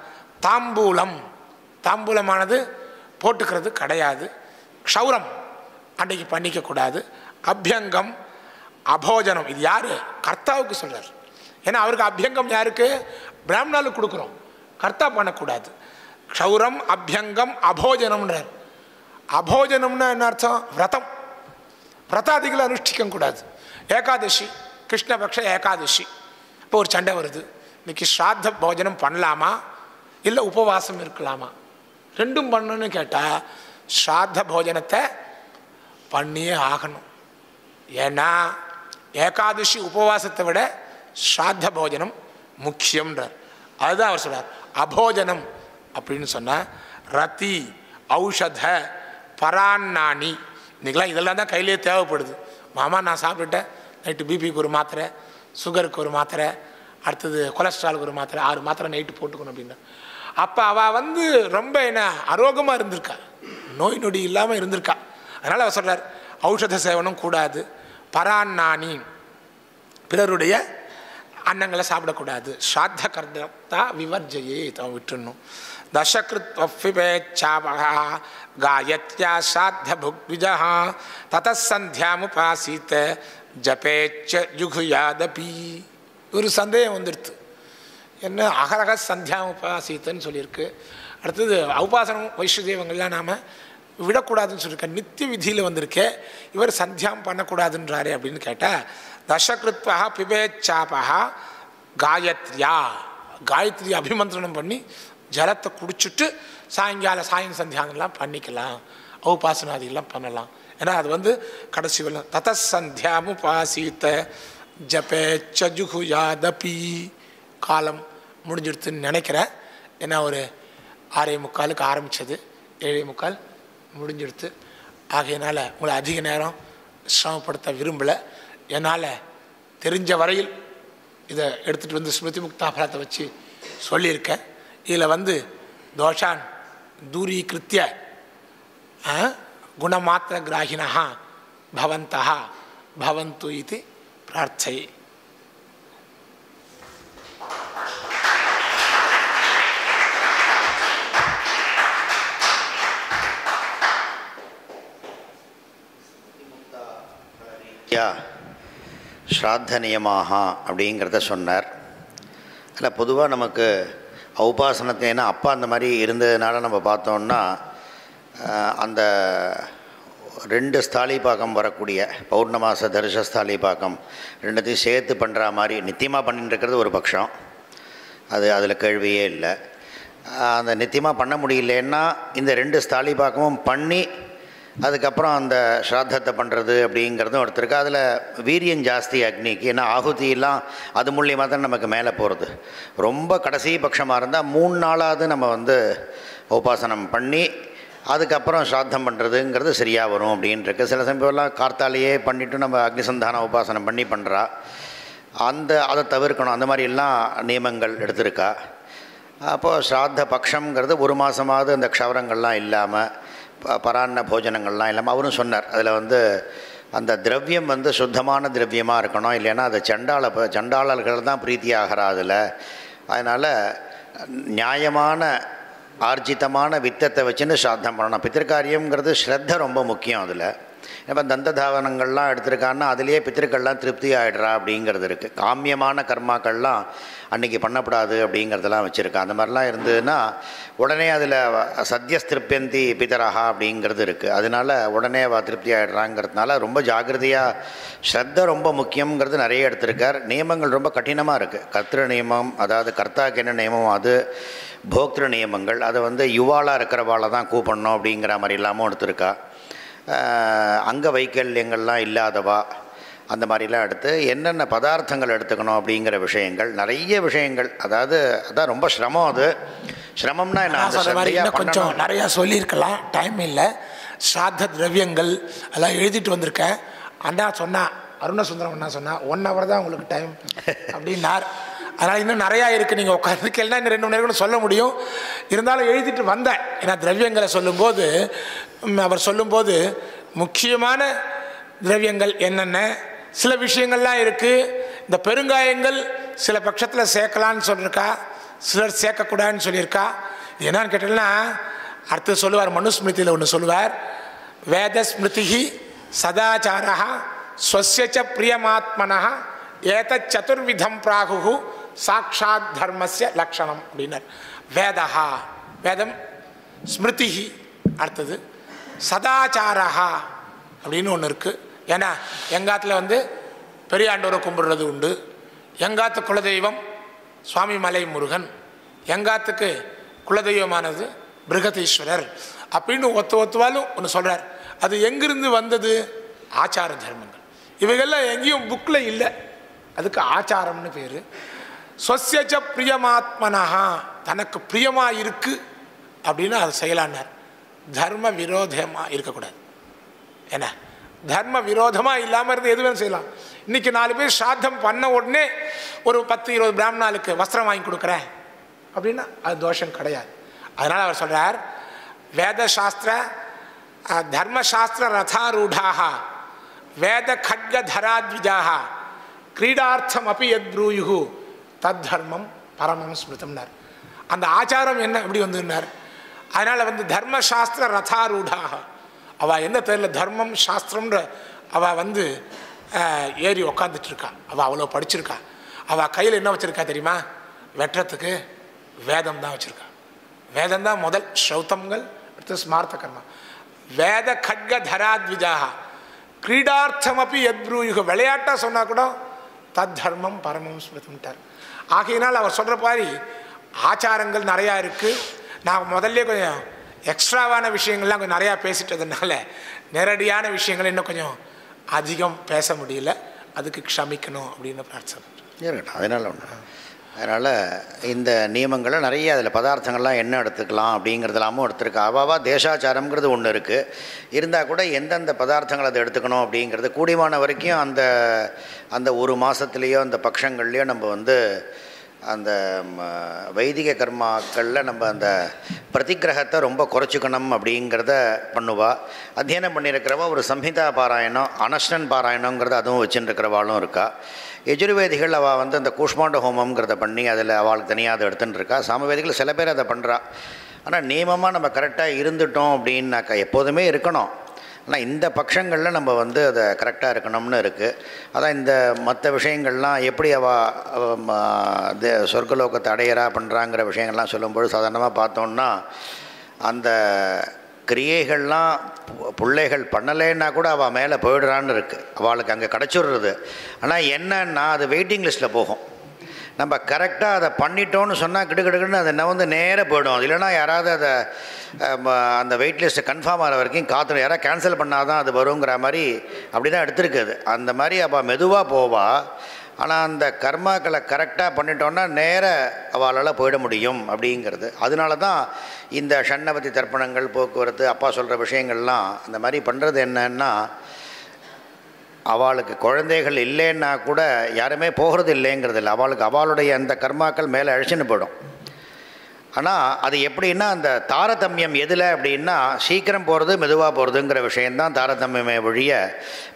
தாம்பூலமானது போட்டுக்கிறது கிடையாது. க்ஷௌரம் அன்றைக்கு பண்ணிக்கக்கூடாது. அபியங்கம், அபோஜனம், இது யார்? கர்த்தாவுக்கு சொல்கிறார். ஏன்னா அவருக்கு அபியங்கம் யாருக்கு? பிராமணாலுக்கு கொடுக்குறோம். கர்த்தா பண்ணக்கூடாது. க்ஷௌரம், அபியங்கம், அபோஜனம்ன்றார். அபோஜனம்னா என்ன அர்த்தம்? விரதம். விரதாதிகளை அனுஷ்டிக்க கூடாது. ஏகாதசி, கிருஷ்ணபக்ஷ ஏகாதசி, இப்போ ஒரு சண்டை வருது. இன்னைக்கு ஸ்ராத்த போஜனம் பண்ணலாமா இல்லை உபவாசம் இருக்கலாமா? ரெண்டும் பண்ணணும்னு கேட்டால் ஸ்ராத்த போஜனத்தை பண்ணியே ஆகணும். ஏன்னா ஏகாதசி உபவாசத்தை விட ஸ்ராத்த போஜனம் முக்கியம்ன்றார். அதுதான் அவர் சொல்றார். அபோஜனம் அப்படின்னு சொன்னால் ரத்தி, ஔஷத, பரான்னானி, இன்றைக்கெலாம் இதெல்லாம் தான் கையிலே தேவைப்படுது. மாமா நான் சாப்பிட்டுட்டேன், நைட்டு பிபிக்கு ஒரு மாத்திரை, சுகருக்கு ஒரு மாத்திரை, அடுத்தது கொலஸ்ட்ராலுக்கு ஒரு மாத்திரை, 6 மாத்திரை நைட்டு போட்டுக்கணும் அப்படின்னா. அப்போ அவள் ரொம்ப என்ன ஆரோக்கியமாக இருந்திருக்கா, நோய் நொடி இல்லாமல் இருந்திருக்கா. அதனால் அவர் சொல்கிறார் ஔஷத சேவனம் கூடாது. பரான்னானி, பிறருடைய அன்னங்களை சாப்பிடக்கூடாது. ஸ்ராத்த கர்த்தா விவர்ஜயே, தான் விட்டுணும். தசகிருத்வபிபேச்சாபகா காயத்யா ஸ்ராத்த புக்விஜா ததசந்தியாமுபாசீத ஜபேச்ச ஜுகுயாதபி. ஒரு சந்தேகம் வந்துடுது. என்ன அகரக சந்தியாமுபாசீத்தன்னு சொல்லியிருக்கு. அடுத்தது உபாசனம் வைஷ்ணதேவங்கள்லாம் நாம் விடக்கூடாதுன்னு சொல்லியிருக்க நித்திய விதியில் வந்திருக்கே, இவர் சந்தியாம் பண்ணக்கூடாதுன்றாரே அப்படின்னு கேட்டால், தசகிருத்வா பிபேச்சாபா காயத்ரியா, காயத்ரி அபிமந்திரணம் பண்ணி ஜலத்தை குடிச்சுட்டு சாயம் சந்தியாங்கெல்லாம் பண்ணிக்கலாம், உபாசனாதிகள்லாம் பண்ணலாம். ஏன்னா அது கடைசி வரலாம். ததசந்தியாமுபாசீத்த ஜபேச்ச ஜுகுயாதபி. காலம் முடிஞ்சிடுத்துன்னு நினைக்கிறேன். ஏன்னா ஒரு 6:45 ஆரம்பித்தது, 7:45 முடிஞ்சிடுத்து. ஆகையினால் உங்களை அதிக நேரம் சிரமப்படுத்த விரும்பலை. என்னால் தெரிஞ்ச வரையில் இதை எடுத்துகிட்டு ஸ்மிருதி முக்தா பலத்தை வச்சு சொல்லியிருக்கேன். இதில் தோஷான் தூரீகிருத்திய குணமாத்திர கிராகினா பவந்தா பவந்து இது பிரார்த்தயை. ஸ்ராத்த நியமாக அப்படிங்கிறத சொன்னார். அதில் பொதுவாக நமக்கு உபாசனத்தை, ஏன்னா அப்பா அந்த மாதிரி இருந்ததுனால நம்ம பார்த்தோம்னா அந்த 2 ஸ்தாலிபாகம் வரக்கூடிய பௌர்ணமாச தரிச ஸ்தாலிபாகம் ரெண்டுத்தையும் சேர்த்து பண்ணுற மாதிரி நித்தியமாக பண்ணிட்டு இருக்கிறது ஒரு பட்சம். அதில் கேள்வியே இல்லை. அந்த நித்தியமாக பண்ண முடியலன்னா இந்த 2 ஸ்தாலிபாகமும் பண்ணி அதுக்கப்புறம் அந்த ஸ்ராத்தத்தை பண்ணுறது அப்படிங்கிறதும் ஒருத்தருக்கு. அதில் வீரியம் ஜாஸ்தி அக்னிக்கு. ஏன்னா ஆகுதியெல்லாம் அது மூலியமாக தான் நமக்கு மேலே போகிறது. ரொம்ப கடைசி பட்சமாக இருந்தால் 3 நாளாவது நம்ம உபாசனம் பண்ணி அதுக்கப்புறம் ஸ்ராத்தம் பண்ணுறதுங்கிறது சரியாக வரும் அப்படின்ட்டுருக்கு. சில சமயம்லாம் கார்த்தாலேயே பண்ணிவிட்டு நம்ம அக்னிசந்தான உபாசனம் பண்ணுறா. அதை தவிர்க்கணும். அந்த மாதிரிலாம் நியமங்கள் எடுத்திருக்கா. அப்போது ஸ்ராத்த பட்சங்கிறது 1 மாதமாவது அந்த க்ஷவரங்கள்லாம் இல்லாமல், பரான்ன போஜனங்கள்லாம் இல்லாமல். அவரும் சொன்னார் அதில் அந்த திரவியம் சுத்தமான திரவியமாக இருக்கணும், இல்லைன்னா அது சண்டாளர்கள் தான் பிரீத்தி ஆகிறா அதில். அதனால் நியாயமான ஆர்ஜிதமான வித்தத்தை வச்சுன்னு ஸ்ராத்தம் பண்ணணும். பித்திருக்காரியங்கிறது ஸ்ரத்த ரொம்ப முக்கியம். அதில் இப்போ தந்த தாவனங்கள்லாம் எடுத்திருக்கான்னா அதுலேயே பித்திருக்கள்லாம் திருப்தி ஆகிடுறா அப்படிங்கிறது இருக்குது. காமியமான கர்மாக்கள்லாம் அன்றைக்கி பண்ணக்கூடாது அப்படிங்கிறதெல்லாம் வச்சுருக்கா. அந்த மாதிரிலாம் இருந்ததுன்னா உடனே அதில் சத்யஸ்திருப்யந்தி பிதரஹா அப்படிங்கிறது இருக்குது. அதனால் உடனே திருப்தி ஆகிடுறாங்கிறதுனால ரொம்ப ஜாகிரதையாக ஸ்ரத்த ரொம்ப முக்கியங்கிறது நிறைய எடுத்திருக்கார். நியமங்கள் ரொம்ப கடினமாக இருக்குது. கர்த்திரு நியமம், அதாவது கர்த்தாக்கு என்ன நியமம், அது போக்திரு நியமங்கள். அதை யுவாலாக இருக்கிறவாளை தான் கூப்பிடணும் அப்படிங்கிற மாதிரி இல்லாமல் எடுத்திருக்கா. அங்க வைக்கல்யங்கள்லாம் இல்லாதவா அந்த மாதிரிலாம் எடுத்து என்னென்ன பதார்த்தங்கள் எடுத்துக்கணும் அப்படிங்கிற விஷயங்கள், நிறைய விஷயங்கள். அதான் ரொம்ப சிரமம். அது சிரமம்னா என்ன, கொஞ்சம் நிறையா சொல்லியிருக்கலாம், டைம் இல்லை. ஸ்ராத்த திரவியங்கள் எல்லாம் எழுதிட்டு வந்திருக்கேன். அண்ணா சொன்னா, அருணசுந்தரம் அண்ணா சொன்னா 1 hour தான் உங்களுக்கு டைம் அப்படின்னார். அதனால் இன்னும் நிறையா இருக்குது. நீங்கள் உட்காந்து கேள்னா இன்னும் 2 மணி நேரம் சொல்ல முடியும். இருந்தாலும் எழுதிட்டு வந்தேன். ஏன்னா திரவியங்களை சொல்லும்போது அவர் சொல்லும்போது முக்கியமான திரவியங்கள் என்னென்ன, சில விஷயங்கள்லாம் இருக்குது. இந்த பெருங்காயங்கள் சில பட்சத்தில் சேர்க்கலான்னு சொல்லியிருக்கா, சிலர் சேர்க்கக்கூடாதுன்னு சொல்லியிருக்கா. இது என்னன்னு கேட்டீங்கன்னா அடுத்து சொல்லுவார், மனுஸ்மிருதியில் ஒன்று சொல்லுவார், வேத ஸ்மிருதி சதாச்சார ஸ்வஸ்ய பிரியமாத்மனா ஏதத் சதுர்விதம் பிராகு சாட்சாத் தர்மஸ்ய லக்ஷணம் அப்படின்னார். வேதா வேதம், ஸ்மிருதி அடுத்தது சதாச்சாரா அப்படின்னு ஒன்று இருக்குது. ஏன்னா எங்காத்தில் பெரியாண்டோரை கும்பிடுறது உண்டு. எங்காத்து குலதெய்வம் சுவாமி மலை முருகன், எங்காத்துக்கு குலதெய்வமானது பிருகதீஸ்வரர் அப்படின்னு ஒத்துவாலும் ஒன்று சொல்கிறார். அது எங்கிருந்து வந்தது? ஆச்சார தர்மங்கள். இவைகள்லாம் எங்கேயும் புக்கில் இல்லை, அதுக்கு ஆச்சாரம்னு பேர். ஸ்வஸ்யச்ச பிரியமாத்மனா, தனக்கு பிரியமாக இருக்கு அப்படின்னு அது செய்யலான்னார். தர்ம விரோதமாக இருக்கக்கூடாது. என்ன தர்ம விரோதமாக இல்லாமல் இருந்து எது வேணும் செய்யலாம். இன்றைக்கி 4 பேர் ஸ்ராத்தம் பண்ண உடனே ஒரு 10-20 பிராமணாளுக்கு வஸ்திரம் வாங்கி கொடுக்குறேன் அப்படின்னா அது தோஷம் கிடையாது. அதனால் அவர் சொல்கிறார், வேதசாஸ்திர தர்மசாஸ்திர ரதாரூடாக வேத கட்க தராத்விஜாக கிரீடார்த்தம் அப்படி எத் ப்ரூயு தத் தர்மம் பரமம் ஸ்மிருதம்னார். அந்த ஆச்சாரம் என்ன எப்படி வந்துன்னார். அதனால் தர்மசாஸ்திர ரதாரூடாக அவள் எந்த பேரில் தர்மம் சாஸ்திரம்ன்ற அவள் ஏறி உக்காந்துட்டு இருக்கா. அவள் அவ்வளோ படிச்சிருக்கா. அவள் கையில் என்ன வச்சுருக்கா தெரியுமா? வெட்டுறதுக்கு வேதம் தான் வச்சுருக்கா. வேதம் தான் முதல். ஸ்ரௌத்தங்கள் அடுத்து ஸ்மார்த்த கர்மா. வேத கட்க தராத்விஜாக கிரீடார்த்தம் அப்படி எத்ப்ரூயுக, விளையாட்டாக சொன்னால் கூட தத் தர்மம் பரமம் ஸ்மிருதம்ட்டார். ஆகையினால் அவர் சொல்கிற மாதிரி ஆச்சாரங்கள் நிறையா இருக்குது. நான் முதல்ல கொஞ்சம் எக்ஸ்ட்ராவான விஷயங்கள்லாம் கொஞ்சம் நிறையா பேசிட்டதுனால நேரடியான விஷயங்கள் இன்னும் கொஞ்சம் அதிகம் பேச முடியல. அதுக்கு க்ஷமிக்கணும் அப்படின்னு பிரார்த்தனை. அதனால் ஒன்று, அதனால் இந்த நியமங்களை நிறைய அதில் பதார்த்தங்கள்லாம் என்ன எடுத்துக்கலாம் அப்படிங்கிறதுலாமும் எடுத்துருக்கு. அவாவா தேசாச்சாரம்ங்கிறது ஒன்று இருக்குது. இருந்தால் கூட எந்தெந்த பதார்த்தங்கள் அதை எடுத்துக்கணும் அப்படிங்கிறது கூடியமான வரைக்கும் அந்த ஒரு மாதத்துலேயோ அந்த பட்சங்கள்லேயோ நம்ம அந்த வைதிக கர்மாக்களில் நம்ம அந்த பிரதிகிரகத்தை ரொம்ப குறைச்சிக்கணும் அப்படிங்கிறத பண்ணுவா. அத்தியனம் பண்ணியிருக்கிறவா ஒரு சம்ஹிதா பாராயணம், அனஷ்டன் பாராயணங்கிறத அதுவும் வச்சுருக்கிறவாளும் இருக்கா. யஜுர்வேதிகள் அவள் அந்த கூஷ்மாண்ட ஹோமங்கிறத பண்ணி அதில் அவளுக்கு தனியாக அதை எடுத்துன்னு இருக்கா. சாமவேதிகள் சில பேர் அதை பண்ணுறா. ஆனால் நியமமாக நம்ம கரெக்டாக இருந்துட்டோம் அப்படின்னாக்கா எப்போதுமே இருக்கணும். ஆனால் இந்த பட்சங்களில் நம்ம அதை கரெக்டாக இருக்கணும்னு இருக்குது. அதான் இந்த மற்ற விஷயங்கள்லாம் எப்படி சொர்க்கலோகத்தை அடையறா பண்ணுறாங்கிற விஷயங்கள்லாம் சொல்லும்போது சாதாரணமாக பார்த்தோன்னா அந்த கிரியைகள்லாம் பிள்ளைகள் பண்ணலைன்னா கூட அவள் மேலே போயிடுறான்னு இருக்குது. அவளுக்கு அங்கே கிடச்சிடுறது. ஆனால் என்னன்னா அது வெயிட்டிங் லிஸ்ட்டில் போகும். நம்ம கரெக்டாக அதை பண்ணிட்டோன்னு சொன்னால் கிடுக்கிடுக்குன்னு அதை நேராக போய்டும். அது இல்லைனா யாராவது அதை அந்த வெயிட் லிஸ்ட்டை கன்ஃபார்ம் ஆகிற வரைக்கும் காத்துடும். யாராவது கேன்சல் பண்ணால் தான் அது வருங்கிற மாதிரி அப்படி தான் எடுத்துருக்குது. அந்த மாதிரி அவள் மெதுவாக போவா. ஆனால் அந்த கர்மாக்களை கரெக்டாக பண்ணிட்டோன்னா நேர அவளால் போயிட முடியும் அப்படிங்கிறது. அதனால தான் இந்த ஷண்ணவதி தர்ப்பணங்கள், போக்குவரத்து, அப்பா சொல்கிற விஷயங்கள்லாம் அந்த மாதிரி பண்ணுறது என்னன்னா, அவளுக்கு குழந்தைகள் இல்லைன்னா கூட யாருமே போகிறது இல்லைங்கிறது இல்லை. அவளுடைய அந்த கர்மாக்கள் மேலே அழிச்சுன்னு போயிடும். ஆனால் அது எப்படின்னா அந்த தாரதமியம் எதில் அப்படின்னா சீக்கிரம் போகிறது மெதுவாக போகிறதுங்கிற விஷயந்தான் தாரதமியமே ஒழிய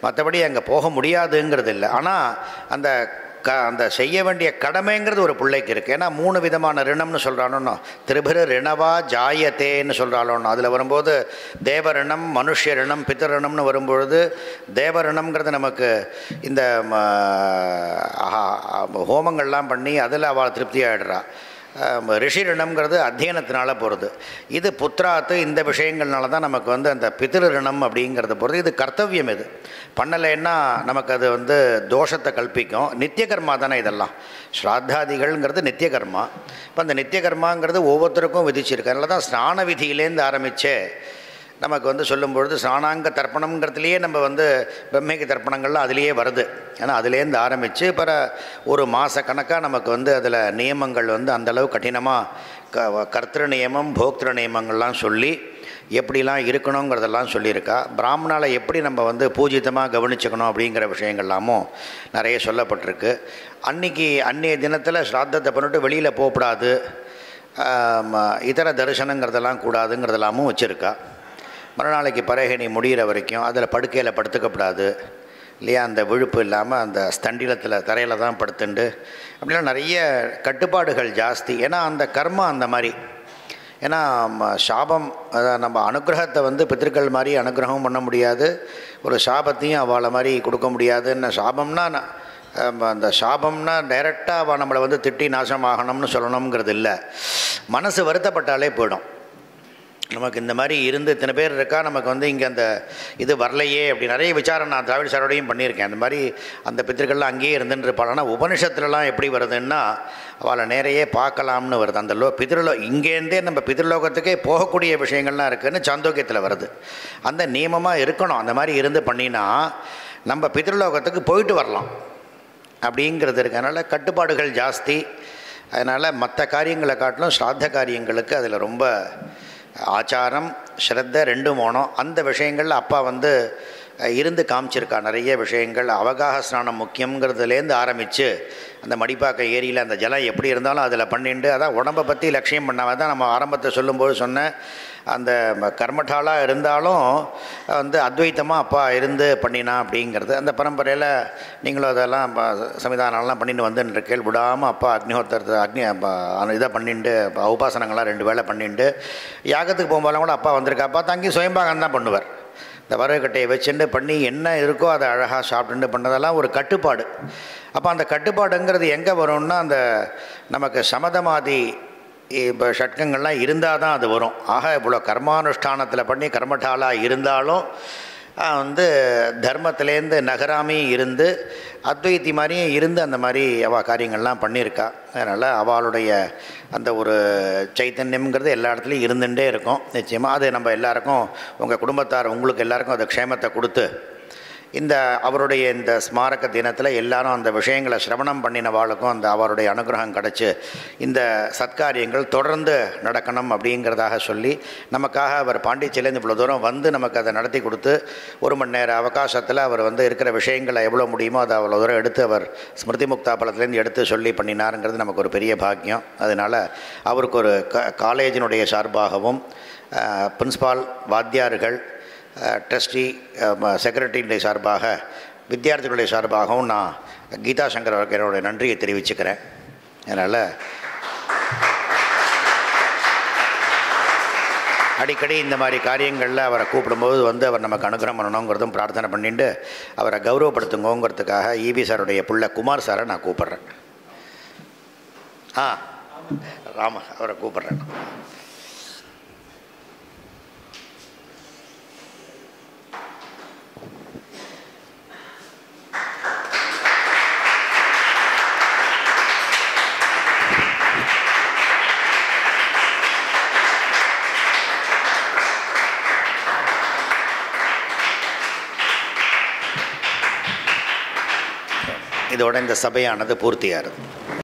மற்றபடி அங்கே போக முடியாதுங்கிறது இல்லை. ஆனால் அந்த செய்ய வேண்டிய கடமைங்கிறது ஒரு பிள்ளைக்கு இருக்குது. ஏன்னா 3 விதமான ரிணம்னு சொல்கிறானோ, திரிபுர ரிணவா ஜாயத்தேன்னு சொல்கிறாலும் அதில் வரும்போது தேவ ரிணம், மனுஷ ரிணம், பித்தர் ரிணம்னு வரும்பொழுது தேவ ரிணம்ங்கிறது நமக்கு இந்த ஹோமங்கள்லாம் பண்ணி அதில் அவள் திருப்தி ஆகிடுறா. ரிஷி ரிணம்ங்கிறது அத்தியனத்தினால போகிறது. இது புத்திராத்து இந்த விஷயங்கள்னால தான் நமக்கு அந்த பிதிரு ரிணம் அப்படிங்கிறத போகிறது. இது கர்த்தவியம். இது பண்ணலைன்னா நமக்கு அது தோஷத்தை கல்பிக்கும். நித்திய கர்மா தானே இதெல்லாம். ஸ்ராத்தாதிகள்ங்கிறது நித்திய கர்மா. இப்போ அந்த நித்திய கர்மாங்கிறது ஒவ்வொருத்தருக்கும் விதிச்சிருக்கு. அதனால தான் ஸ்நான விதியிலேருந்து ஆரம்பித்தே நமக்கு சொல்லும்பொழுது ஸ்நானாங்க தர்ப்பணங்கிறதுலையே நம்ம பிரம்மேக தர்ப்பணங்கள்லாம் அதுலேயே வருது. ஏன்னா அதுலேருந்து ஆரம்பித்து ஒரு மாத கணக்காக நமக்கு அதில் நியமங்கள் அந்தளவு கடினமாக கர்த்திரு நியமம், போக்திரு நியமங்கள்லாம் சொல்லி எப்படிலாம் இருக்கணுங்கிறதெல்லாம் சொல்லியிருக்கா. பிராமணாலை எப்படி நம்ம வந்து பூஜிதமாக கவனிச்சுக்கணும் அப்படிங்கிற விஷயங்கள்லாமும் நிறைய சொல்லப்பட்டிருக்கு. அன்றைய தினத்தில் ஸ்ராத்தத்தை பண்ணிட்டு வெளியில் போகக்கூடாது, இதர தரிசனங்கிறதெல்லாம் கூடாதுங்கிறதெல்லாமும் வச்சுருக்கா. மறுநாளைக்கு பரகணி முடிகிற வரைக்கும் அதில் படுக்கையில் படுத்துக்கப்படாது இல்லையா, அந்த விழுப்பு இல்லாமல் அந்த ஸ்தண்டிலத்தில் தரையில் தான் படுத்துண்டு அப்படிலாம் நிறைய கட்டுப்பாடுகள் ஜாஸ்தி. ஏன்னா அந்த கர்மா அந்த மாதிரி. ஏன்னா சாபம், அதான் நம்ம அனுகிரகத்தை வந்து பித்திருக்கள் மாதிரி அனுகிரகம் பண்ண முடியாது, ஒரு சாபத்தையும் அவளை மாதிரி கொடுக்க முடியாதுன்னு. சாபம்னா அந்த சாபம்னா டைரெக்டாக அவள் நம்மளை வந்து திட்டி நாசமாகணும்னு சொல்லணுங்கிறது இல்லை. மனசு வருத்தப்பட்டாலே போயிடும். நமக்கு இந்த மாதிரி இருந்து இத்தனை பேர் இருக்கா, நமக்கு வந்து இங்கே அந்த இது வரலையே அப்படி நிறைய விசாரம் நான் திராவிட சாரோடையும் பண்ணியிருக்கேன். அந்த மாதிரி அந்த பித்திருக்கள்லாம் அங்கேயே இருந்துட்டு இருப்பாள். ஆனால் உபனிஷத்துலலாம் எப்படி வருதுன்னா அவளை நேரையே பார்க்கலாம்னு வருது. அந்த இங்கேருந்தே நம்ம பிதிர்லோகத்துக்கே போகக்கூடிய விஷயங்கள்லாம் இருக்குதுன்னு சாந்தோக்கியத்தில் வருது. அந்த நியமமாக இருக்கணும். அந்த மாதிரி இருந்து பண்ணினா நம்ம பிதிர்லோகத்துக்கு போயிட்டு வரலாம் அப்படிங்கிறது இருக்கு. அதனால் கட்டுப்பாடுகள் ஜாஸ்தி. அதனால் மற்ற காரியங்களை காட்டிலும் ஸ்ராத்த காரியங்களுக்கு அதில் ரொம்ப ஆச்சாரம் ஸ்ரத்த ரெண்டும் போனோம். அந்த விஷயங்களில் அப்பா வந்து இருந்து காமிச்சிருக்கா. நிறைய விஷயங்கள் அவகாக ஸ்நானம் முக்கியங்கிறதுலேருந்து ஆரம்பித்து அந்த மடிப்பாக்க ஏரியில் அந்த ஜலம் எப்படி இருந்தாலும் அதில் பண்ணிட்டு, அதான் உடம்பை பற்றி லட்சியம் பண்ணாமல் தான் நம்ம ஆரம்பத்தை சொல்லும்போது சொன்னேன். அந்த கர்மட்டாலாக இருந்தாலும் வந்து அத்வைத்தமாக அப்பா இருந்து பண்ணினா அப்படிங்கிறது அந்த பரம்பரையில் நீங்களும் அதெல்லாம் சமிதானம்லாம் பண்ணிட்டு வந்துன்னு விடாமல் அப்பா அக்னிஹோத்திரத்தை இதை பண்ணிட்டு உபாசனங்கள்லாம் 2 வேளை பண்ணிட்டு யாகத்துக்கு போகும்போதெல்லாம் கூட அப்பா வந்திருக்கா. அப்பா தங்கி சுயம்பாகம் தான் பண்ணுவார். இந்த வரகட்டையை வச்சுட்டு பண்ணி என்ன இருக்கோ அதை அழகாக சாப்பிட்டுட்டு பண்ணதெல்லாம் ஒரு கட்டுப்பாடு. அப்போ அந்த கட்டுப்பாடுங்கிறது எங்கே வரும்னா அந்த நமக்கு சமதமாதி இப்போ ஷட்கங்கள்லாம் இருந்தால் தான் அது வரும். ஆக இவ்வளோ கர்மானுஷ்டானத்தில் பண்ணி கர்மட்டாலாக இருந்தாலும் வந்து தர்மத்திலேருந்து நகராமே இருந்து அத்வைத்தி மாதிரியும் இருந்து அந்த மாதிரி அவள் காரியங்கள்லாம் பண்ணியிருக்கா. அதனால் அவளுடைய அந்த ஒரு சைத்தன்யம்ங்கிறது எல்லா இடத்துலையும் இருந்துகிட்டே இருக்கும். நிச்சயமாக அது நம்ம எல்லாருக்கும், உங்கள் குடும்பத்தார் உங்களுக்கு எல்லாருக்கும் அந்த க்ஷேமத்தை கொடுத்து இந்த அவருடைய இந்த ஸ்மாரக தினத்தில் எல்லாரும் அந்த விஷயங்களை சிரவணம் பண்ணினவாளுக்கும் அந்த அவருடைய அனுகிரகம் கிடச்சி இந்த சத்காரியங்கள் தொடர்ந்து நடக்கணும் அப்படிங்கிறதாக சொல்லி நமக்காக அவர் பாண்டிச்சேரியிலேருந்து இவ்வளோ தூரம் வந்து நமக்கு அதை நடத்தி கொடுத்து 1 மணி நேர அவகாசத்தில் அவர் வந்து இருக்கிற விஷயங்களை எவ்வளோ முடியுமோ அதை அவ்வளோ தூரம் எடுத்து அவர் ஸ்மிருதி முக்தாபலத்துலேருந்து எடுத்து சொல்லி பண்ணினாருங்கிறது நமக்கு ஒரு பெரிய பாக்கியம். அதனால் அவருக்கு ஒரு காலேஜினுடைய சார்பாகவும் பிரின்ஸ்பால் வாத்தியார்கள் ட்ரஸ்டி செக்ரட்டரியுடைய சார்பாக வித்தியார்த்திகளுடைய சார்பாகவும் நான் கீதா சங்கர் அவருக்கு என்னுடைய நன்றியை தெரிவிச்சுக்கிறேன். அதனால் அடிக்கடி இந்த மாதிரி காரியங்களில் அவரை கூப்பிடும்போது வந்து அவர் நமக்கு அனுகிரகம் பண்ணணுங்கிறதும் பிரார்த்தனை பண்ணிட்டு அவரை கௌரவப்படுத்துங்கோங்கிறதுக்காக ஈவி சாருடைய பிள்ளை குமார் சாரை நான் கூப்பிட்றேன். ராம அவரை கூப்பிட்றேன். இதோட இந்த சபையானது பூர்த்தியாகிறது.